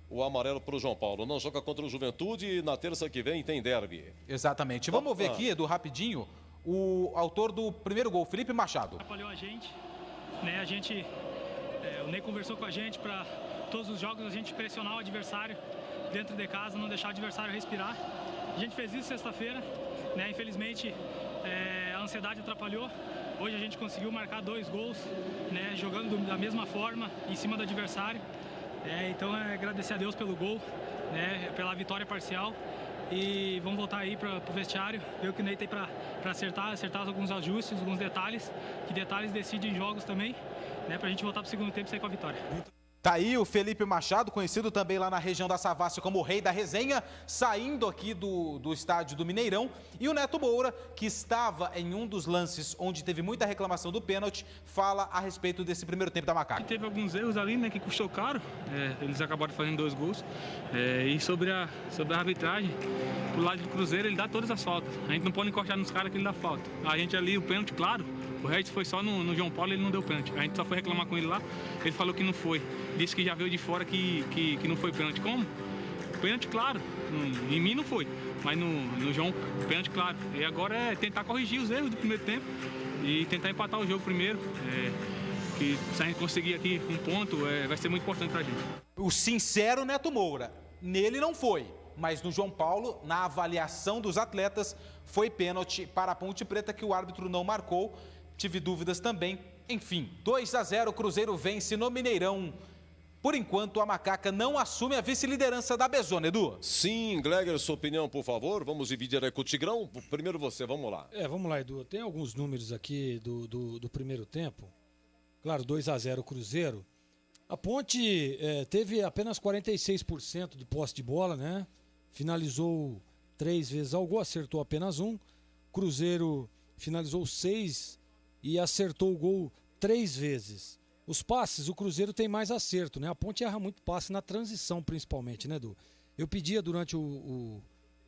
o amarelo para o João Paulo. Não joga contra o Juventude e na terça que vem tem derby. Exatamente. Vamos ver aqui, Edu, rapidinho, o autor do primeiro gol, Felipe Machado. Atrapalhou a gente, né? O Ney conversou com a gente para todos os jogos a gente pressionar o adversário dentro de casa, não deixar o adversário respirar. A gente fez isso sexta-feira, né? Infelizmente, a ansiedade atrapalhou. Hoje a gente conseguiu marcar 2 gols, né, jogando da mesma forma em cima do adversário. Então agradecer a Deus pelo gol, né, pela vitória parcial. E vamos voltar aí para o vestiário, ver o que o Ney tem para acertar alguns ajustes, alguns detalhes, que detalhes decidem jogos também, né, para a gente voltar para o segundo tempo e sair com a vitória. Tá aí o Felipe Machado, conhecido também lá na região da Savassi como o rei da resenha, saindo aqui do estádio do Mineirão. E o Neto Moura, que estava em um dos lances onde teve muita reclamação do pênalti, fala a respeito desse primeiro tempo da Macaca. Teve alguns erros ali, né, que custou caro, eles acabaram fazendo 2 gols. E sobre a arbitragem, pro lado do Cruzeiro, ele dá todas as faltas. A gente não pode encostar nos caras que ele dá falta. A gente ali, o pênalti, claro, o resto foi só no João Paulo, ele não deu pênalti. A gente só foi reclamar com ele lá, ele falou que não foi. Disse que já veio de fora que não foi pênalti. Como? Pênalti, claro. Em mim não foi, mas no João, pênalti, claro. E agora é tentar corrigir os erros do primeiro tempo e tentar empatar o jogo primeiro. Que se a gente conseguir aqui um ponto, vai ser muito importante pra gente. O sincero Neto Moura, nele não foi, mas no João Paulo, na avaliação dos atletas, foi pênalti para a Ponte Preta que o árbitro não marcou. Tive dúvidas também. Enfim, 2-0, Cruzeiro vence no Mineirão. Por enquanto, a Macaca não assume a vice-liderança da B-Zona, Edu. Sim, Gleger, sua opinião, por favor. Vamos dividir aí com o Tigrão. Primeiro você, vamos lá. Vamos lá, Edu. Tem alguns números aqui do primeiro tempo. Claro, 2-0 Cruzeiro. A Ponte teve apenas 46% de posse de bola, né? Finalizou 3 vezes ao gol, acertou apenas 1. Cruzeiro finalizou 6 e acertou o gol 3 vezes. Os passes, o Cruzeiro tem mais acerto, né? A Ponte erra muito passe na transição, principalmente, né, Edu? Eu pedia durante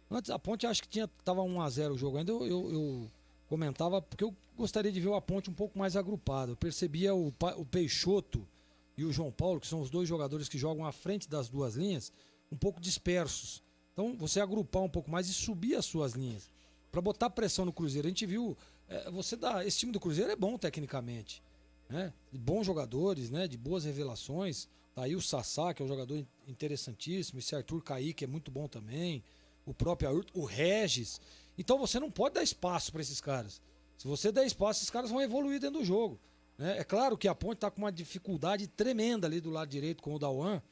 Antes, a Ponte acho que tava 1-0 o jogo ainda, eu comentava, porque eu gostaria de ver a Ponte um pouco mais agrupada. Eu percebia o Peixoto e o João Paulo, que são os dois jogadores que jogam à frente das duas linhas, um pouco dispersos. Então, você agrupar um pouco mais e subir as suas linhas, para botar pressão no Cruzeiro. A gente viu, esse time do Cruzeiro é bom tecnicamente, né? De bons jogadores, né? De boas revelações. Tá aí o Sassá, que é um jogador interessantíssimo, esse Arthur Kaique é muito bom também, o próprio Ayrton, o Regis. Então você não pode dar espaço para esses caras. Se você der espaço, esses caras vão evoluir dentro do jogo, né? É claro que a Ponte está com uma dificuldade tremenda ali do lado direito com o Dauan,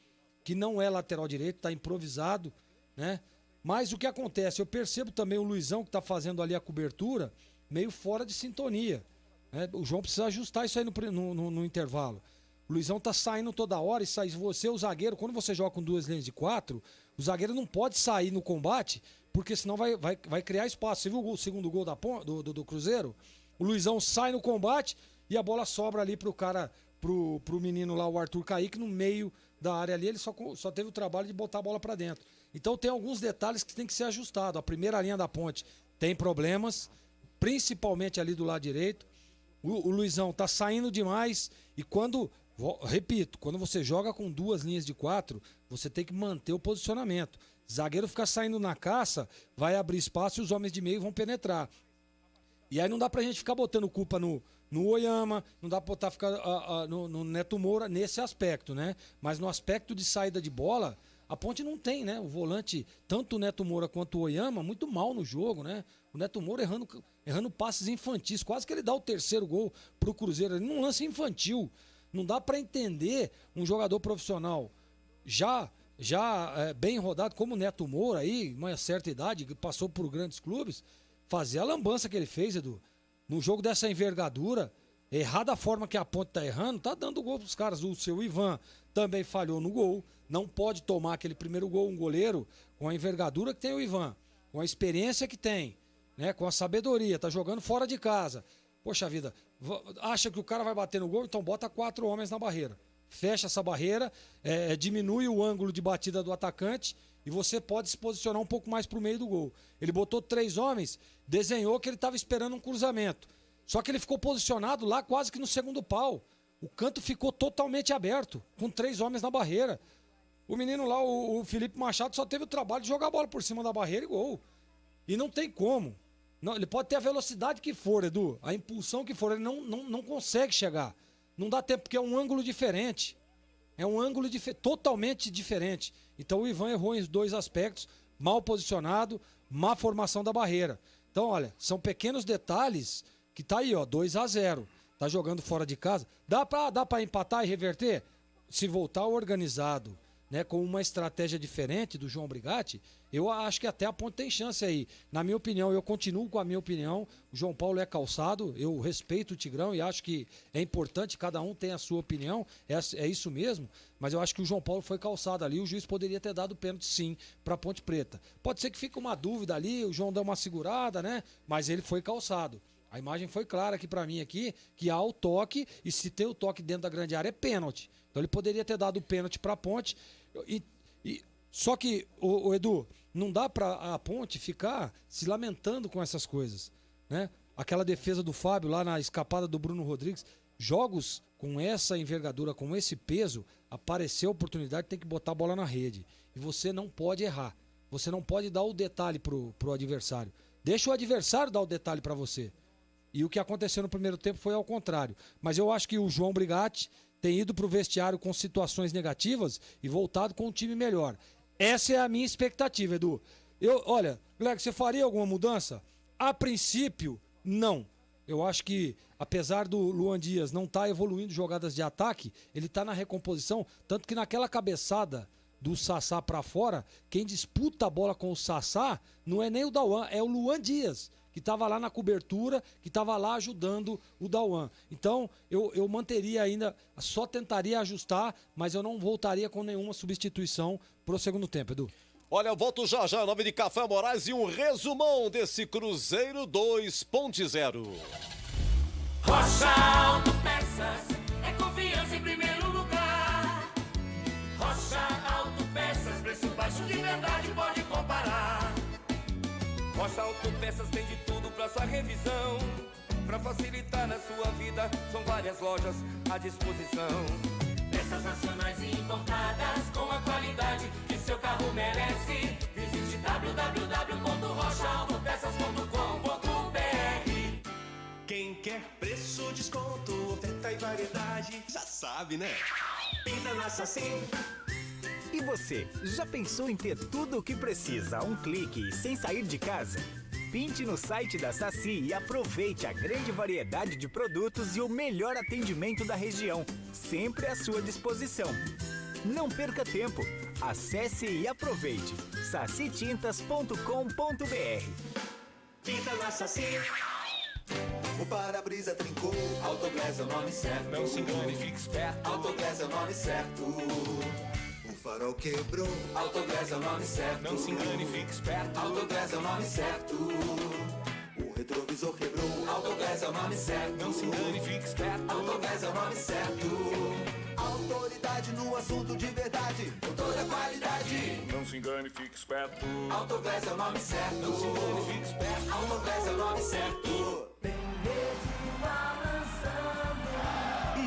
que não é lateral direito, está improvisado, né? Mas o que acontece? Eu percebo também o Luizão, que está fazendo ali a cobertura, meio fora de sintonia, né? O João precisa ajustar isso aí no intervalo. O Luizão tá saindo toda hora e sai. Você, o zagueiro, quando você joga com 2 linhas de 4, o zagueiro não pode sair no combate, porque senão vai criar espaço. Você viu o segundo gol do Cruzeiro? O Luizão sai no combate e a bola sobra ali pro cara, pro menino lá, o Arthur Kaique, no meio da área ali. Ele só teve o trabalho de botar a bola para dentro. Então tem alguns detalhes que tem que ser ajustado. A primeira linha da Ponte tem problemas, principalmente ali do lado direito. O Luizão tá saindo demais e repito, quando você joga com 2 linhas de 4, você tem que manter o posicionamento. Zagueiro ficar saindo na caça, vai abrir espaço e os homens de meio vão penetrar. E aí não dá pra gente ficar botando culpa no Oyama, não dá pra ficar no Neto Moura nesse aspecto, né? Mas no aspecto de saída de bola, a Ponte não tem, né? O volante, tanto o Neto Moura quanto o Oyama, muito mal no jogo, né? O Neto Moura errando passes infantis, quase que ele dá o 3º gol pro Cruzeiro, ele num lance infantil. Não dá para entender um jogador profissional já bem rodado, como o Neto Moura aí, uma certa idade, que passou por grandes clubes, fazer a lambança que ele fez, Edu. Num jogo dessa envergadura, errar da forma que a Ponte tá errando, tá dando gol pros caras. O seu Ivan também falhou no gol, não pode tomar aquele primeiro gol, um goleiro com a envergadura que tem o Ivan, com a experiência que tem, né, com a sabedoria, tá jogando fora de casa. Poxa vida, acha que o cara vai bater no gol, então bota 4 homens na barreira. Fecha essa barreira, diminui o ângulo de batida do atacante e você pode se posicionar um pouco mais pro meio do gol. Ele botou 3 homens, desenhou que ele estava esperando um cruzamento. Só que ele ficou posicionado lá quase que no segundo pau. O canto ficou totalmente aberto, com 3 homens na barreira. O menino lá, o Felipe Machado, só teve o trabalho de jogar a bola por cima da barreira e gol. E não tem como. Não, ele pode ter a velocidade que for, Edu, a impulsão que for, ele não consegue chegar. Não dá tempo, porque é um ângulo diferente. É um ângulo totalmente diferente. Então o Ivan errou em 2 aspectos, mal posicionado, má formação da barreira. Então, olha, são pequenos detalhes que tá aí, ó, 2-0. Tá jogando fora de casa. Dá pra empatar e reverter? Se voltar organizado, né, com uma estratégia diferente do João Brigatti, eu acho que até a Ponte tem chance aí. Na minha opinião, eu continuo com a minha opinião. O João Paulo é calçado, eu respeito o Tigrão e acho que é importante, cada um tem a sua opinião, é isso mesmo, mas eu acho que o João Paulo foi calçado ali, o juiz poderia ter dado pênalti sim para Ponte Preta. Pode ser que fique uma dúvida ali, o João deu uma segurada, né, mas ele foi calçado. A imagem foi clara aqui para mim aqui, que há o toque, e se tem o toque dentro da grande área é pênalti. Então ele poderia ter dado o pênalti para a Ponte. Só que, o Edu, não dá para a Ponte ficar se lamentando com essas coisas, né? Aquela defesa do Fábio lá na escapada do Bruno Rodrigues, jogos com essa envergadura, com esse peso, apareceu a oportunidade, tem que botar a bola na rede. E você não pode errar. Você não pode dar o detalhe pro adversário. Deixa o adversário dar o detalhe para você. E o que aconteceu no primeiro tempo foi ao contrário. Mas eu acho que o João Brigatti tem ido pro vestiário com situações negativas e voltado com um time melhor. Essa é a minha expectativa, Edu. Olha, Gleg, você faria alguma mudança? A princípio, não. Eu acho que, apesar do Luan Dias não estar evoluindo jogadas de ataque, ele está na recomposição, tanto que naquela cabeçada do Sassá para fora, quem disputa a bola com o Sassá não é nem o Dauan, é o Luan Dias, que estava lá na cobertura, que estava lá ajudando o Dauan. Então, eu manteria ainda, só tentaria ajustar, mas eu não voltaria com nenhuma substituição pro segundo tempo, Edu. Olha, eu volto já em nome de Café Moraes e um resumão desse Cruzeiro 2.0. Rocha Autopeças é confiança em primeiro lugar. Rocha Autopeças, preço baixo de verdade, pode comparar. Rocha Autopeças tem de tudo pra sua revisão. Pra facilitar na sua vida, são várias lojas à disposição. Peças nacionais e importadas com a qualidade que seu carro merece. Visite www.rochaautopeças.com.br. Quem quer preço, desconto, oferta e variedade, já sabe, né? Pinta na Saci. E você, já pensou em ter tudo o que precisa a um clique sem sair de casa? Pinte no site da Saci e aproveite a grande variedade de produtos e o melhor atendimento da região, sempre à sua disposição. Não perca tempo, acesse e aproveite sacitintas.com.br. Pinta na Saci. O para-brisa trincou, Autoglass é o nome certo. Não se engane, fique esperto. Autoglass é o nome certo. O farol quebrou, Autoglass é o nome certo. Não se engane, fique esperto. Autoglass é o nome certo. O retrovisor quebrou, Autoglass é o nome certo. Não se engane, fique esperto. Autoglass é o nome certo. Autoridade no assunto de verdade, com toda a qualidade. Não se engane, fique esperto. Autoglass é o nome certo. Não se engane, fique esperto. Autoglass é o nome certo.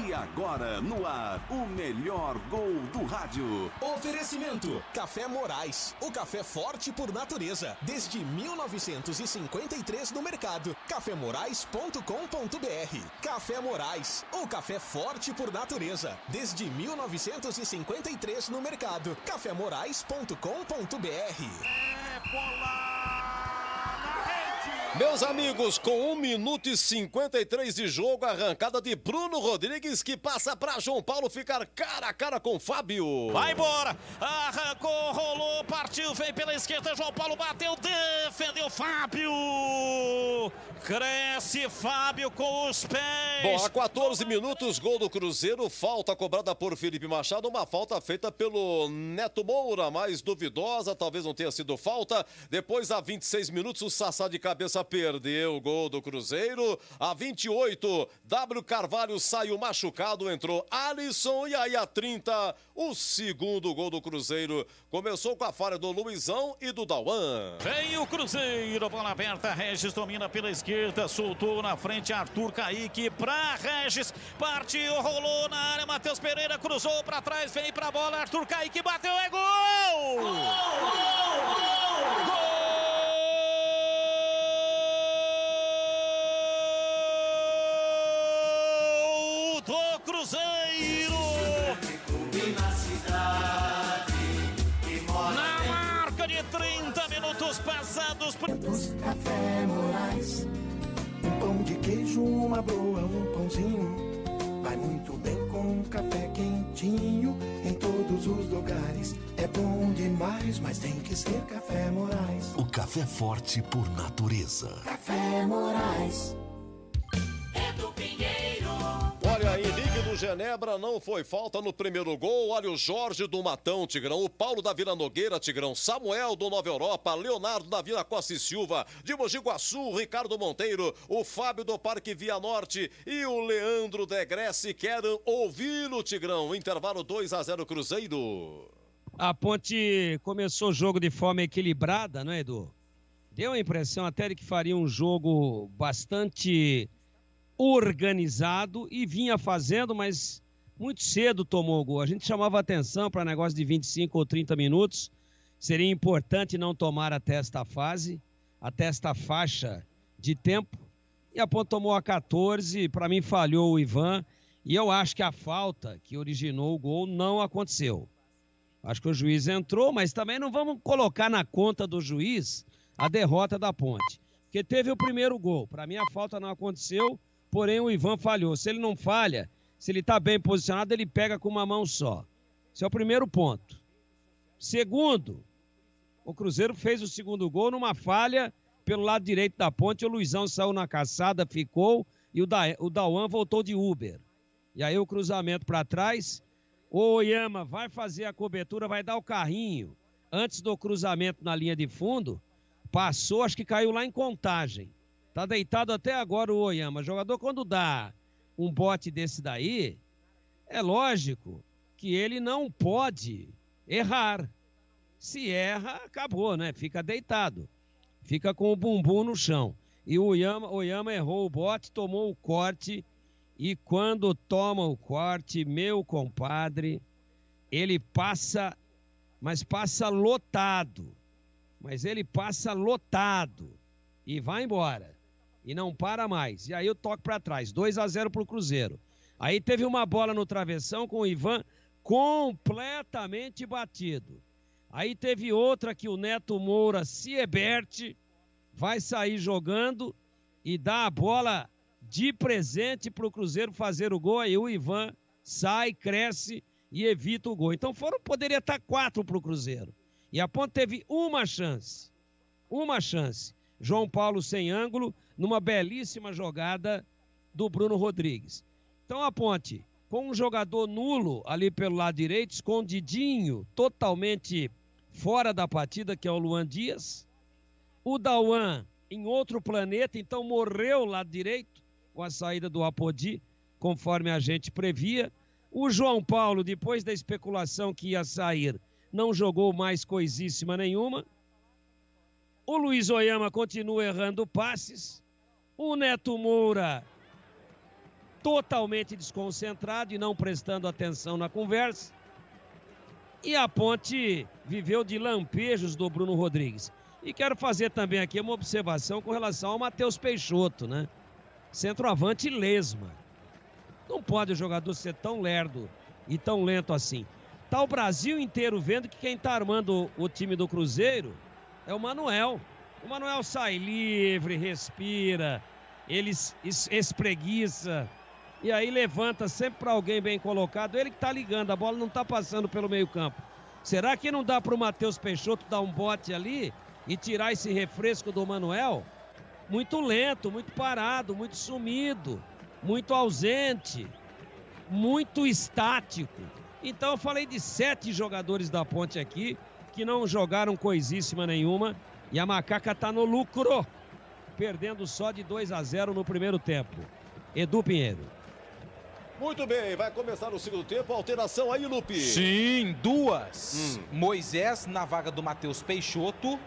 E agora, no ar, o melhor gol do rádio. Oferecimento: Café Moraes, o café forte por natureza. Desde 1953 no mercado. cafemorais.com.br. Café Moraes, o café forte por natureza. Desde 1953 no mercado. cafemorais.com.br. Meus amigos, com 1 minuto e 53 de jogo, arrancada de Bruno Rodrigues, que passa para João Paulo ficar cara a cara com Fábio. Vai embora, arrancou, rolou, partiu, veio pela esquerda, João Paulo bateu, defendeu Fábio. Cresce Fábio com os pés. Bom, há 14 minutos, gol do Cruzeiro, falta cobrada por Felipe Machado, uma falta feita pelo Neto Moura, mais duvidosa, talvez não tenha sido falta. Depois, há 26 minutos, o Sassá de cabeça perdeu o gol do Cruzeiro. A 28, W Carvalho saiu machucado, entrou Alisson. E aí a 30, o segundo gol do Cruzeiro. Começou com a falha do Luizão e do Dauan. Vem o Cruzeiro, bola aberta, Regis domina pela esquerda, soltou na frente Arthur Kaique pra Regis, partiu, rolou na área, Matheus Pereira cruzou pra trás, vem pra bola, Arthur Kaique bateu, é gol! Gol! Do Cruzeiro na marca de 30 minutos passados. Café Moraes, um pão de queijo, uma broa, um pãozinho, vai muito bem com um café quentinho. Em todos os lugares é bom demais, mas tem que ser Café Moraes. O café forte por natureza. Café Moraes. Olha, Henrique do Genebra, não foi falta no primeiro gol. Olha o Jorge do Matão, Tigrão. O Paulo da Vila Nogueira, Tigrão. Samuel do Nova Europa. Leonardo da Vila Costa e Silva. De Mogi Guaçu, Ricardo Monteiro. O Fábio do Parque Via Norte. E o Leandro Degresse. Querem ouvi-lo, Tigrão. Intervalo 2-0 Cruzeiro. A Ponte começou o jogo de forma equilibrada, não é, Edu? Deu a impressão até de que faria um jogo bastante organizado e vinha fazendo, mas muito cedo tomou o gol. A gente chamava atenção para negócio de 25 ou 30 minutos. Seria importante não tomar até esta fase, até esta faixa de tempo. E a Ponte tomou a 14, para mim falhou o Ivan. E eu acho que a falta que originou o gol não aconteceu. Acho que o juiz entrou, mas também não vamos colocar na conta do juiz a derrota da Ponte. Porque teve o primeiro gol. Para mim a falta não aconteceu, porém o Ivan falhou. Se ele não falha, se ele está bem posicionado, ele pega com uma mão só. Esse é o primeiro ponto. Segundo, o Cruzeiro fez o segundo gol numa falha pelo lado direito da ponte. O Luizão saiu na caçada, ficou, e o Dauan voltou de Uber. E aí o cruzamento para trás, o Oyama vai fazer a cobertura, vai dar o carrinho. Antes do cruzamento na linha de fundo, passou, acho que caiu lá em Contagem. Tá deitado até agora o Oyama. O jogador, quando dá um bote desse daí, é lógico que ele não pode errar. Se erra, acabou, né? Fica deitado. Fica com o bumbum no chão. E o Oyama errou o bote, tomou o corte. E quando toma o corte, meu compadre, ele passa, mas passa lotado. Mas ele passa lotado e vai embora. E não para mais. E aí eu toco para trás, 2-0 pro Cruzeiro. Aí teve uma bola no travessão com o Ivan completamente batido. Aí teve outra que o Neto Moura se eberte, vai sair jogando e dá a bola de presente para o Cruzeiro fazer o gol. Aí o Ivan sai, cresce e evita o gol. Então poderia estar 4 para o Cruzeiro. E a Ponte teve uma chance. Uma chance. João Paulo sem ângulo, numa belíssima jogada do Bruno Rodrigues. Então a Ponte, com um jogador nulo ali pelo lado direito, escondidinho, totalmente fora da partida, que é o Luan Dias. O Dauan em outro planeta, então morreu o lado direito com a saída do Apodi, conforme a gente previa. O João Paulo, depois da especulação que ia sair, não jogou mais coisíssima nenhuma. O Luiz Oyama continua errando passes. O Neto Moura totalmente desconcentrado e não prestando atenção na conversa. E a Ponte viveu de lampejos do Bruno Rodrigues. E quero fazer também aqui uma observação com relação ao Matheus Peixoto, né? Centroavante lesma. Não pode o jogador ser tão lerdo e tão lento assim. Tá o Brasil inteiro vendo que quem tá armando o time do Cruzeiro é o Manuel. O Manuel sai livre, respira, ele espreguiça e aí levanta sempre para alguém bem colocado. Ele que tá ligando, a bola não tá passando pelo meio campo. Será que não dá pro Matheus Peixoto dar um bote ali e tirar esse refresco do Manuel? Muito lento, muito parado, muito sumido, muito ausente, muito estático. Então eu falei de 7 jogadores da Ponte aqui que não jogaram coisíssima nenhuma e a Macaca tá no lucro, perdendo só de 2-0 no primeiro tempo. Edu Pinheiro. Muito bem, vai começar o segundo tempo, alteração aí, Lupe. Sim, 2. Moisés na vaga do Matheus Peixoto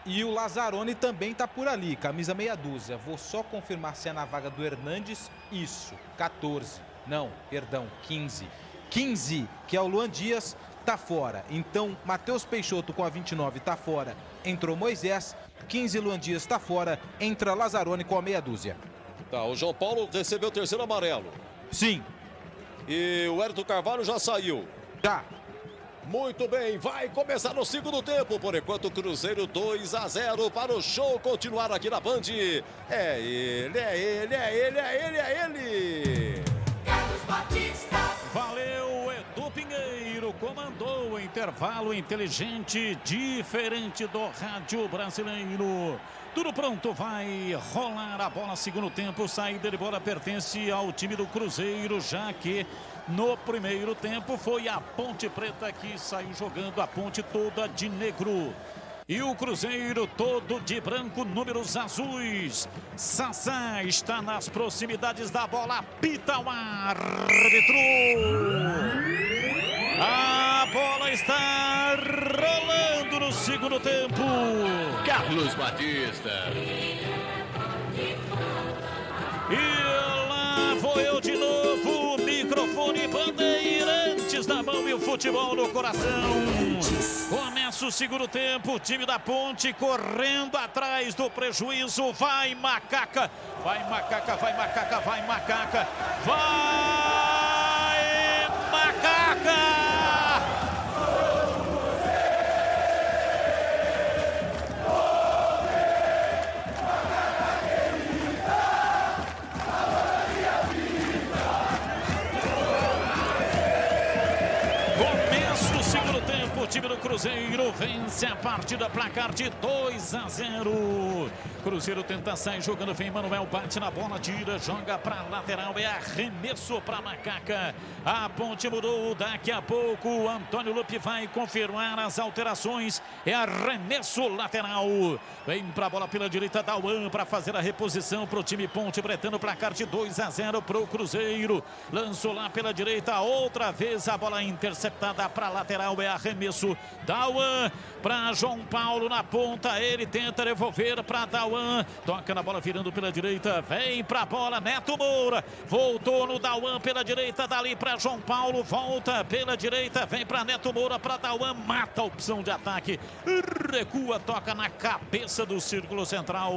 e o Lazzaroni também tá por ali, camisa meia dúzia. Vou só confirmar se é na vaga do Hernandes. Isso, 14. Não, perdão, 15. 15, que é o Luan Dias, tá fora. Então, Matheus Peixoto com a 29 tá fora. Entrou Moisés, 15 Luan Dias tá fora. Entra Lazzaroni com a meia dúzia. Tá, o João Paulo recebeu o terceiro amarelo. Sim. E o Hélito Carvalho já saiu. Já. Muito bem, vai começar o segundo tempo. Por enquanto, o Cruzeiro 2-0 para o show continuar aqui na Band. É ele, é ele, é ele, é ele, é ele. Carlos Batista. Valeu, Edu Pinheiro. Comandou o intervalo inteligente, diferente do rádio brasileiro. Tudo pronto, vai rolar a bola segundo tempo. Saída de bola pertence ao time do Cruzeiro, já que no primeiro tempo foi a Ponte Preta que saiu jogando, a Ponte toda de negro. E o Cruzeiro todo de branco, números azuis. Sassá está nas proximidades da bola, apita o árbitro. A bola está rolando no segundo tempo. Carlos Batista. E lá vou eu de novo, microfone Bandeirantes na mão e o futebol no coração. Começa o segundo tempo, o time da Ponte correndo atrás do prejuízo. Vai Macaca, vai Macaca, vai Macaca, vai Macaca, vai Macaca! segundo tempo, o time do Cruzeiro vence a partida, placar de 2-0. Cruzeiro tenta sair jogando, vem Manuel, bate na bola, tira, joga pra lateral, é arremesso pra Macaca. A ponte mudou, daqui a pouco o Antônio Lupe vai confirmar as alterações, é arremesso lateral. Vem pra bola pela direita, Dauan para fazer a reposição pro time Ponte Pretano, placar de 2-0 pro Cruzeiro. Lançou lá pela direita, outra vez a bola interceptada pra lateral, é arremesso. Dauan para João Paulo na ponta, ele tenta devolver para Dauan, toca na bola virando pela direita, vem pra bola Neto Moura, voltou no Dauan pela direita, dali para João Paulo, volta pela direita, vem para Neto Moura, para Dauan, mata a opção de ataque, recua, toca na cabeça do círculo central.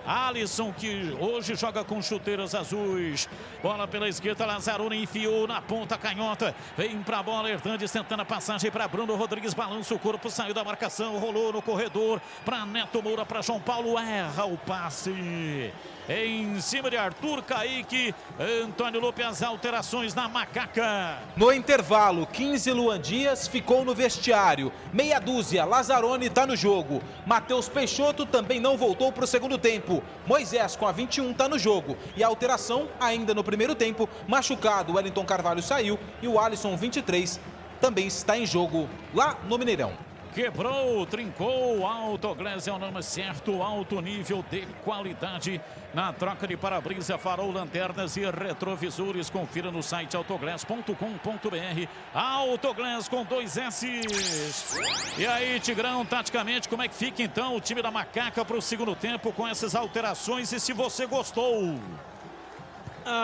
Alisson, que hoje joga com chuteiras azuis. Bola pela esquerda, Lazzaroni enfiou na ponta canhota. Vem pra bola, Hernandes tentando a passagem para Bruno Rodrigues. Balança o corpo, saiu da marcação, rolou no corredor. Para Neto Moura, para João Paulo, erra o passe. Em cima de Arthur Kaique, Antônio Lupe, as alterações na Macaca. No intervalo, 15 Luan Dias ficou no vestiário. Meia dúzia, Lazzaroni está no jogo. Matheus Peixoto também não voltou para o segundo tempo. Moisés com a 21 está no jogo. E a alteração ainda no primeiro tempo, machucado, Wellington Carvalho saiu e o Alisson 23 também está em jogo lá no Mineirão. Quebrou, trincou, Autoglass é o nome certo, alto nível de qualidade na troca de para-brisa, farol, lanternas e retrovisores. Confira no site autoglass.com.br. Autoglass com 2 S's. E aí, Tigrão, taticamente, como é que fica então o time da Macaca para o segundo tempo com essas alterações e se você gostou?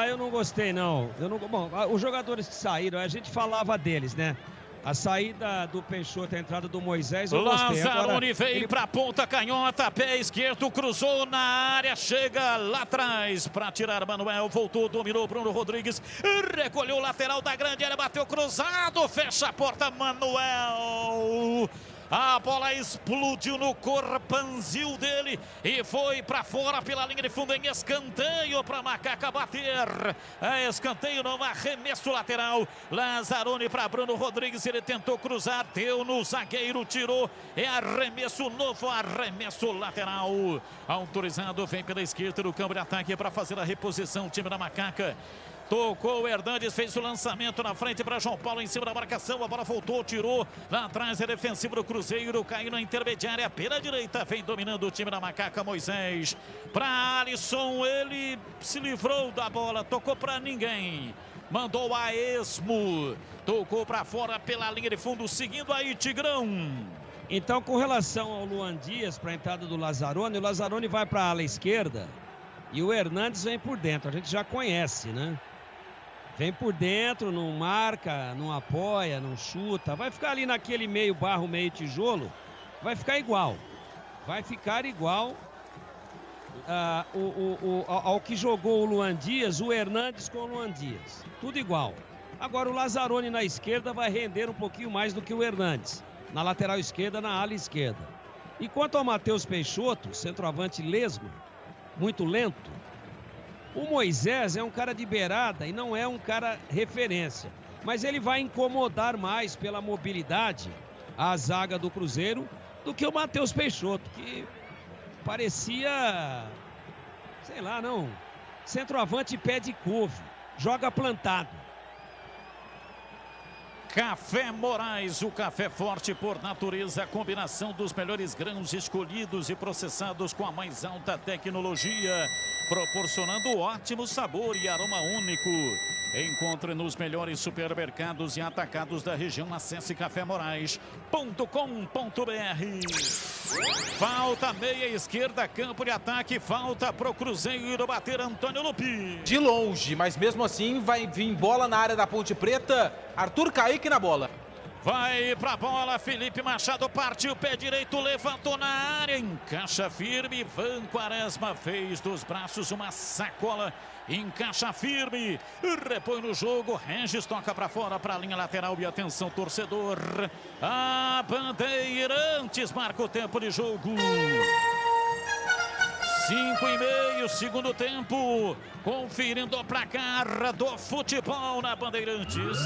Eu não gostei, não. Bom, os jogadores que saíram, a gente falava deles, né? A saída do Peixoto, a entrada do Moisés, eu gostei. Lazzaroni vem para a ponta canhota, pé esquerdo, cruzou na área, chega lá atrás para tirar Manuel, voltou, dominou Bruno Rodrigues, recolheu o lateral da grande área, bateu cruzado, fecha a porta, Manuel. A bola explodiu no corpanzil dele e foi para fora pela linha de fundo em escanteio para Macaca bater. Escanteio não, arremesso lateral. Lazzaroni para Bruno Rodrigues, ele tentou cruzar, deu no zagueiro, tirou. É arremesso novo, arremesso lateral. Autorizado, vem pela esquerda no campo de ataque para fazer a reposição, o time da Macaca. Tocou o Hernandes, fez o lançamento na frente para João Paulo em cima da marcação. A bola voltou, tirou. Lá atrás é defensivo do Cruzeiro. Caiu na intermediária pela direita. Vem dominando o time da Macaca, Moisés. Para Alisson, ele se livrou da bola. Tocou para ninguém. Mandou a esmo. Tocou para fora pela linha de fundo. Seguindo aí, Tigrão. Então, com relação ao Luan Dias, para a entrada do Lazzaroni, o Lazzaroni vai para a ala esquerda. E o Hernandes vem por dentro. A gente já conhece, né? Vem por dentro, não marca, não apoia, não chuta. Vai ficar ali naquele meio barro, meio tijolo. Vai ficar igual. Vai ficar igual ao que jogou o Luan Dias, o Hernandes com o Luan Dias. Tudo igual. Agora o Lazzaroni na esquerda vai render um pouquinho mais do que o Hernandes. Na lateral esquerda, na ala esquerda. E quanto ao Matheus Peixoto, centroavante lesmo, muito lento. O Moisés é um cara de beirada e não é um cara referência. Mas ele vai incomodar mais pela mobilidade a zaga do Cruzeiro do que o Matheus Peixoto, que parecia, sei lá, não, centroavante pé de couve, joga plantado. Café Moraes, o café forte por natureza, a combinação dos melhores grãos escolhidos e processados com a mais alta tecnologia, proporcionando ótimo sabor e aroma único. Encontre nos melhores supermercados e atacados da região. Acesse cafémorais.com.br. Falta meia esquerda, campo de ataque, falta pro Cruzeiro bater Antônio Lupi. De longe, mas mesmo assim vai vir bola na área da Ponte Preta. Arthur Kaique na bola. Vai pra bola, Felipe Machado partiu, pé direito, levantou na área, encaixa firme, Van Quaresma fez dos braços uma sacola, encaixa firme, repõe no jogo, Regis toca pra fora, pra linha lateral e atenção torcedor, a Bandeirantes marca o tempo de jogo. 5:30, segundo tempo, conferindo o placar do futebol na Bandeirantes.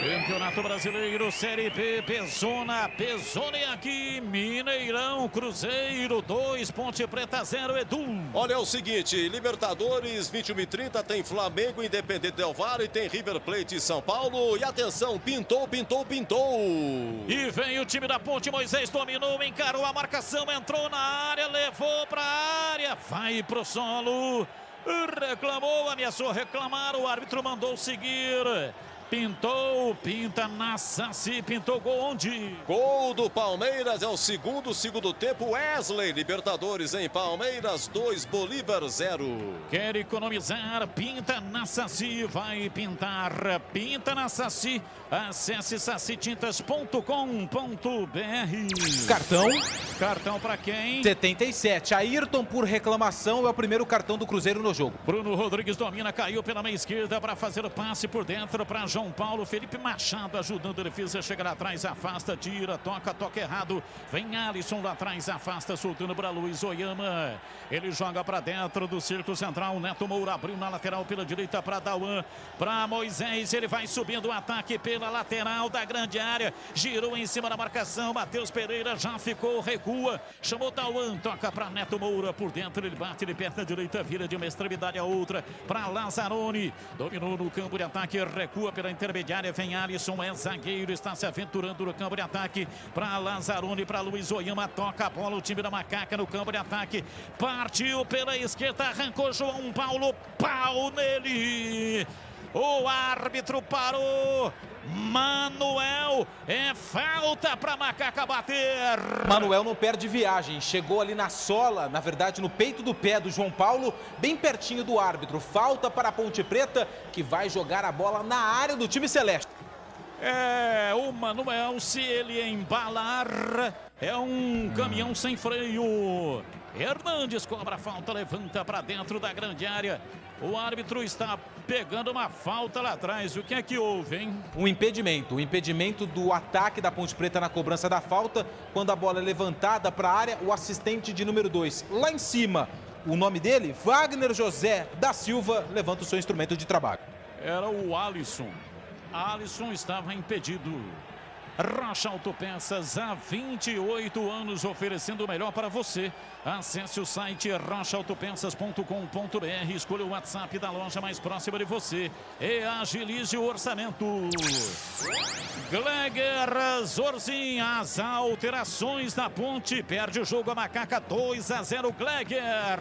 Campeonato Brasileiro, Série B, Pezona aqui, Mineirão, Cruzeiro 2, Ponte Preta 0, Edu. Olha, é o seguinte, Libertadores, 21h30, tem Flamengo, Independente Del Valle, tem River Plate e São Paulo. E atenção, pintou. E vem o time da Ponte, Moisés dominou, encarou a marcação, entrou na área, levou pra área, vai pro solo, reclamou, ameaçou reclamar, o árbitro mandou seguir. Pinta na Saci, pintou gol onde? Gol do Palmeiras, é o segundo tempo, Wesley, Libertadores em Palmeiras, 2, Bolívar 0. Quer economizar, pinta na Saci, vai pintar, pinta na Saci, acesse sacitintas.com.br. Cartão pra quem? 77, Ayrton por reclamação, é o primeiro cartão do Cruzeiro no jogo. Bruno Rodrigues domina, caiu pela meia esquerda para fazer o passe por dentro para João Paulo, Felipe Machado ajudando a defesa, chega lá atrás, afasta, tira, toca errado, vem Alisson lá atrás, afasta, soltando para Luiz Oyama, ele joga para dentro do círculo central, Neto Moura abriu na lateral pela direita para Dauan, para Moisés, ele vai subindo o ataque pela lateral da grande área, girou em cima da marcação, Matheus Pereira já ficou, recua, chamou Dauan, toca para Neto Moura, por dentro ele bate, ele perna direita, vira de uma extremidade a outra, para Lazzaroni, dominou no campo de ataque, recua pela intermediária, vem Alisson, é zagueiro, está se aventurando no campo de ataque, para Lazzaroni, para Luiz Oyama, toca a bola, o time da Macaca no campo de ataque, partiu pela esquerda, arrancou João Paulo, pau nele, o árbitro parou, Manuel, é falta para Macaca bater. Manuel não perde viagem, chegou ali na sola, na verdade no peito do pé do João Paulo, bem pertinho do árbitro. Falta para a Ponte Preta, que vai jogar a bola na área do time celeste. O Manuel, se ele embalar, é um caminhão sem freio. Hernandes cobra a falta, levanta para dentro da grande área. O árbitro está pegando uma falta lá atrás. O que é que houve, hein? O impedimento do ataque da Ponte Preta na cobrança da falta. Quando a bola é levantada para a área, o assistente de número 2 lá em cima. O nome dele, Wagner José da Silva, levanta o seu instrumento de trabalho. Era o Alisson. Alisson estava impedido. Rocha Autopeças, há 28 anos oferecendo o melhor para você. Acesse o site rochaautopeças.com.br, escolha o WhatsApp da loja mais próxima de você e agilize o orçamento. Gleger Zorzin, as alterações da Ponte, perde o jogo a Macaca, 2-0 Gleger.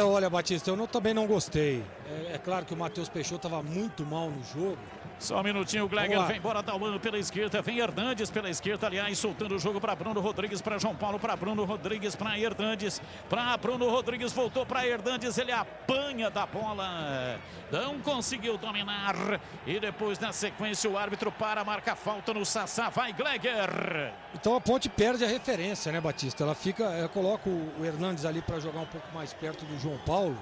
Olha, Batista, eu também não gostei. É claro que o Matheus Peixoto estava muito mal no jogo. Só um minutinho, o Gleger vem embora, Dauan pela esquerda, vem Hernandes pela esquerda, aliás, soltando o jogo para Bruno Rodrigues, para João Paulo, para Bruno Rodrigues, para Hernandes, para Bruno Rodrigues, voltou para Hernandes, ele apanha da bola, não conseguiu dominar, e depois na sequência o árbitro marca falta no Sassá, vai Gleger. Então a Ponte perde a referência, né, Batista? Ela coloca o Hernandes ali para jogar um pouco mais perto do João Paulo,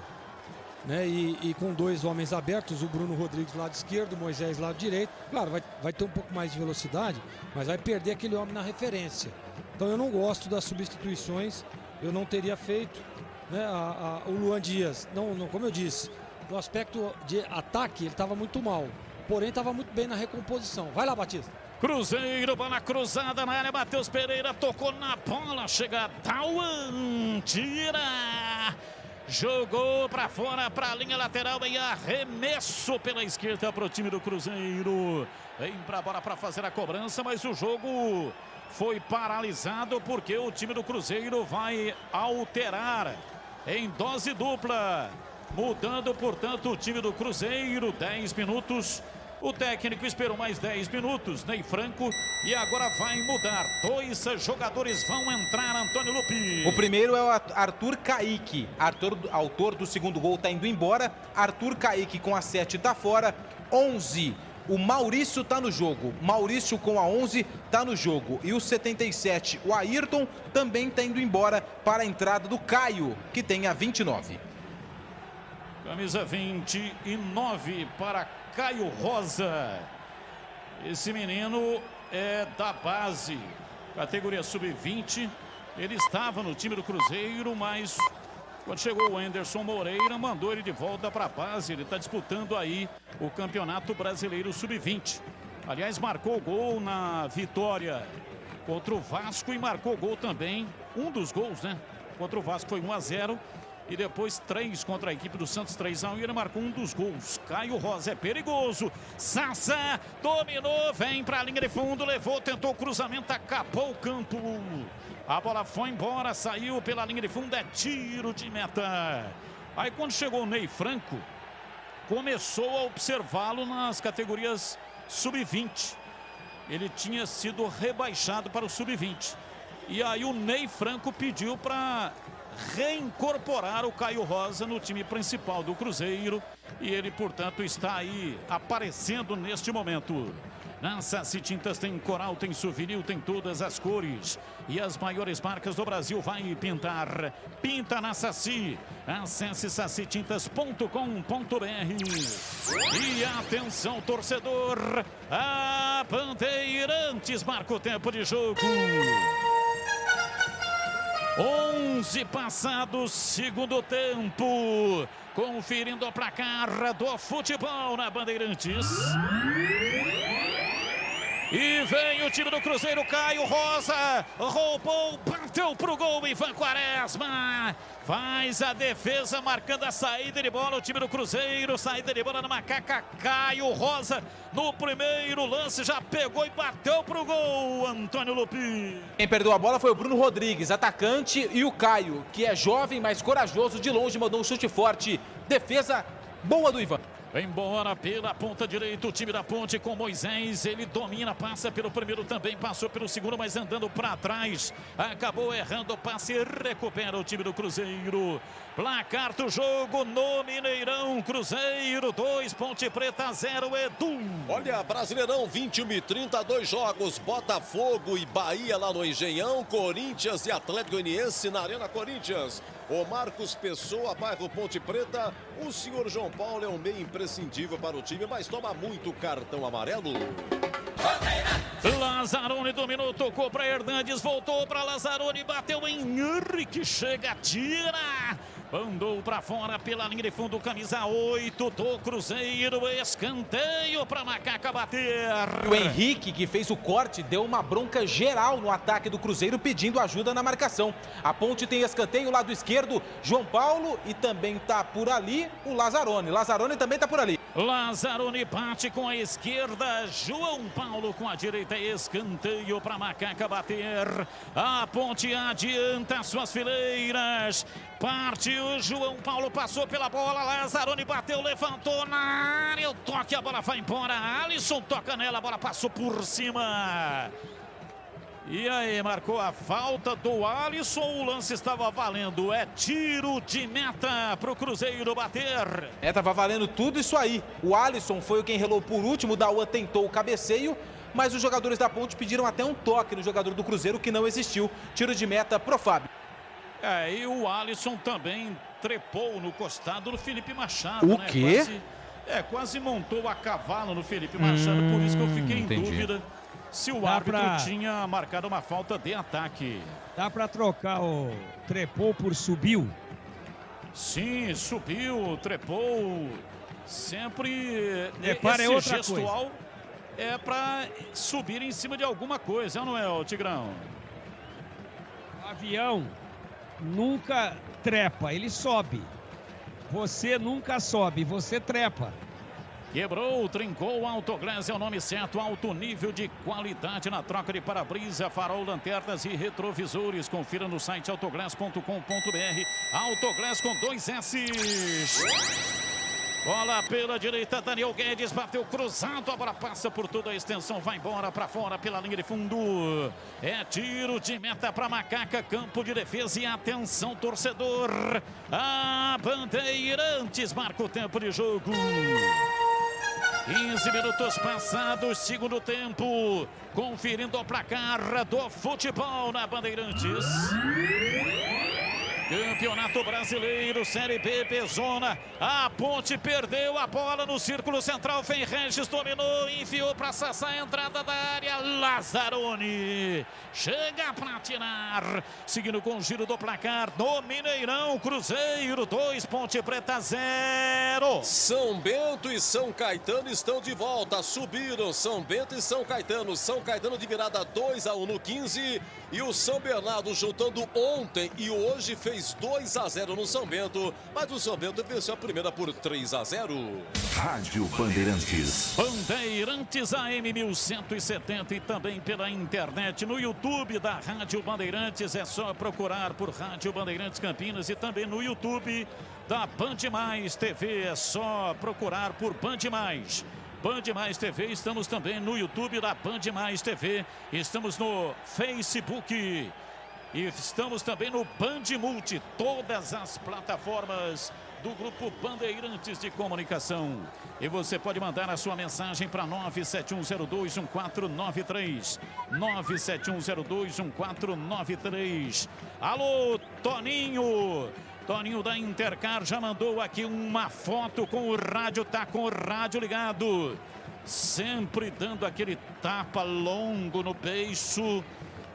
né? E com dois homens abertos, o Bruno Rodrigues lado esquerdo, o Moisés lado direito. Claro, vai ter um pouco mais de velocidade, mas vai perder aquele homem na referência. Então eu não gosto das substituições, eu não teria feito, né? O Luan Dias, não, como eu disse, no aspecto de ataque ele estava muito mal, porém estava muito bem na recomposição. Vai lá, Batista. Cruzeiro, bola cruzada na área, Matheus Pereira tocou na bola, chega Dauan, tira, jogou para fora, para a linha lateral e arremesso pela esquerda para o time do Cruzeiro. Vem para a bola para fazer a cobrança, mas o jogo foi paralisado porque o time do Cruzeiro vai alterar em dose dupla. Mudando, portanto, o time do Cruzeiro, 10 minutos. O técnico esperou mais 10 minutos, Ney Franco, e agora vai mudar. 2 jogadores vão entrar, Antônio Lupi. O primeiro é o Arthur Kaique. Autor do segundo gol está indo embora. Arthur Kaique com a 7 está fora. 11. O Maurício está no jogo. Maurício com a 11 está no jogo. E o 77, o Ayrton, também está indo embora para a entrada do Caio, que tem a 29. Camisa 29 para Caio Rosa. Esse menino é da base, categoria sub-20. Ele estava no time do Cruzeiro, mas Quando chegou o Anderson Moreira, mandou ele de volta para a base. Ele está disputando aí o Campeonato Brasileiro Sub-20. Aliás, marcou gol na vitória contra o Vasco e marcou gol também, um dos gols, né? Contra o Vasco foi 1-0 e depois 3 contra a equipe do Santos, 3-1, e ele marcou um dos gols. Caio Rosa é perigoso. Sassá dominou, vem para a linha de fundo, levou, tentou o cruzamento, acabou o campo. A bola foi embora, saiu pela linha de fundo, é tiro de meta. Aí quando chegou o Ney Franco, começou a observá-lo nas categorias Sub-20. Ele tinha sido rebaixado para o Sub-20. E aí o Ney Franco pediu para reincorporar o Caio Rosa no time principal do Cruzeiro. E ele, portanto, está aí aparecendo neste momento. Na Saci Tintas tem coral, tem souvenir, tem todas as cores. E as maiores marcas do Brasil vai pintar. Pinta na Saci. Acesse sacitintas.com.br. E atenção, torcedor. A Bandeirantes marca o tempo de jogo. 11 passados, segundo tempo. Conferindo o placar do futebol na Bandeirantes. E vem o time do Cruzeiro, Caio Rosa, roubou, bateu pro gol, Ivan Quaresma, faz a defesa, marcando a saída de bola, o time do Cruzeiro, saída de bola na Macaca, Caio Rosa, no primeiro lance, já pegou e bateu pro gol, Antônio Lupi. Quem perdeu a bola foi o Bruno Rodrigues, atacante, e o Caio, que é jovem, mas corajoso, de longe, mandou um chute forte, defesa boa do Ivan. Embora pela ponta direita, o time da Ponte com Moisés, ele domina, passa pelo primeiro também, passou pelo segundo, mas andando para trás, acabou errando o passe, recupera o time do Cruzeiro. Placar do jogo no Mineirão, Cruzeiro 2, Ponte Preta 0, Edu. Olha, Brasileirão 21h30, 2 jogos, Botafogo e Bahia lá no Engenhão, Corinthians e Atlético Goianiense na Arena Corinthians. O Marcos Pessoa, bairro Ponte Preta. O senhor João Paulo é um meio imprescindível para o time, mas toma muito cartão amarelo. Lazzaroni dominou, tocou para Hernandes, voltou para Lazzaroni, bateu em Henrique, chega, tira. Mandou para fora pela linha de fundo, camisa 8 do Cruzeiro, escanteio para Macaca bater. O Henrique, que fez o corte, deu uma bronca geral no ataque do Cruzeiro, pedindo ajuda na marcação. A Ponte tem escanteio, lado esquerdo, João Paulo, e também tá por ali o Lazzaroni. Lazzaroni também tá por ali. Lazzaroni bate com a esquerda, João Paulo com a direita, escanteio para Macaca bater. A Ponte adianta suas fileiras. Partiu, João Paulo passou pela bola, Lazzaroni bateu, levantou na área, o toque, a bola vai embora, Alisson toca nela, a bola passou por cima. E aí, marcou a falta do Alisson, o lance estava valendo, é tiro de meta para o Cruzeiro bater. Tava valendo tudo isso aí. O Alisson foi quem relou por último, o Dauan tentou o cabeceio, mas os jogadores da Ponte pediram até um toque no jogador do Cruzeiro que não existiu. Tiro de meta pro Fábio. E o Alisson também trepou no costado do Felipe Machado. O quê? Quase montou a cavalo no Felipe Machado, por isso que eu fiquei em dúvida se o árbitro tinha marcado uma falta de ataque. Dá para trocar o trepou por subiu? Sim, subiu, trepou. Sempre esse gestual é para subir em cima de alguma coisa, não é, Tigrão? O avião nunca trepa, ele sobe. Você nunca sobe, você trepa. Quebrou, trincou, o Autoglass é o nome certo, alto nível de qualidade na troca de para-brisa, farol, lanternas e retrovisores. Confira no site autoglass.com.br. Autoglass com 2 S's. Bola pela direita, Daniel Guedes bateu cruzado, a bola passa por toda a extensão, vai embora para fora pela linha de fundo. É tiro de meta para Macaca, campo de defesa e atenção, torcedor. A Bandeirantes marca o tempo de jogo. 15 minutos passados, segundo tempo. Conferindo o placar do futebol na Bandeirantes. Campeonato Brasileiro, Série B, Pezona. A Ponte perdeu a bola no círculo central. Vem Regis, dominou, enfiou para Sassá, entrada da área. Lazzaroni chega para tirar. Seguindo com o giro do placar no Mineirão. Cruzeiro 2, Ponte Preta 0. São Bento e São Caetano estão de volta. Subiram São Bento e São Caetano. São Caetano de virada 2-1 no 15. E o São Bernardo juntando ontem e hoje fez 2-0 no São Bento, mas o São Bento venceu a primeira por 3-0. Rádio Bandeirantes. Bandeirantes AM 1170 e também pela internet no YouTube da Rádio Bandeirantes. É só procurar por Rádio Bandeirantes Campinas e também no YouTube da Band Mais TV. É só procurar por Band Mais. Band Mais TV, estamos também no YouTube da Band Mais TV, estamos no Facebook e estamos também no Band Multi, todas as plataformas do Grupo Bandeirantes de Comunicação. E você pode mandar a sua mensagem para 971021493, 971021493. Alô, Toninho! Toninho da Intercar já mandou aqui uma foto com o rádio, tá com o rádio ligado. Sempre dando aquele tapa longo no beiço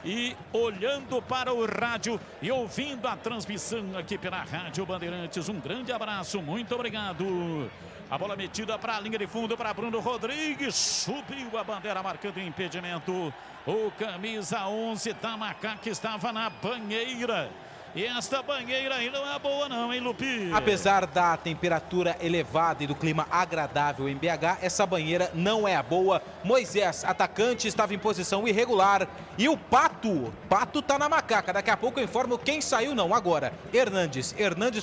e olhando para o rádio e ouvindo a transmissão aqui pela Rádio Bandeirantes. Um grande abraço, muito obrigado. A bola metida para a linha de fundo para Bruno Rodrigues. Subiu a bandeira marcando impedimento. O camisa 11 da Macaca estava na banheira. E esta banheira aí não é boa não, hein, Lupi? Apesar da temperatura elevada e do clima agradável em BH, essa banheira não é a boa. Moisés, atacante, estava em posição irregular. E o Pato tá na Macaca. Daqui a pouco eu informo quem saiu não. Agora, Hernandes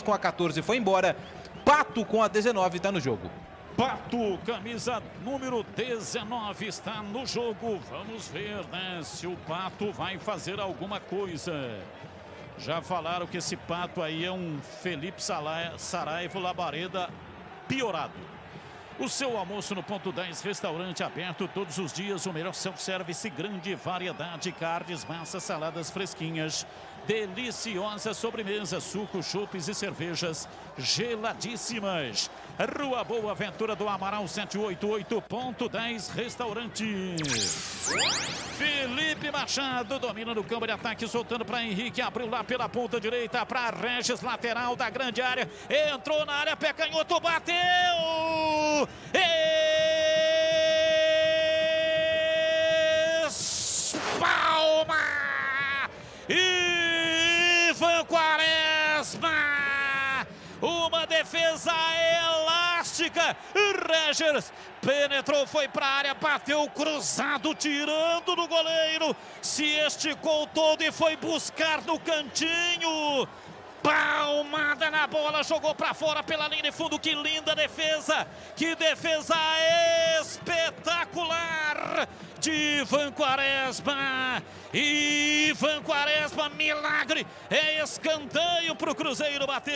com a 14 foi embora. Pato com a 19 está no jogo. Pato, camisa número 19 está no jogo. Vamos ver, né, se o Pato vai fazer alguma coisa. Já falaram que esse Pato aí é um Felipe Saraiva Labareda piorado. O seu almoço no Ponto 10, restaurante aberto todos os dias, o melhor self-service, grande variedade, carnes, massas, saladas fresquinhas, deliciosas sobremesas, sucos, chopes e cervejas geladíssimas. Rua Boa Ventura do Amaral 788, Ponto 10, restaurante. Felipe Machado domina no campo de ataque, soltando para Henrique, abriu lá pela ponta direita para Regis, lateral da grande área, entrou na área, pé canhoto, bateu! Palma! Ivan Quaresma! Uma defesa elástica. Regis penetrou, foi para a área, bateu cruzado, tirando do goleiro. Se esticou todo e foi buscar no cantinho. Palmada na bola, jogou para fora pela linha de fundo. Que linda defesa, que defesa espetacular de Ivan Quaresma. Ivan Quaresma, milagre, é escanteio para o Cruzeiro bater.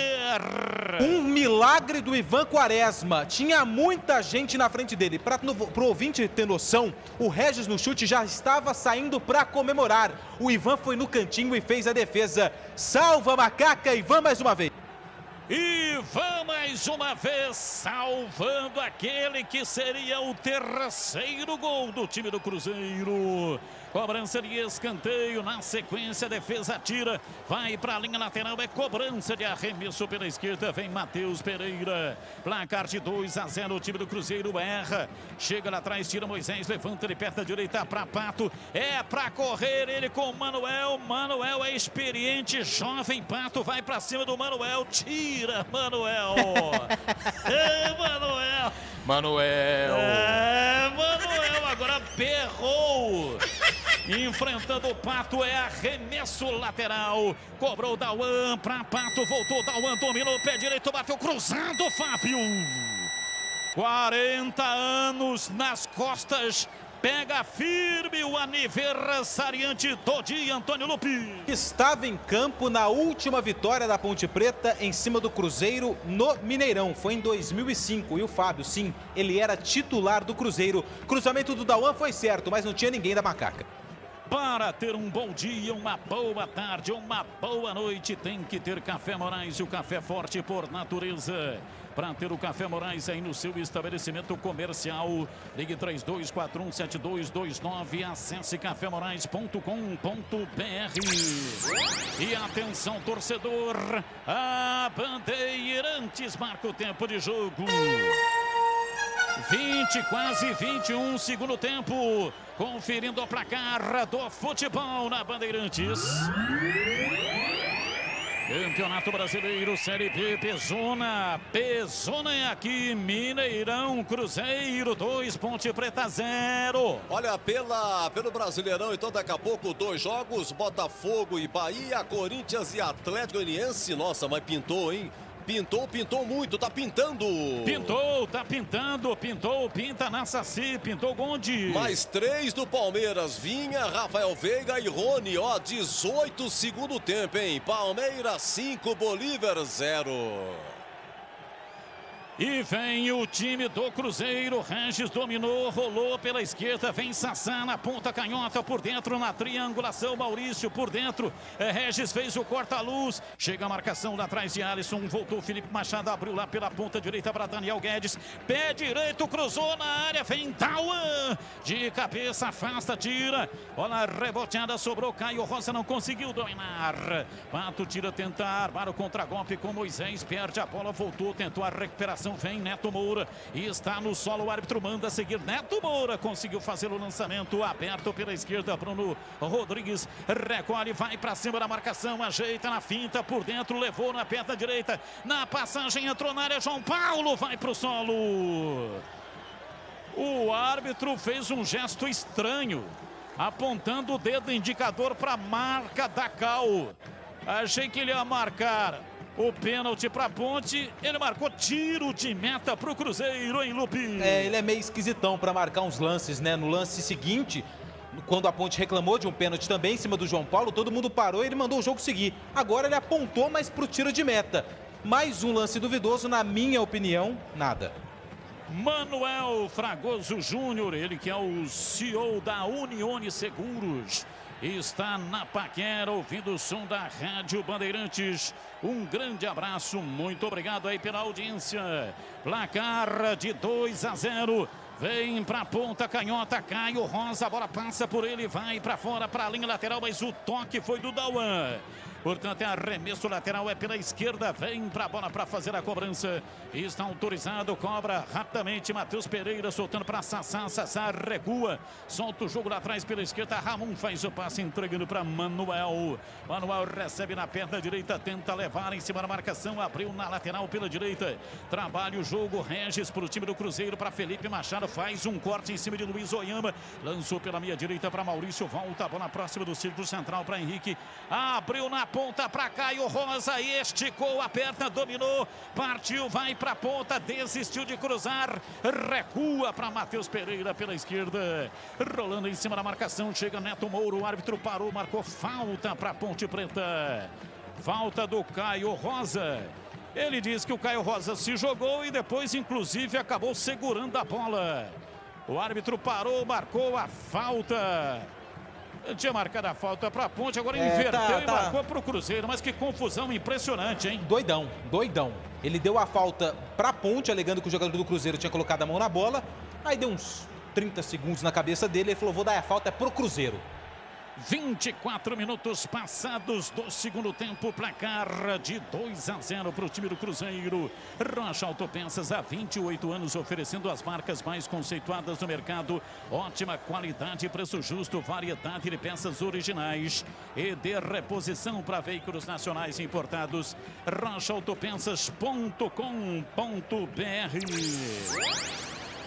Um milagre do Ivan Quaresma, tinha muita gente na frente dele. Para o ouvinte ter noção, o Regis no chute já estava saindo para comemorar. O Ivan foi no cantinho e fez a defesa. Salva a Macaca, Ivan mais uma vez. Ivan mais uma vez salvando aquele que seria o terceiro gol do time do Cruzeiro. Cobrança de escanteio, na sequência a defesa tira, vai para a linha lateral, é cobrança de arremesso pela esquerda, vem Matheus Pereira. Placar de 2-0, o time do Cruzeiro erra, chega lá atrás, tira Moisés, levanta ele perto da direita para Pato, é para correr ele com o Manuel. Manuel é experiente, jovem, Pato vai para cima do Manuel, tira Manuel. É, Manuel. Manuel. É, Manuel agora berrou. Enfrentando o Pato, é arremesso lateral. Cobrou Dauan para Pato, voltou Dauan, dominou o pé direito, bateu cruzado, Fábio. 40 anos nas costas. Pega firme o aniversariante do dia, Antônio Lupi. Estava em campo na última vitória da Ponte Preta em cima do Cruzeiro no Mineirão. Foi em 2005 e o Fábio, sim, ele era titular do Cruzeiro. Cruzamento do Dauan foi certo, mas não tinha ninguém da Macaca. Para ter um bom dia, uma boa tarde, uma boa noite, tem que ter Café Moraes, o café forte por natureza. Para ter o Café Moraes aí no seu estabelecimento comercial, ligue 32417229, acesse cafemorais.com.br. E atenção, torcedor, a Bandeirantes marca o tempo de jogo. 20, quase 21, segundo tempo. Conferindo o placar do futebol na Bandeirantes. Campeonato Brasileiro, Série B, Pezona. Pezona é aqui, Mineirão, Cruzeiro 2, Ponte Preta 0. Olha, pelo Brasileirão, então daqui a pouco 2 jogos, Botafogo e Bahia, Corinthians e Atlético Goianiense. Nossa, mas pintou, hein? Pintou muito, tá pintando. Pinta na Saci, pintou Gondi. Mais 3 do Palmeiras, Vinha, Rafael Veiga e Rony, ó, 18 segundo tempo, hein? Palmeiras 5, Bolívar 0. E vem o time do Cruzeiro, Regis dominou, rolou pela esquerda, vem Sassá na ponta canhota, por dentro na triangulação, Maurício por dentro, Regis fez o corta-luz, chega a marcação lá atrás de Alisson, voltou Felipe Machado, abriu lá pela ponta direita para Daniel Guedes, pé direito, cruzou na área, vem Tauan, de cabeça, afasta, tira, olha a reboteada, sobrou Caio Rosa, não conseguiu dominar, Pato tira, tenta armar o contragolpe com Moisés, perde a bola, voltou, tentou a recuperação, vem Neto Moura e está no solo, o árbitro manda seguir, Neto Moura conseguiu fazer o lançamento aberto pela esquerda, Bruno Rodrigues recolhe, vai para cima da marcação, ajeita na finta, por dentro, levou na perna direita, na passagem entrou na área, João Paulo vai para o solo. O árbitro fez um gesto estranho, apontando o dedo indicador para a marca da Cal. Achei que ele ia marcar o pênalti para a Ponte, ele marcou tiro de meta para o Cruzeiro, hein, Lupi? Ele é meio esquisitão para marcar uns lances, né? No lance seguinte, quando a Ponte reclamou de um pênalti também em cima do João Paulo, todo mundo parou e ele mandou o jogo seguir. Agora ele apontou, mas para o tiro de meta. Mais um lance duvidoso, na minha opinião, nada. Manuel Fragoso Júnior, ele que é o CEO da Unione Seguros, está na paquera, ouvindo o som da Rádio Bandeirantes. Um grande abraço, muito obrigado aí pela audiência. Placar de 2-0. Vem para a ponta canhota, Caio Rosa, a bola passa por ele, vai para fora, para a linha lateral, mas o toque foi do Dauan. Portanto, é arremesso lateral, é pela esquerda, vem para a bola para fazer a cobrança. Está autorizado, cobra rapidamente, Matheus Pereira soltando para Sassá, Sassá recua, solta o jogo lá atrás pela esquerda, Ramon faz o passe entregando para Manuel. Manuel recebe na perna direita, tenta levar em cima da marcação, abriu na lateral pela direita, trabalha o jogo, Regis para o time do Cruzeiro, para Felipe Machado, faz um corte em cima de Luiz Oyama, lançou pela meia direita para Maurício, volta a bola próxima do círculo central para Henrique, abriu na ponta para Caio Rosa, esticou a perna, dominou, partiu, vai para a ponta, desistiu de cruzar, recua para Matheus Pereira pela esquerda, rolando em cima da marcação, chega Neto Moura, o árbitro parou, marcou falta para Ponte Preta, falta do Caio Rosa. Ele diz que o Caio Rosa se jogou e depois, inclusive, acabou segurando a bola. O árbitro parou, marcou a falta. Ele tinha marcado a falta para a Ponte, agora inverteu e marcou para o Cruzeiro. Mas que confusão impressionante, hein? Doidão. Ele deu a falta para a Ponte, alegando que o jogador do Cruzeiro tinha colocado a mão na bola. Aí deu uns 30 segundos na cabeça dele, ele falou, vou dar a falta, é pro Cruzeiro. 24 minutos passados do segundo tempo, placar de 2-0 para o time do Cruzeiro. Rocha Autopeças, há 28 anos, oferecendo as marcas mais conceituadas do mercado. Ótima qualidade, preço justo, variedade de peças originais e de reposição para veículos nacionais importados. rochaautopeças.com.br.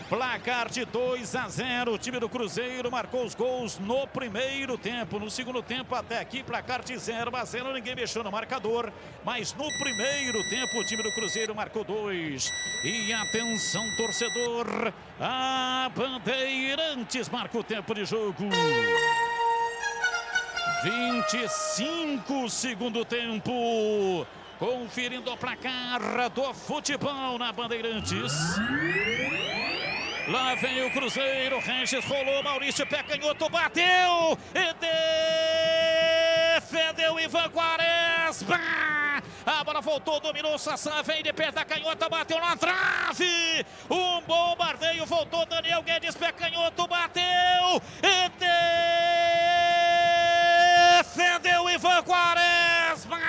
Placar de 2-0, o time do Cruzeiro marcou os gols no primeiro tempo. No segundo tempo, até aqui, placar de 0-0, ninguém mexeu no marcador. Mas no primeiro tempo, o time do Cruzeiro marcou 2. E atenção, torcedor, a Bandeirantes marca o tempo de jogo. 25 segundo tempo. Conferindo o placar do futebol na Bandeirantes. Lá vem o Cruzeiro, Regis rolou, Maurício, pé canhoto, bateu e defendeu Ivan Quaresma. A bola voltou, dominou o Sassá, vem de perto da canhota, bateu na trave. Um bombardeio, voltou Daniel Guedes, pé canhoto, bateu e defendeu Ivan Quaresma.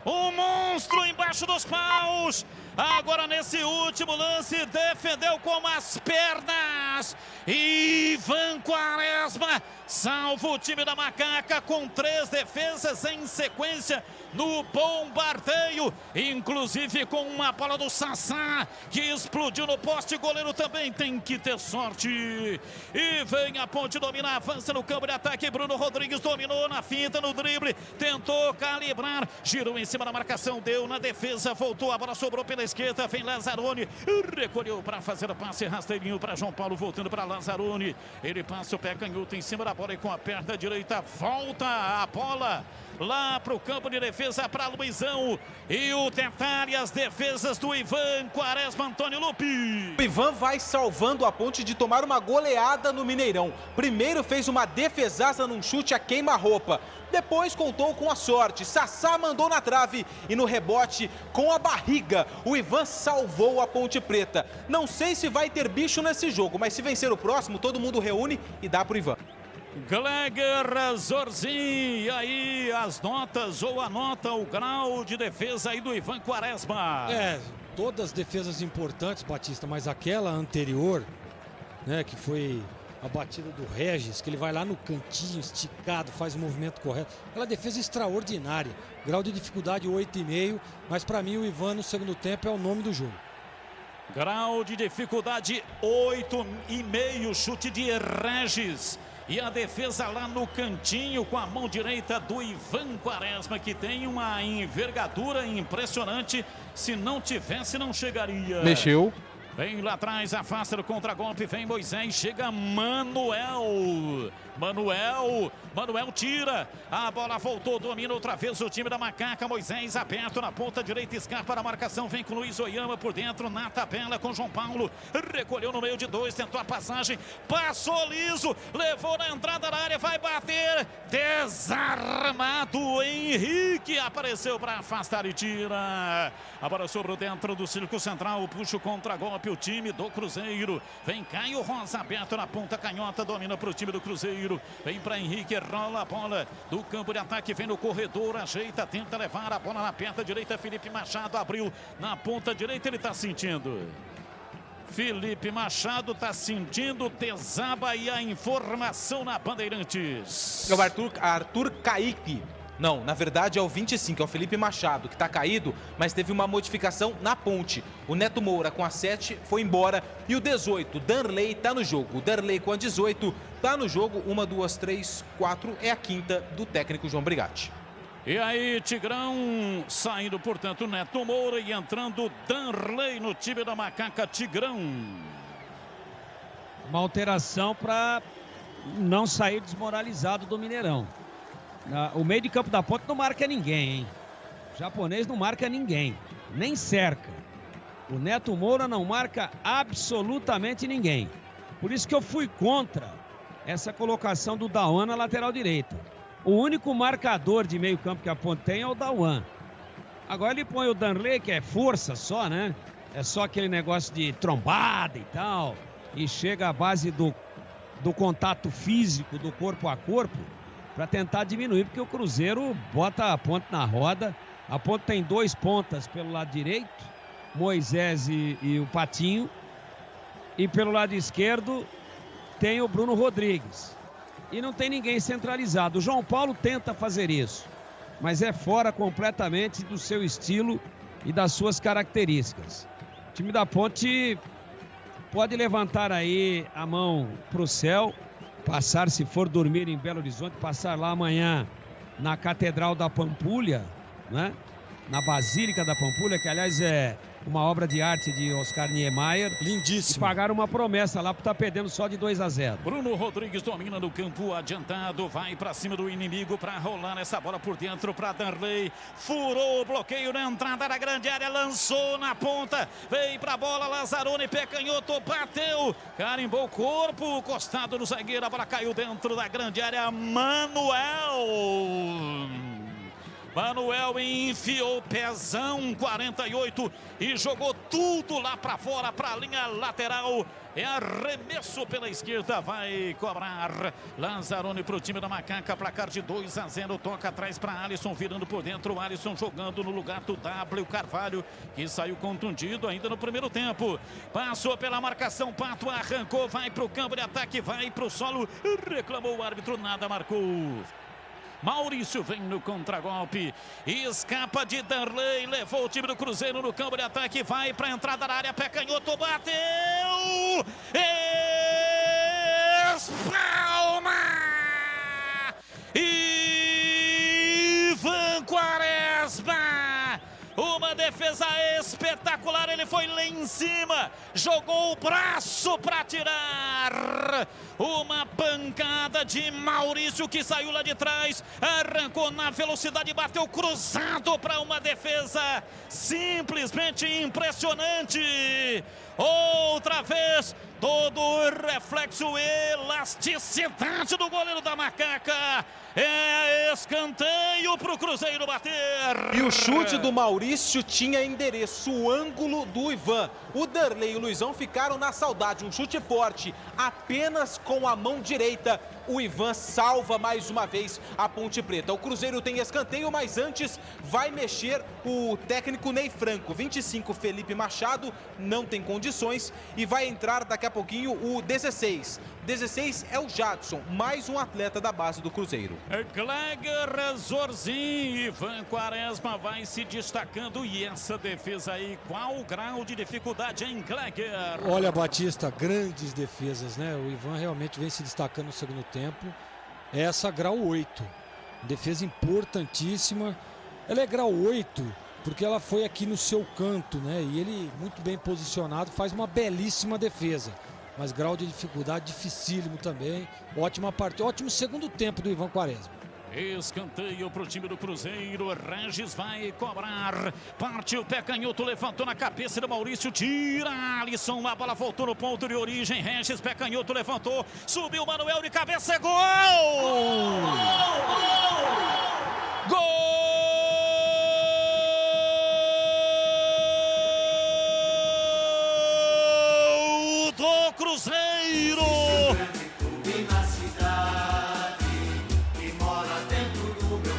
Um monstro embaixo dos paus. Agora nesse último lance defendeu com as pernas. Ivan Quaresma salva o time da Macaca com 3 defesas em sequência no bombardeio, inclusive com uma bola do Sassá que explodiu no poste. Goleiro também tem que ter sorte. E vem a Ponte dominar, avança no campo de ataque. Bruno Rodrigues dominou na finta, no drible, tentou calibrar, girou em cima da marcação, deu na defesa, voltou, a bola sobrou pela esquerda, vem Lazzaroni, recolheu para fazer o passe rasteirinho para João Paulo, voltando para Lazzaroni. Ele passa o pé canhoto em cima da bola e com a perna direita volta a bola lá para o campo de defesa para Luizão. E o detalhe, as defesas do Ivan Quaresma, Antônio Lupi. O Ivan vai salvando a Ponte de tomar uma goleada no Mineirão. Primeiro fez uma defesaça num chute a queima-roupa. Depois contou com a sorte. Sassá mandou na trave e no rebote com a barriga o Ivan salvou a Ponte Preta. Não sei se vai ter bicho nesse jogo, mas se vencer o próximo, todo mundo reúne e dá pro Ivan. Gleger Zorzin, e aí as notas ou a nota, o grau de defesa aí do Ivan Quaresma. Todas as defesas importantes, Batista, mas aquela anterior, né, que foi a batida do Regis, que ele vai lá no cantinho, esticado, faz o movimento correto. Aquela defesa extraordinária, grau de dificuldade 8,5, mas para mim o Ivan no segundo tempo é o nome do jogo. Grau de dificuldade 8,5, chute de Regis. E a defesa lá no cantinho com a mão direita do Ivan Quaresma, que tem uma envergadura impressionante. Se não tivesse, não chegaria. Mexeu. Vem lá atrás, afasta do contragolpe, vem Moisés, chega Manuel. Manuel tira, a bola voltou, domina outra vez o time da Macaca. Moisés aberto na ponta direita, escapa da marcação, vem com Luiz Oyama por dentro, na tabela com João Paulo, recolheu no meio de 2, tentou a passagem, passou liso, levou na entrada da área, vai bater, desarmado, Henrique apareceu para afastar e tira. A bola sobrou dentro do círculo central, puxa o contragolpe, o time do Cruzeiro, vem Caio Rosa aberto na ponta canhota, domina para o time do Cruzeiro, vem para Henrique, rola a bola do campo de ataque, vem no corredor, ajeita, tenta levar a bola na perna direita, Felipe Machado abriu na ponta direita, ele está sentindo. Felipe Machado está sentindo, Tezaba e a informação na Bandeirantes. É o Arthur Kaique. Não, na verdade é o 25, é o Felipe Machado, que está caído, mas teve uma modificação na ponte. O Neto Moura com a 7 foi embora e o 18, Danley, está no jogo. O Danley com a 18 está no jogo, 1, 2, 3, 4, é a quinta do técnico João Brigatti. E aí, Tigrão, saindo, portanto, Neto Moura e entrando Danley no time da Macaca. Tigrão. Uma alteração para não sair desmoralizado do Mineirão. O meio de campo da Ponte não marca ninguém, hein? O japonês não marca ninguém, nem cerca. O Neto Moura não marca absolutamente ninguém. Por isso que eu fui contra essa colocação do Dauan na lateral direita. O único marcador de meio campo que a Ponte tem é o Dauan. Agora ele põe o Danley, que é força só, né? É só aquele negócio de trombada e tal. E chega à base do contato físico, do corpo a corpo, para tentar diminuir, porque o Cruzeiro bota a Ponte na roda. A Ponte tem 2 pontas pelo lado direito, Moisés e o Patinho. E pelo lado esquerdo tem o Bruno Rodrigues. E não tem ninguém centralizado. O João Paulo tenta fazer isso, mas é fora completamente do seu estilo e das suas características. O time da Ponte pode levantar aí a mão para o céu, passar, se for dormir em Belo Horizonte, passar lá amanhã na Catedral da Pampulha, né? Na Basílica da Pampulha, que aliás é uma obra de arte de Oscar Niemeyer. Lindíssimo. E pagaram uma promessa lá por estar perdendo só de 2-0. Bruno Rodrigues domina no campo adiantado, vai para cima do inimigo para rolar essa bola por dentro para Darley. Furou o bloqueio na entrada da grande área, lançou na ponta, veio para a bola, Lazzaroni, pé canhoto, bateu, carimbou o corpo, costado do zagueiro, a bola caiu dentro da grande área. Manuel enfiou pezão 48 e jogou tudo lá para fora, para a linha lateral. É arremesso pela esquerda, vai cobrar Lazzaroni para o time da Macaca, placar de 2-0, toca atrás para Alisson, virando por dentro, o Alisson jogando no lugar do W Carvalho, que saiu contundido ainda no primeiro tempo. Passou pela marcação, Pato arrancou, vai para o campo de ataque, vai para o solo, reclamou o árbitro, nada marcou. Maurício vem no contragolpe, escapa de Darley, levou o time do Cruzeiro no campo de ataque, vai para a entrada da área, pé canhoto, bateu, espalma, Ivan Quaresma, uma defesa espetacular, ele foi lá em cima, jogou o braço para tirar, uma pancada de Maurício que saiu lá de trás, arrancou na velocidade, bateu cruzado para uma defesa simplesmente impressionante. Outra vez, todo o reflexo, elasticidade do goleiro da Macaca. É escanteio para o Cruzeiro bater. E o chute do Maurício tinha endereço, o ângulo do Ivan. O Darley e o Luizão ficaram na saudade, um chute forte, apenas com a mão direita. O Ivan salva mais uma vez a Ponte Preta. O Cruzeiro tem escanteio, mas antes vai mexer o técnico Ney Franco. 25, Felipe Machado, não tem condições e vai entrar daqui a pouquinho o 16. 16 é o Jadson, mais um atleta da base do Cruzeiro. Gleger, Zorzinho, Ivan Quaresma vai se destacando. E essa defesa aí, qual o grau de dificuldade em Gleger? Olha, Batista, grandes defesas, né? O Ivan realmente vem se destacando no segundo tempo. Essa grau 8, defesa importantíssima. Ela é grau 8 porque ela foi aqui no seu canto, né? E ele, muito bem posicionado, faz uma belíssima defesa. Mas grau de dificuldade dificílimo também. Ótima partida, ótimo segundo tempo do Ivan Quaresma. Escanteio para o time do Cruzeiro. Regis vai cobrar. Partiu o pé canhoto, levantou na cabeça do Maurício. Tira Alisson. A bola voltou no ponto de origem. Regis, pé canhoto, levantou. Subiu o Manuel de cabeça. É gol! Gol! Do Cruzeiro!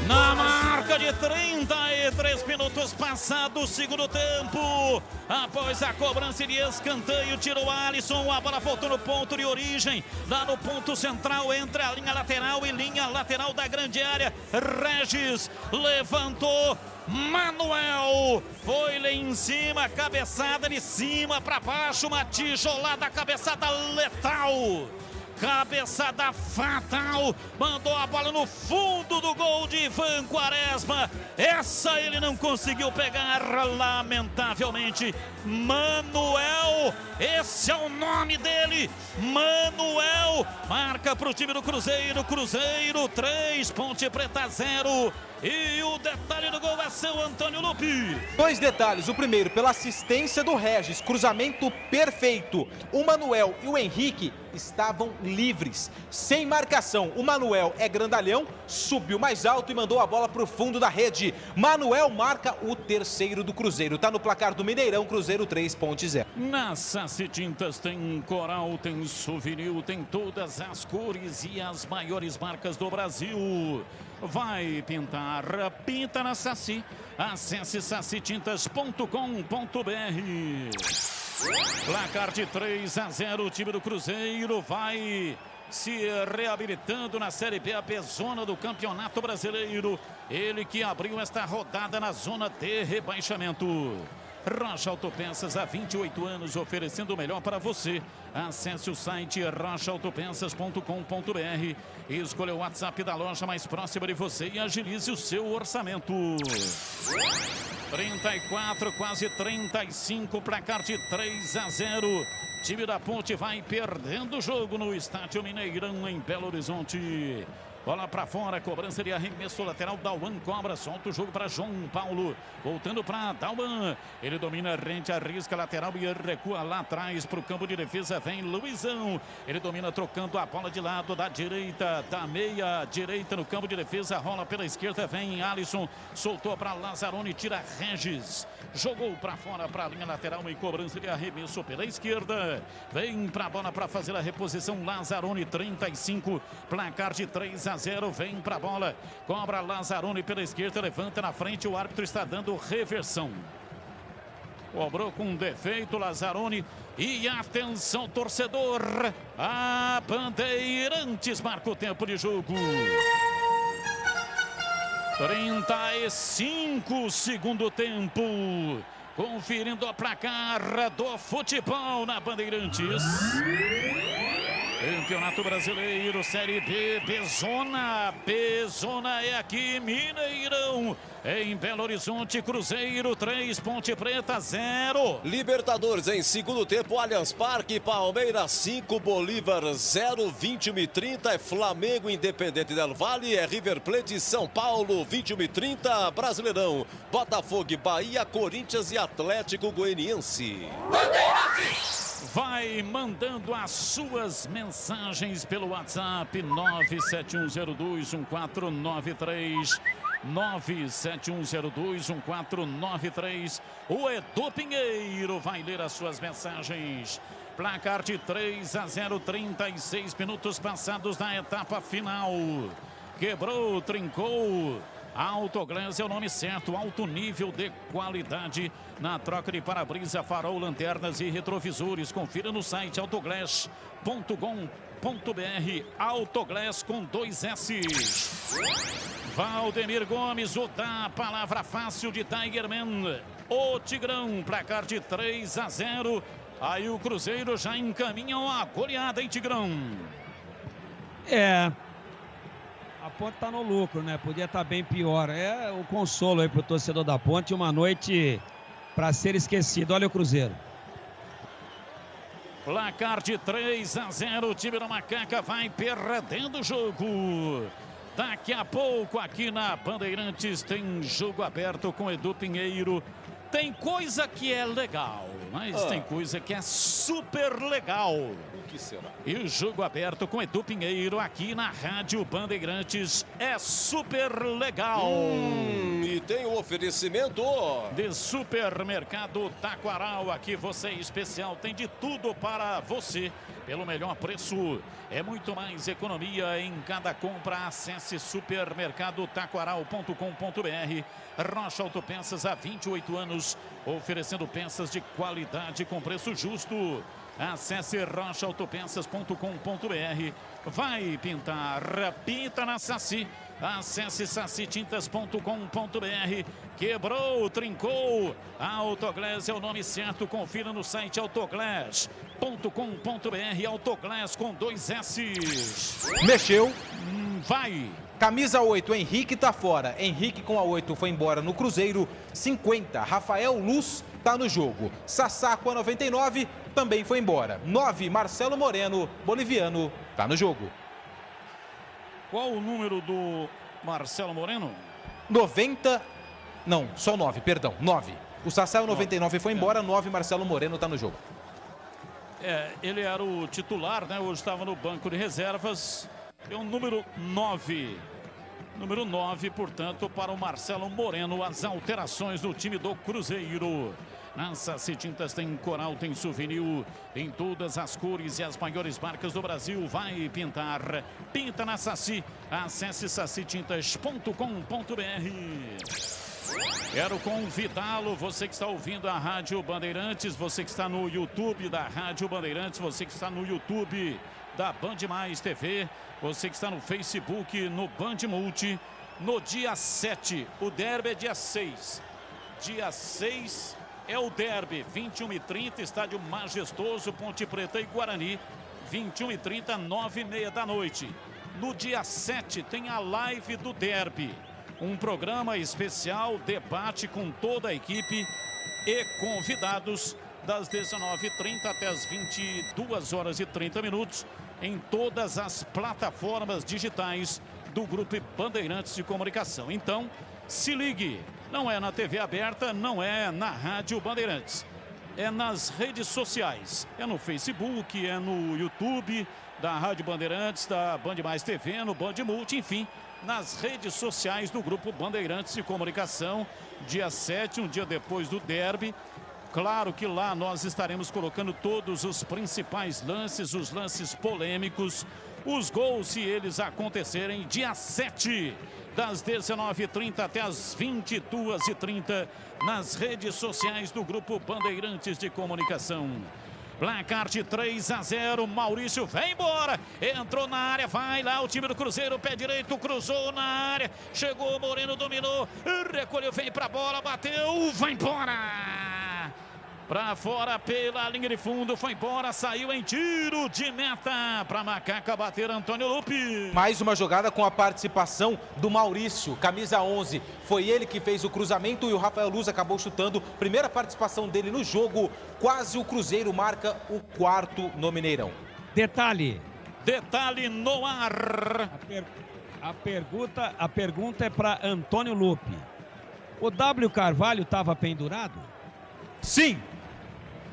Na marca de 33 minutos passados o segundo tempo, após a cobrança de escanteio, tirou Alisson, a bola voltou no ponto de origem, lá no ponto central, entre a linha lateral e linha lateral da grande área. Regis levantou, Manuel foi lá em cima, cabeçada de cima para baixo, uma tijolada, cabeçada letal. Cabeçada fatal, mandou a bola no fundo do gol de Ivan Quaresma. Essa ele não conseguiu pegar, lamentavelmente. Manuel, esse é o nome dele, Manuel, marca para o time do Cruzeiro. Cruzeiro 3, Ponte Preta 0. E o detalhe do gol é seu Antônio Lupi. Dois detalhes, o primeiro pela assistência do Regis, cruzamento perfeito. O Manuel e o Henrique estavam livres, sem marcação. O Manuel é grandalhão, subiu mais alto e mandou a bola para o fundo da rede. Manuel marca o terceiro do Cruzeiro, tá no placar do Mineirão, Cruzeiro 3, Ponte 0. Na Saci Tintas tem coral, tem souvenir, tem todas as cores e as maiores marcas do Brasil. Vai pintar, pinta na Saci. Acesse sacitintas.com.br. Placar de 3-0, o time do Cruzeiro vai se reabilitando na Série B, a zona do Campeonato Brasileiro. Ele que abriu esta rodada na zona de rebaixamento. Rocha Autopeças, há 28 anos, oferecendo o melhor para você. Acesse o site rochaautopensas.com.br e escolha o WhatsApp da loja mais próxima de você e agilize o seu orçamento. 34, quase 35, placar de 3-0. Time da Ponte vai perdendo o jogo no Estádio Mineirão, em Belo Horizonte. Bola para fora, cobrança de arremesso lateral. Dauan cobra, solta o jogo para João Paulo. Voltando para Dauan. Ele domina a rente, arrisca lateral e recua lá atrás para o campo de defesa. Vem Luizão. Ele domina trocando a bola de lado da direita, da meia direita no campo de defesa. Rola pela esquerda, vem Alisson. Soltou para Lazzaroni, tira Regis. Jogou para fora para a linha lateral em cobrança de arremesso pela esquerda. Vem para a bola para fazer a reposição. Lazzaroni, 35, placar de 3-0. Vem para a bola, cobra Lazzaroni pela esquerda, levanta na frente, o árbitro está dando reversão. Cobrou com defeito Lazzaroni e atenção torcedor, a Bandeirantes marca o tempo de jogo. 35 segundo tempo, conferindo a placar do futebol na Bandeirantes. Campeonato Brasileiro, Série B, Bezona é aqui, Mineirão, em Belo Horizonte, Cruzeiro 3, Ponte Preta 0. Libertadores em segundo tempo, Allianz Parque, Palmeiras 5, Bolívar 0, 21h30, é Flamengo, Independente del Valle, é River Plate, São Paulo, 21h30, Brasileirão, Botafogo, Bahia, Corinthians e Atlético Goianiense. Vai mandando as suas mensagens pelo WhatsApp 971021493. 971021493. O Edu Pinheiro vai ler as suas mensagens. Placar de 3-0, 36 minutos passados da etapa final. Quebrou, trincou. Autoglass é o nome certo, alto nível de qualidade na troca de para-brisa, farol, lanternas e retrovisores. Confira no site autoglass.com.br. Autoglass com 2 S. Valdemir Gomes, o da palavra fácil de Tigerman. O Tigrão, placar de 3-0. Aí o Cruzeiro já encaminha uma goleada, hein, Tigrão? A Ponte está no lucro, né? Podia estar bem pior. É o consolo aí pro torcedor da Ponte. Uma noite para ser esquecido. Olha o Cruzeiro. Placar de 3-0. O time da Macaca vai perdendo o jogo. Daqui a pouco aqui na Bandeirantes tem jogo aberto com Edu Pinheiro. Tem coisa que é legal, mas tem coisa que é super legal. O que será? E o jogo aberto com Edu Pinheiro aqui na Rádio Bandeirantes é super legal. E tem um oferecimento de Supermercado Taquaral. Aqui você especial, tem de tudo para você pelo melhor preço. É muito mais economia em cada compra. Acesse supermercadotaquaral.com.br. Rocha Autopeças, há 28 anos, oferecendo peças de qualidade com preço justo. Acesse rochaautopensas.com.br. Vai pintar, pinta na Saci. Acesse sacitintas.com.br. Quebrou, trincou. Autoglass é o nome certo. Confira no site autoglass.com.br. Autoglass com 2 S. Mexeu. Vai. Camisa 8, Henrique tá fora. Henrique com a 8 foi embora no Cruzeiro. 50, Rafael Luz tá no jogo. Sassá com a 99 também foi embora. 9, Marcelo Moreno, boliviano, tá no jogo. Qual o número do Marcelo Moreno? 90, não, só 9, perdão, 9. O Sassá, o 99 foi embora, 9, Marcelo Moreno tá no jogo. Ele era o titular, né? Hoje estava no banco de reservas. É o número 9. Número 9, portanto, para o Marcelo Moreno. As alterações do time do Cruzeiro. Na Saci Tintas tem coral, tem souvenir, em todas as cores e as maiores marcas do Brasil. Vai pintar, pinta na Saci. Acesse sacitintas.com.br. Quero convidá-lo, você que está ouvindo a Rádio Bandeirantes, você que está no YouTube da Rádio Bandeirantes, você que está no YouTube da Band Mais TV, você que está no Facebook, no Band Multi, no dia 7, o derby é dia 6. Dia 6 é o derby, 21h30, estádio majestoso, Ponte Preta e Guarani, 21h30, 9h30 da noite. No dia 7 tem a live do derby, um programa especial, debate com toda a equipe e convidados das 19h30 até as 22h30 em todas as plataformas digitais do Grupo Bandeirantes de Comunicação. Então, se ligue, não é na TV aberta, não é na Rádio Bandeirantes, é nas redes sociais, é no Facebook, é no YouTube da Rádio Bandeirantes, da Band Mais TV, no Band Multi, enfim, nas redes sociais do Grupo Bandeirantes de Comunicação, dia 7, um dia depois do derby. Claro que lá nós estaremos colocando todos os principais lances, os lances polêmicos, os gols, se eles acontecerem, dia 7, das 19h30 até as 22h30, nas redes sociais do Grupo Bandeirantes de Comunicação. Placar de 3-0, Maurício vem embora, entrou na área, vai lá o time do Cruzeiro, pé direito, cruzou na área, chegou, Moreno dominou, recolheu, vem pra bola, bateu, vai embora! Pra fora pela linha de fundo, foi embora, saiu em tiro de meta pra Macaca bater Antônio Lupe. Mais uma jogada com a participação do Maurício, camisa 11. Foi ele que fez o cruzamento e o Rafael Luz acabou chutando. Primeira participação dele no jogo, quase o Cruzeiro marca o 4º no Mineirão. Detalhe no ar. A pergunta é para Antônio Lupe. O W Carvalho estava pendurado? Sim.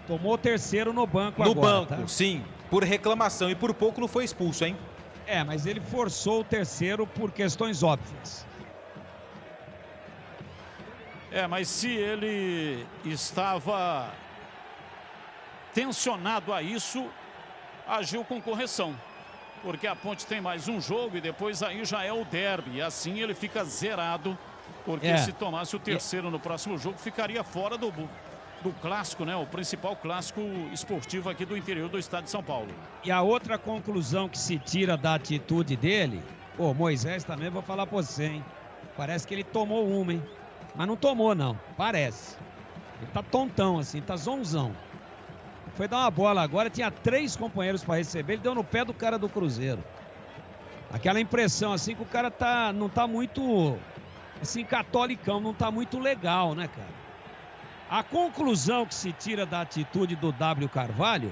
Tomou o terceiro no banco agora. No banco, tá? Sim. Por reclamação e por pouco não foi expulso, hein? É, mas ele forçou o terceiro por questões óbvias. É, mas se ele estava tensionado a isso, agiu com correção. Porque a Ponte tem mais um jogo e depois aí já é o derby. E assim ele fica zerado. Porque se tomasse o terceiro no próximo jogo, ficaria fora do clássico, né? O principal clássico esportivo aqui do interior do estado de São Paulo. E a outra conclusão que se tira da atitude dele, pô, Moisés também, vou falar pra você, hein? Parece que ele tomou uma, hein? Mas não tomou, não. Parece. Ele tá tontão, assim, tá zonzão. Foi dar uma bola agora, tinha 3 companheiros para receber, ele deu no pé do cara do Cruzeiro. Aquela impressão, assim, que o cara não tá muito, assim, catolicão, não tá muito legal, né, cara? A conclusão que se tira da atitude do W Carvalho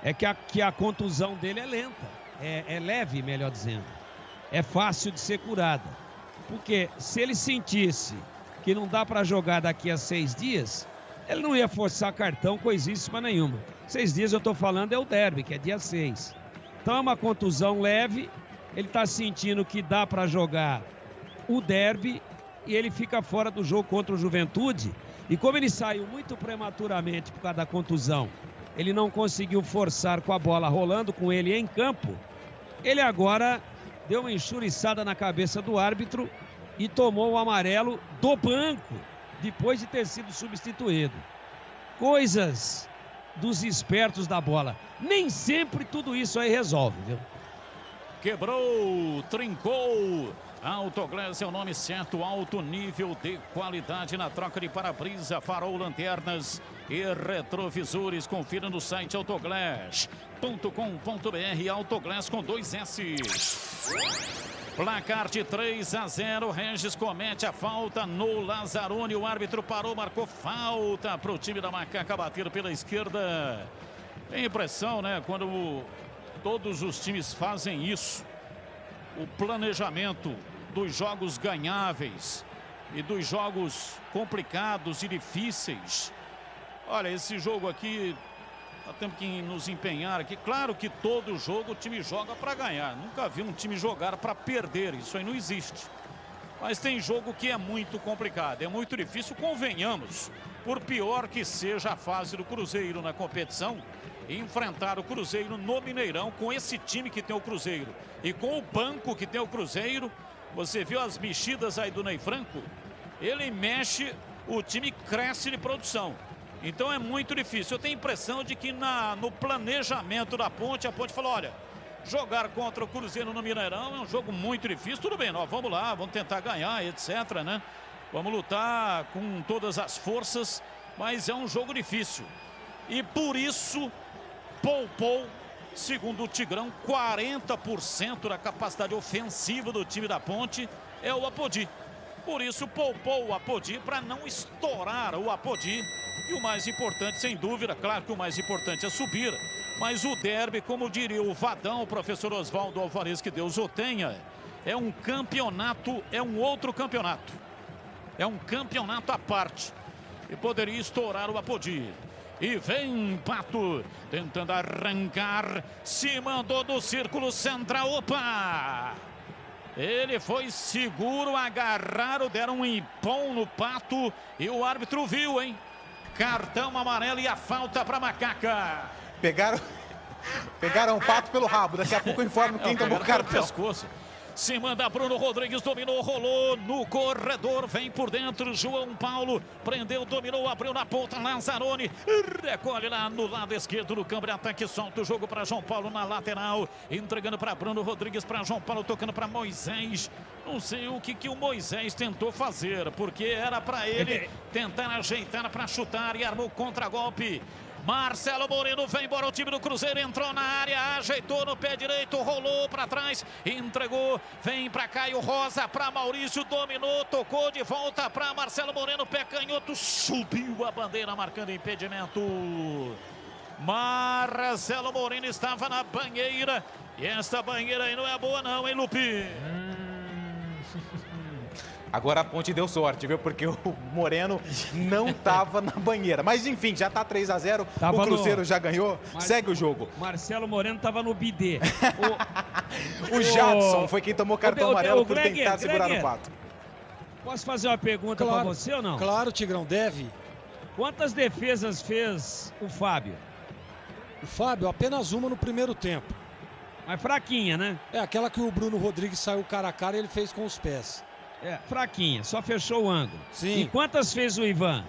é que a contusão dele é lenta, é leve, melhor dizendo. É fácil de ser curada. Porque se ele sentisse que não dá para jogar daqui a 6 dias, ele não ia forçar cartão coisíssima nenhuma. 6 dias eu tô falando é o derby, que é dia 6. Então é uma contusão leve, ele tá sentindo que dá para jogar o derby e ele fica fora do jogo contra o Juventude. E como ele saiu muito prematuramente por causa da contusão, ele não conseguiu forçar com a bola rolando com ele em campo, ele agora deu uma enxuriçada na cabeça do árbitro e tomou o amarelo do banco, depois de ter sido substituído. Coisas dos espertos da bola. Nem sempre tudo isso aí resolve, viu? Quebrou, trincou. Autoglass é o nome certo, alto nível de qualidade na troca de para-brisa, farol, lanternas e retrovisores. Confira no site autoglass.com.br, Autoglass com 2 S. Placar de 3-0, Regis comete a falta no Lazzaroni, o árbitro parou, marcou falta para o time da Macaca bater pela esquerda. Tem impressão, né, quando todos os times fazem isso, o planejamento dos jogos ganháveis e dos jogos complicados e difíceis. Olha, esse jogo aqui, nós temos que nos empenhar aqui. Claro que todo jogo o time joga para ganhar. Nunca vi um time jogar para perder, isso aí não existe. Mas tem jogo que é muito complicado, é muito difícil, convenhamos. Por pior que seja a fase do Cruzeiro na competição, enfrentar o Cruzeiro no Mineirão com esse time que tem o Cruzeiro e com o banco que tem o Cruzeiro. Você viu as mexidas aí do Ney Franco? Ele mexe, o time cresce de produção. Então é muito difícil. Eu tenho a impressão de que no planejamento da Ponte, a Ponte falou, olha, jogar contra o Cruzeiro no Mineirão é um jogo muito difícil. Tudo bem, nós vamos lá, vamos tentar ganhar, etc, né? Vamos lutar com todas as forças. mas é um jogo difícil. E por isso, poupou, segundo o Tigrão, 40% da capacidade ofensiva do time da Ponte é o Apodi. Por isso, poupou o Apodi para não estourar o Apodi. E o mais importante, sem dúvida, claro que o mais importante é subir. Mas o derby, como diria o Vadão, o professor Oswaldo Alvarez, que Deus o tenha, é um campeonato, é um outro campeonato. É um campeonato à parte. E poderia estourar o Apodi. E vem Pato, tentando arrancar, se mandou do círculo central, opa! Ele foi seguro, agarraram, deram um impão no Pato e o árbitro viu, hein? Cartão amarelo e a falta para Macaca. Pegaram o Pato pelo rabo, daqui a pouco eu informo quem tomou o cartão. Se manda Bruno Rodrigues, dominou, rolou no corredor, vem por dentro, João Paulo, prendeu, dominou, abriu na ponta, Lazzaroni, recolhe lá no lado esquerdo do campo de ataque, solta o jogo para João Paulo na lateral, entregando para Bruno Rodrigues, para João Paulo, tocando para Moisés. Não sei o que o Moisés tentou fazer, porque era para ele tentar ajeitar para chutar e armou contra-golpe. Marcelo Moreno vem embora, o time do Cruzeiro entrou na área, ajeitou no pé direito, rolou para trás, entregou, vem para Caio Rosa, para Maurício, dominou, tocou de volta para Marcelo Moreno, pé canhoto, subiu a bandeira marcando impedimento. Marcelo Moreno estava na banheira, e essa banheira aí não é boa não, hein, Lupi? Agora a Ponte deu sorte, viu? Porque o Moreno não estava na banheira. Mas enfim, já está 3-0. O Cruzeiro já ganhou. Segue o jogo. Marcelo Moreno estava no bidê. O Jadson foi quem tomou cartão amarelo por tentar segurar o Pato. Posso fazer uma pergunta para você ou não? Claro, Tigrão, deve. Quantas defesas fez o Fábio? O Fábio, apenas uma no primeiro tempo. Mas fraquinha, né? É aquela que o Bruno Rodrigues saiu cara a cara e ele fez com os pés. Fraquinha, só fechou o ângulo. Sim. E quantas fez o Ivan?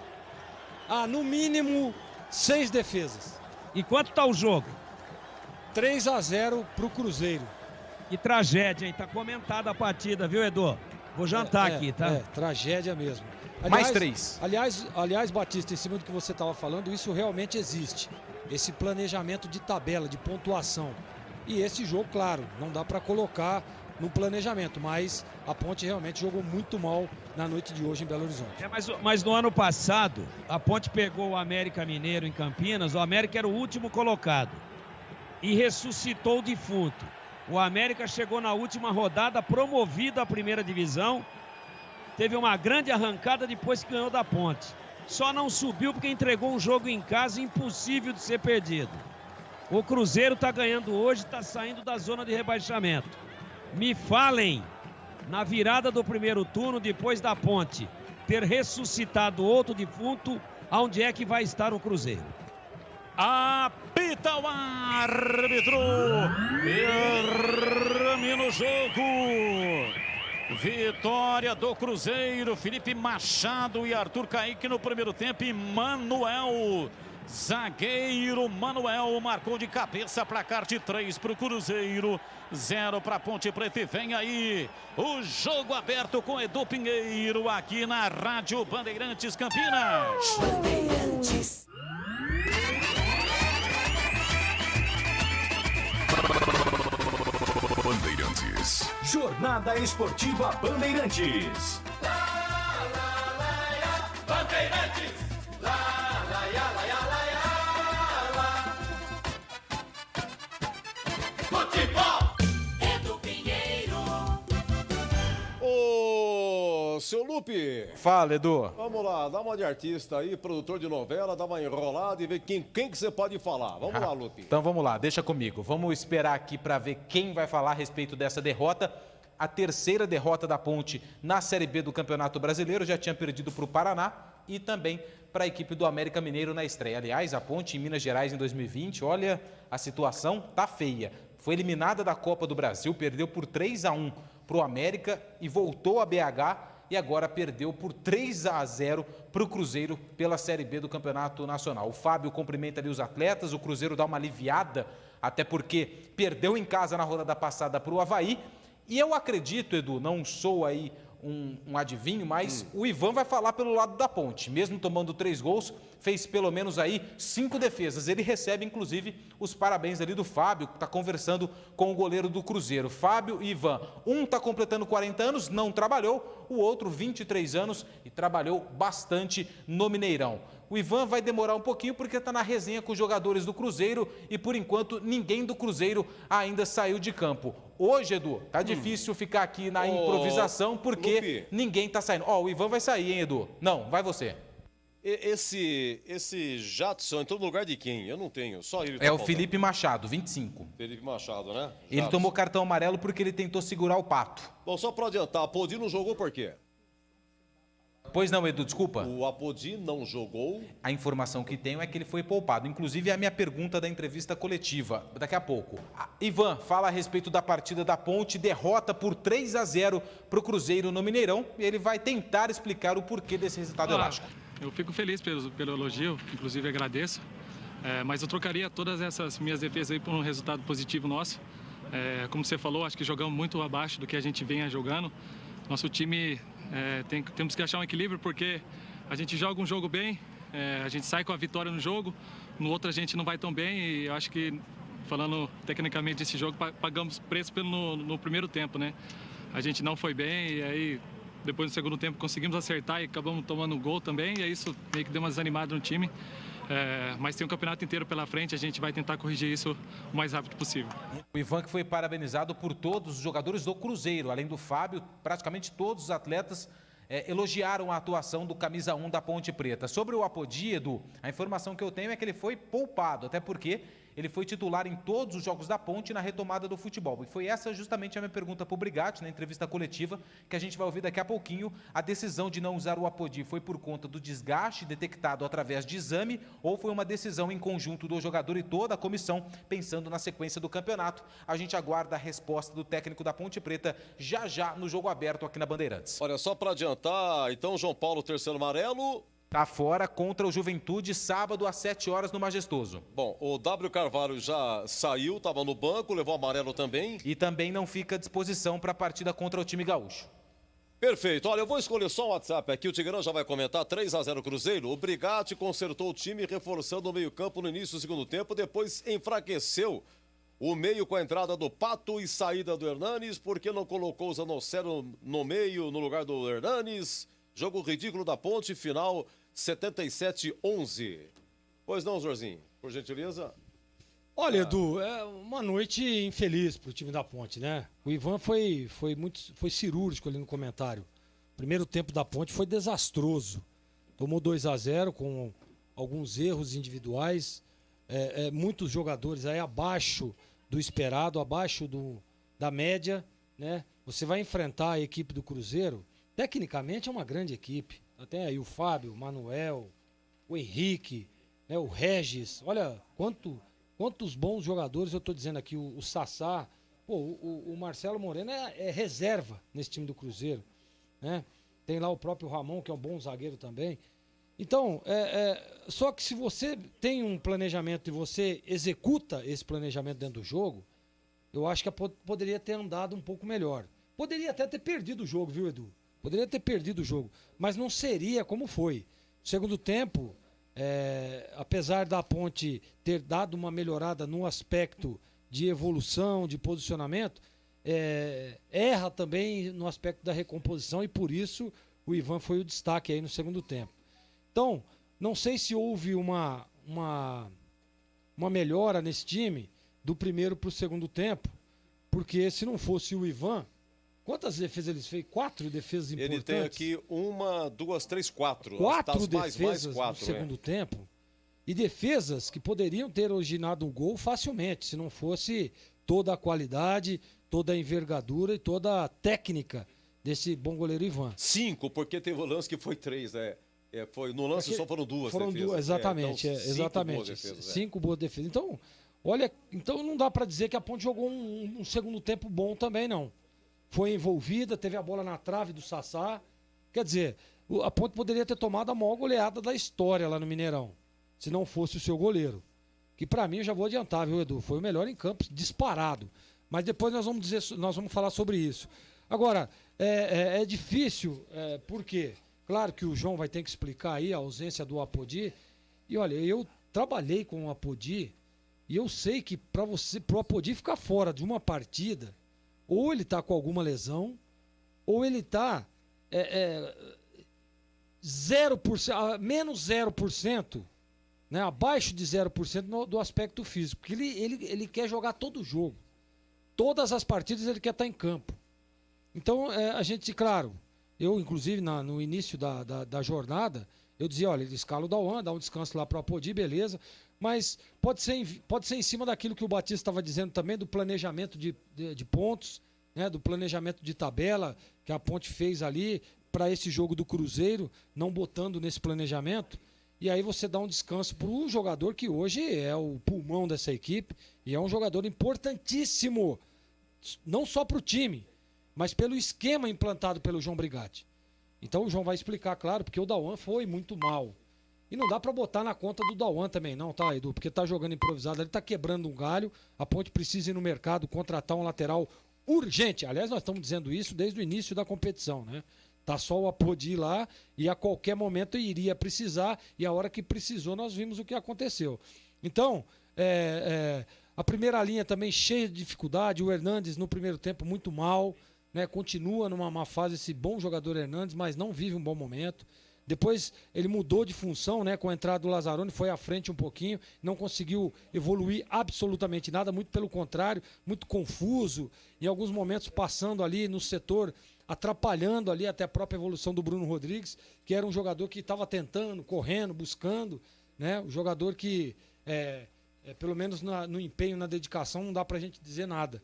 No mínimo 6 defesas. E quanto tá o jogo? 3-0 pro Cruzeiro. Que tragédia, hein? Tá comentada a partida, viu, Edu? Vou jantar aqui, tá? Tragédia mesmo. Aliás, mais 3. Aliás, Batista, em cima do que você estava falando, isso realmente existe. Esse planejamento de tabela, de pontuação. E esse jogo, claro, não dá para colocar no planejamento, mas a Ponte realmente jogou muito mal na noite de hoje em Belo Horizonte. Mas no ano passado, a Ponte pegou o América Mineiro em Campinas, o América era o último colocado e ressuscitou o defunto. O América chegou na última rodada, promovido à primeira divisão, teve uma grande arrancada depois que ganhou da Ponte. Só não subiu porque entregou um jogo em casa impossível de ser perdido. O Cruzeiro está ganhando hoje, está saindo da zona de rebaixamento. Me falem, na virada do primeiro turno, depois da Ponte ter ressuscitado outro defunto, aonde é que vai estar o Cruzeiro? Apita o árbitro, termina o jogo. Vitória do Cruzeiro, Felipe Machado e Arthur Kaique no primeiro tempo e Manuel. Zagueiro Manuel marcou de cabeça, placar de 3 para o Cruzeiro, 0 para a Ponte Preta. E vem aí o jogo aberto com Edu Pinheiro aqui na Rádio Bandeirantes Campinas. Bandeirantes. Bandeirantes. Jornada Esportiva Bandeirantes. Bandeirantes. Futebol. Edu Pinheiro. Ô, seu Lupe. Fala, Edu. Vamos lá, dá uma de artista aí, produtor de novela, dá uma enrolada e vê quem que você pode falar. Vamos lá, Lupe. Então vamos lá, deixa comigo. Vamos esperar aqui para ver quem vai falar a respeito dessa derrota. A terceira derrota da Ponte na Série B do Campeonato Brasileiro, já tinha perdido para o Paraná e também para a equipe do América Mineiro na estreia. Aliás, a Ponte em Minas Gerais em 2020, olha, a situação tá feia. Foi eliminada da Copa do Brasil, perdeu por 3-1 para o América e voltou a BH e agora perdeu por 3-0 para o Cruzeiro pela Série B do Campeonato Nacional. O Fábio cumprimenta ali os atletas, o Cruzeiro dá uma aliviada, até porque perdeu em casa na rodada passada para o Avaí. E eu acredito, Edu, não sou aí um adivinho, mas o Ivan vai falar pelo lado da Ponte. Mesmo tomando 3 gols, fez pelo menos aí 5 defesas. Ele recebe, inclusive, os parabéns ali do Fábio, que está conversando com o goleiro do Cruzeiro. Fábio e Ivan. Um está completando 40 anos, não trabalhou. O outro, 23 anos e trabalhou bastante no Mineirão. O Ivan vai demorar um pouquinho porque está na resenha com os jogadores do Cruzeiro e, por enquanto, ninguém do Cruzeiro ainda saiu de campo. Hoje, Edu, tá difícil ficar aqui na improvisação porque Lupe, ninguém tá saindo. Ó, o Ivan vai sair, hein, Edu? Não, vai você. Esse Jadson entrou no lugar de quem? Eu não tenho, só ele. É o Felipe Machado, 25. Felipe Machado, né? Ele Jadson. tomou cartão amarelo porque ele tentou segurar o Pato. Bom, só para adiantar, Apodi não jogou por quê? Pois não, Edu, desculpa. O Apodi não jogou. A informação que tenho é que ele foi poupado. Inclusive, é a minha pergunta da entrevista coletiva, daqui a pouco. Ivan, fala a respeito da partida da Ponte, derrota por 3-0 para o Cruzeiro no Mineirão. E ele vai tentar explicar o porquê desse resultado elástico. Eu fico feliz pelo elogio, inclusive agradeço. Mas eu trocaria todas essas minhas defesas aí por um resultado positivo nosso. Como você falou, acho que jogamos muito abaixo do que a gente vinha jogando. Nosso time... temos que achar um equilíbrio porque a gente joga um jogo bem, a gente sai com a vitória no jogo, no outro a gente não vai tão bem e eu acho que, falando tecnicamente desse jogo, pagamos preço no primeiro tempo, né? A gente não foi bem e aí depois no segundo tempo conseguimos acertar e acabamos tomando um gol também e aí isso meio que deu uma desanimada no time. Mas tem um campeonato inteiro pela frente, a gente vai tentar corrigir isso o mais rápido possível. O Ivan que foi parabenizado por todos os jogadores do Cruzeiro, além do Fábio, praticamente todos os atletas elogiaram a atuação do camisa 1 da Ponte Preta. Sobre o Apodi, Edu, a informação que eu tenho é que ele foi poupado, até porque ele foi titular em todos os jogos da Ponte na retomada do futebol. E foi essa justamente a minha pergunta para o Brigatti, na entrevista coletiva, que a gente vai ouvir daqui a pouquinho. A decisão de não usar o Apodi foi por conta do desgaste detectado através de exame ou foi uma decisão em conjunto do jogador e toda a comissão, pensando na sequência do campeonato? A gente aguarda a resposta do técnico da Ponte Preta já no jogo aberto aqui na Bandeirantes. Olha, só para adiantar, então, João Paulo, terceiro amarelo... Tá fora contra o Juventude, sábado às 7 horas no Majestoso. Bom, o W. Carvalho já saiu, estava no banco, levou amarelo também. E também não fica à disposição para a partida contra o time gaúcho. Perfeito. Olha, eu vou escolher só o WhatsApp aqui. O Tigrão já vai comentar. 3-0 Cruzeiro. O Brigatti consertou o time, reforçando o meio-campo no início do segundo tempo. Depois enfraqueceu o meio com a entrada do Pato e saída do Hernanes, porque não colocou o Zanocelo no meio, no lugar do Hernanes. Jogo ridículo da Ponte, final 77-11. Pois não, Zorzinho, por gentileza. Olha, Edu, é uma noite infeliz pro time da Ponte, né? O Ivan foi cirúrgico ali no comentário. O primeiro tempo da Ponte foi desastroso. Tomou 2-0 com alguns erros individuais. Muitos jogadores aí abaixo do esperado, abaixo da média, né? Você vai enfrentar a equipe do Cruzeiro. Tecnicamente é uma grande equipe. Tem aí o Fábio, o Manuel, o Henrique, né, o Regis. Olha quantos bons jogadores eu estou dizendo aqui. O Sassá, o Marcelo Moreno é reserva nesse time do Cruzeiro, né? Tem lá o próprio Ramon, que é um bom zagueiro também. Então, só que se você tem um planejamento e você executa esse planejamento dentro do jogo, eu acho que poderia ter andado um pouco melhor. Poderia até ter perdido o jogo, viu, Edu? Poderia ter perdido o jogo, mas não seria como foi. No segundo tempo, apesar da Ponte ter dado uma melhorada no aspecto de evolução, de posicionamento, erra também no aspecto da recomposição e por isso o Ivan foi o destaque aí no segundo tempo. Então, não sei se houve uma melhora nesse time do primeiro para o segundo tempo, porque se não fosse o Ivan... Quantas defesas ele fez? 4 defesas importantes? Ele tem aqui 1, 2, 3, 4. 4 defesas no segundo tempo. E defesas que poderiam ter originado um gol facilmente, se não fosse toda a qualidade, toda a envergadura e toda a técnica desse bom goleiro Ivan. 5, porque teve o lance que foi 3, né? No lance só foram 2 defesas. Foram 2, exatamente. Exatamente. 5 boas defesas. Então, olha, não dá para dizer que a Ponte jogou um segundo tempo bom também, não. Foi envolvida, teve a bola na trave do Sassá. Quer dizer, a Ponte poderia ter tomado a maior goleada da história lá no Mineirão, se não fosse o seu goleiro. Que pra mim, eu já vou adiantar, viu, Edu? Foi o melhor em campo, disparado. Mas depois nós vamos falar sobre isso. Agora, é difícil, por quê? Claro que o João vai ter que explicar aí a ausência do Apodi. E olha, eu trabalhei com o Apodi e eu sei que pro Apodi ficar fora de uma partida, ou ele tá com alguma lesão, ou ele tá 0%, menos 0%, né, abaixo de 0% do aspecto físico. Porque ele quer jogar todo o jogo. Todas as partidas ele quer estar em campo. Então, a gente, claro, eu, inclusive, no início da jornada, eu dizia, olha, ele escala o Dauan, dá um descanso lá para o Apodi, beleza. Mas pode ser em cima daquilo que o Batista estava dizendo também, do planejamento de pontos, né, do planejamento de tabela que a Ponte fez ali para esse jogo do Cruzeiro, não botando nesse planejamento. E aí você dá um descanso para um jogador que hoje é o pulmão dessa equipe e é um jogador importantíssimo, não só para o time, mas pelo esquema implantado pelo João Brigatti. Então o João vai explicar, claro, porque o Dauan foi muito mal. E não dá para botar na conta do Dauan também não, tá, Edu? Porque tá jogando improvisado, ele tá quebrando um galho, a Ponte precisa ir no mercado contratar um lateral urgente. Aliás, nós estamos dizendo isso desde o início da competição, né? Tá só o Apodi lá e a qualquer momento iria precisar, e a hora que precisou nós vimos o que aconteceu. Então, a primeira linha também cheia de dificuldade, o Hernandes no primeiro tempo muito mal, né? Continua numa má fase esse bom jogador Hernandes, mas não vive um bom momento. Depois ele mudou de função, né, com a entrada do Lazzaroni, foi à frente um pouquinho, não conseguiu evoluir absolutamente nada, muito pelo contrário, muito confuso, em alguns momentos passando ali no setor, atrapalhando ali até a própria evolução do Bruno Rodrigues, que era um jogador que estava tentando, correndo, buscando, né, um jogador que, pelo menos no empenho, na dedicação, não dá pra gente dizer nada,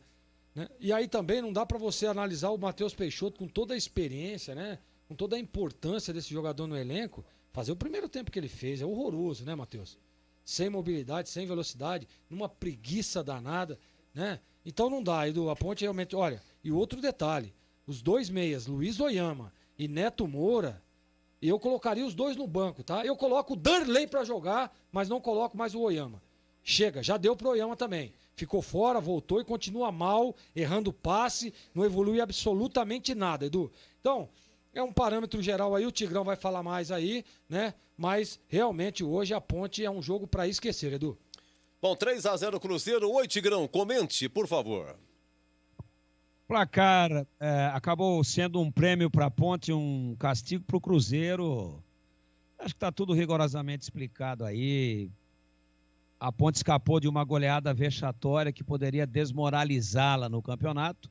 né? E aí também não dá pra você analisar o Matheus Peixoto com toda a experiência, né, com toda a importância desse jogador no elenco, fazer o primeiro tempo que ele fez, é horroroso, né, Matheus? Sem mobilidade, sem velocidade, numa preguiça danada, né? Então não dá, Edu, a Ponte realmente, olha, e outro detalhe, os dois meias, Luiz Oyama e Neto Moura, eu colocaria os dois no banco, tá? Eu coloco o Darley pra jogar, mas não coloco mais o Oyama. Chega, já deu pro Oyama também. Ficou fora, voltou e continua mal, errando passe, não evolui absolutamente nada, Edu. Então, é um parâmetro geral aí, o Tigrão vai falar mais aí, né? Mas realmente hoje a Ponte é um jogo para esquecer, Edu. Bom, 3-0 Cruzeiro. Oi, Tigrão, comente, por favor. Placar acabou sendo um prêmio para a Ponte, um castigo para o Cruzeiro. Acho que está tudo rigorosamente explicado aí. A Ponte escapou de uma goleada vexatória que poderia desmoralizá-la no campeonato.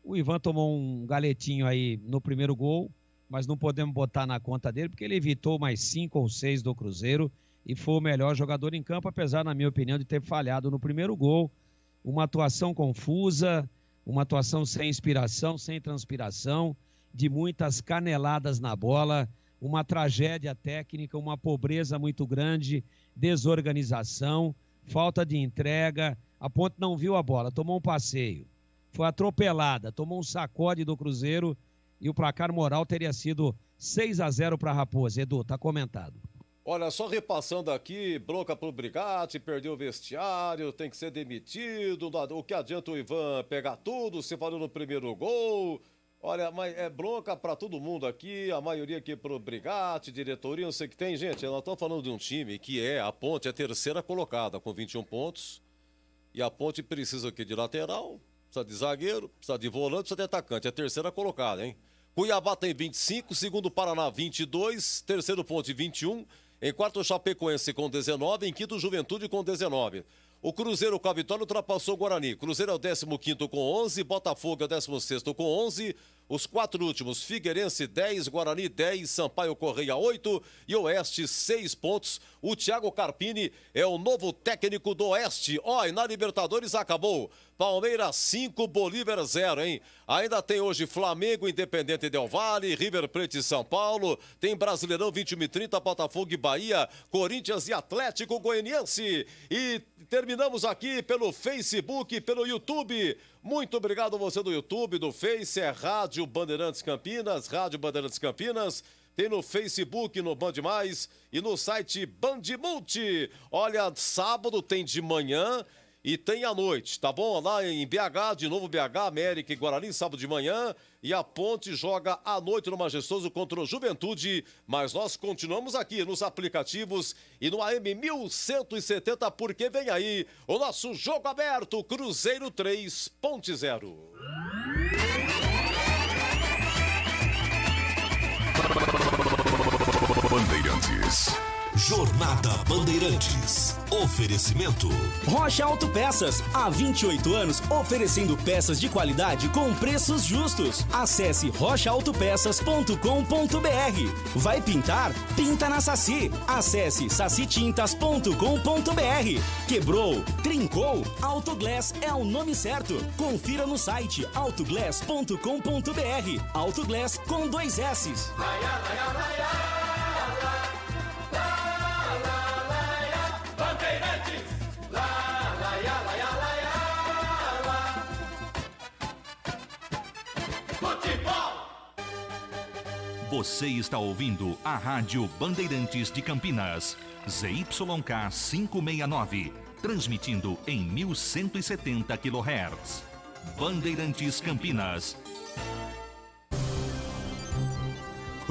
O Ivan tomou um galetinho aí no primeiro gol, mas não podemos botar na conta dele, porque ele evitou mais 5 ou 6 do Cruzeiro e foi o melhor jogador em campo, apesar, na minha opinião, de ter falhado no primeiro gol. Uma atuação confusa, uma atuação sem inspiração, sem transpiração, de muitas caneladas na bola, uma tragédia técnica, uma pobreza muito grande, desorganização, falta de entrega. A Ponte não viu a bola, tomou um passeio. Foi atropelada, tomou um sacode do Cruzeiro e o placar moral teria sido 6-0 para a Raposa. Edu, tá comentado. Olha, só repassando aqui, bronca pro Brigatti, perdeu o vestiário, tem que ser demitido, o que adianta o Ivan pegar tudo, se falou no primeiro gol. Olha, mas é bronca pra todo mundo aqui, a maioria aqui pro Brigatti, diretoria, não sei o que tem. Gente, nós estamos falando de um time que a Ponte é a terceira colocada com 21 pontos e a Ponte precisa aqui de lateral, precisa de zagueiro, precisa de volante, precisa de atacante. É a terceira colocada, hein? Cuiabá tem 25, segundo Paraná 22, terceiro Ponte 21, em quarto Chapecoense com 19, em quinto Juventude com 19. O Cruzeiro com a vitória ultrapassou o Guarani. Cruzeiro é o 15º com 11, Botafogo é o 16º com 11. Os 4 últimos, Figueirense 10, Guarani 10, Sampaio Correia 8 e Oeste 6 pontos. O Thiago Carpini é o novo técnico do Oeste. E na Libertadores acabou. Palmeiras 5, Bolívar 0, hein? Ainda tem hoje Flamengo, Independente Del Valle, River Plate e São Paulo. Tem Brasileirão 21h30, Botafogo e Bahia, Corinthians e Atlético Goianiense. E terminamos aqui pelo Facebook, pelo YouTube. Muito obrigado a você do YouTube, do Face, é Rádio Bandeirantes Campinas, Rádio Bandeirantes Campinas. Tem no Facebook, no Band Mais e no site Band Multi. Olha, sábado tem de manhã e tem à noite, tá bom? Lá em BH, de novo BH, América e Guarani, sábado de manhã. E a Ponte joga à noite no Majestoso contra o Juventude. Mas nós continuamos aqui nos aplicativos e no AM 1170, porque vem aí o nosso jogo aberto, Cruzeiro 3, Ponte 0. Bandeirantes. Jornada Bandeirantes. Oferecimento Rocha Autopeças, há 28 anos oferecendo peças de qualidade com preços justos. Acesse rochaautopeças.com.br. Vai pintar? Pinta na Saci. Acesse sacitintas.com.br. Quebrou? Trincou? Autoglass é o nome certo. Confira no site autoglass.com.br. Autoglass com 2 S's. Você está ouvindo a Rádio Bandeirantes de Campinas, ZYK 569, transmitindo em 1170 kHz. Bandeirantes Campinas.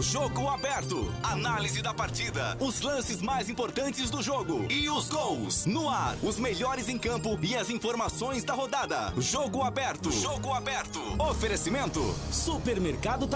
Jogo aberto. Análise da partida. Os lances mais importantes do jogo. E os gols. No ar. Os melhores em campo e as informações da rodada. Jogo aberto. Jogo aberto. Oferecimento. Supermercado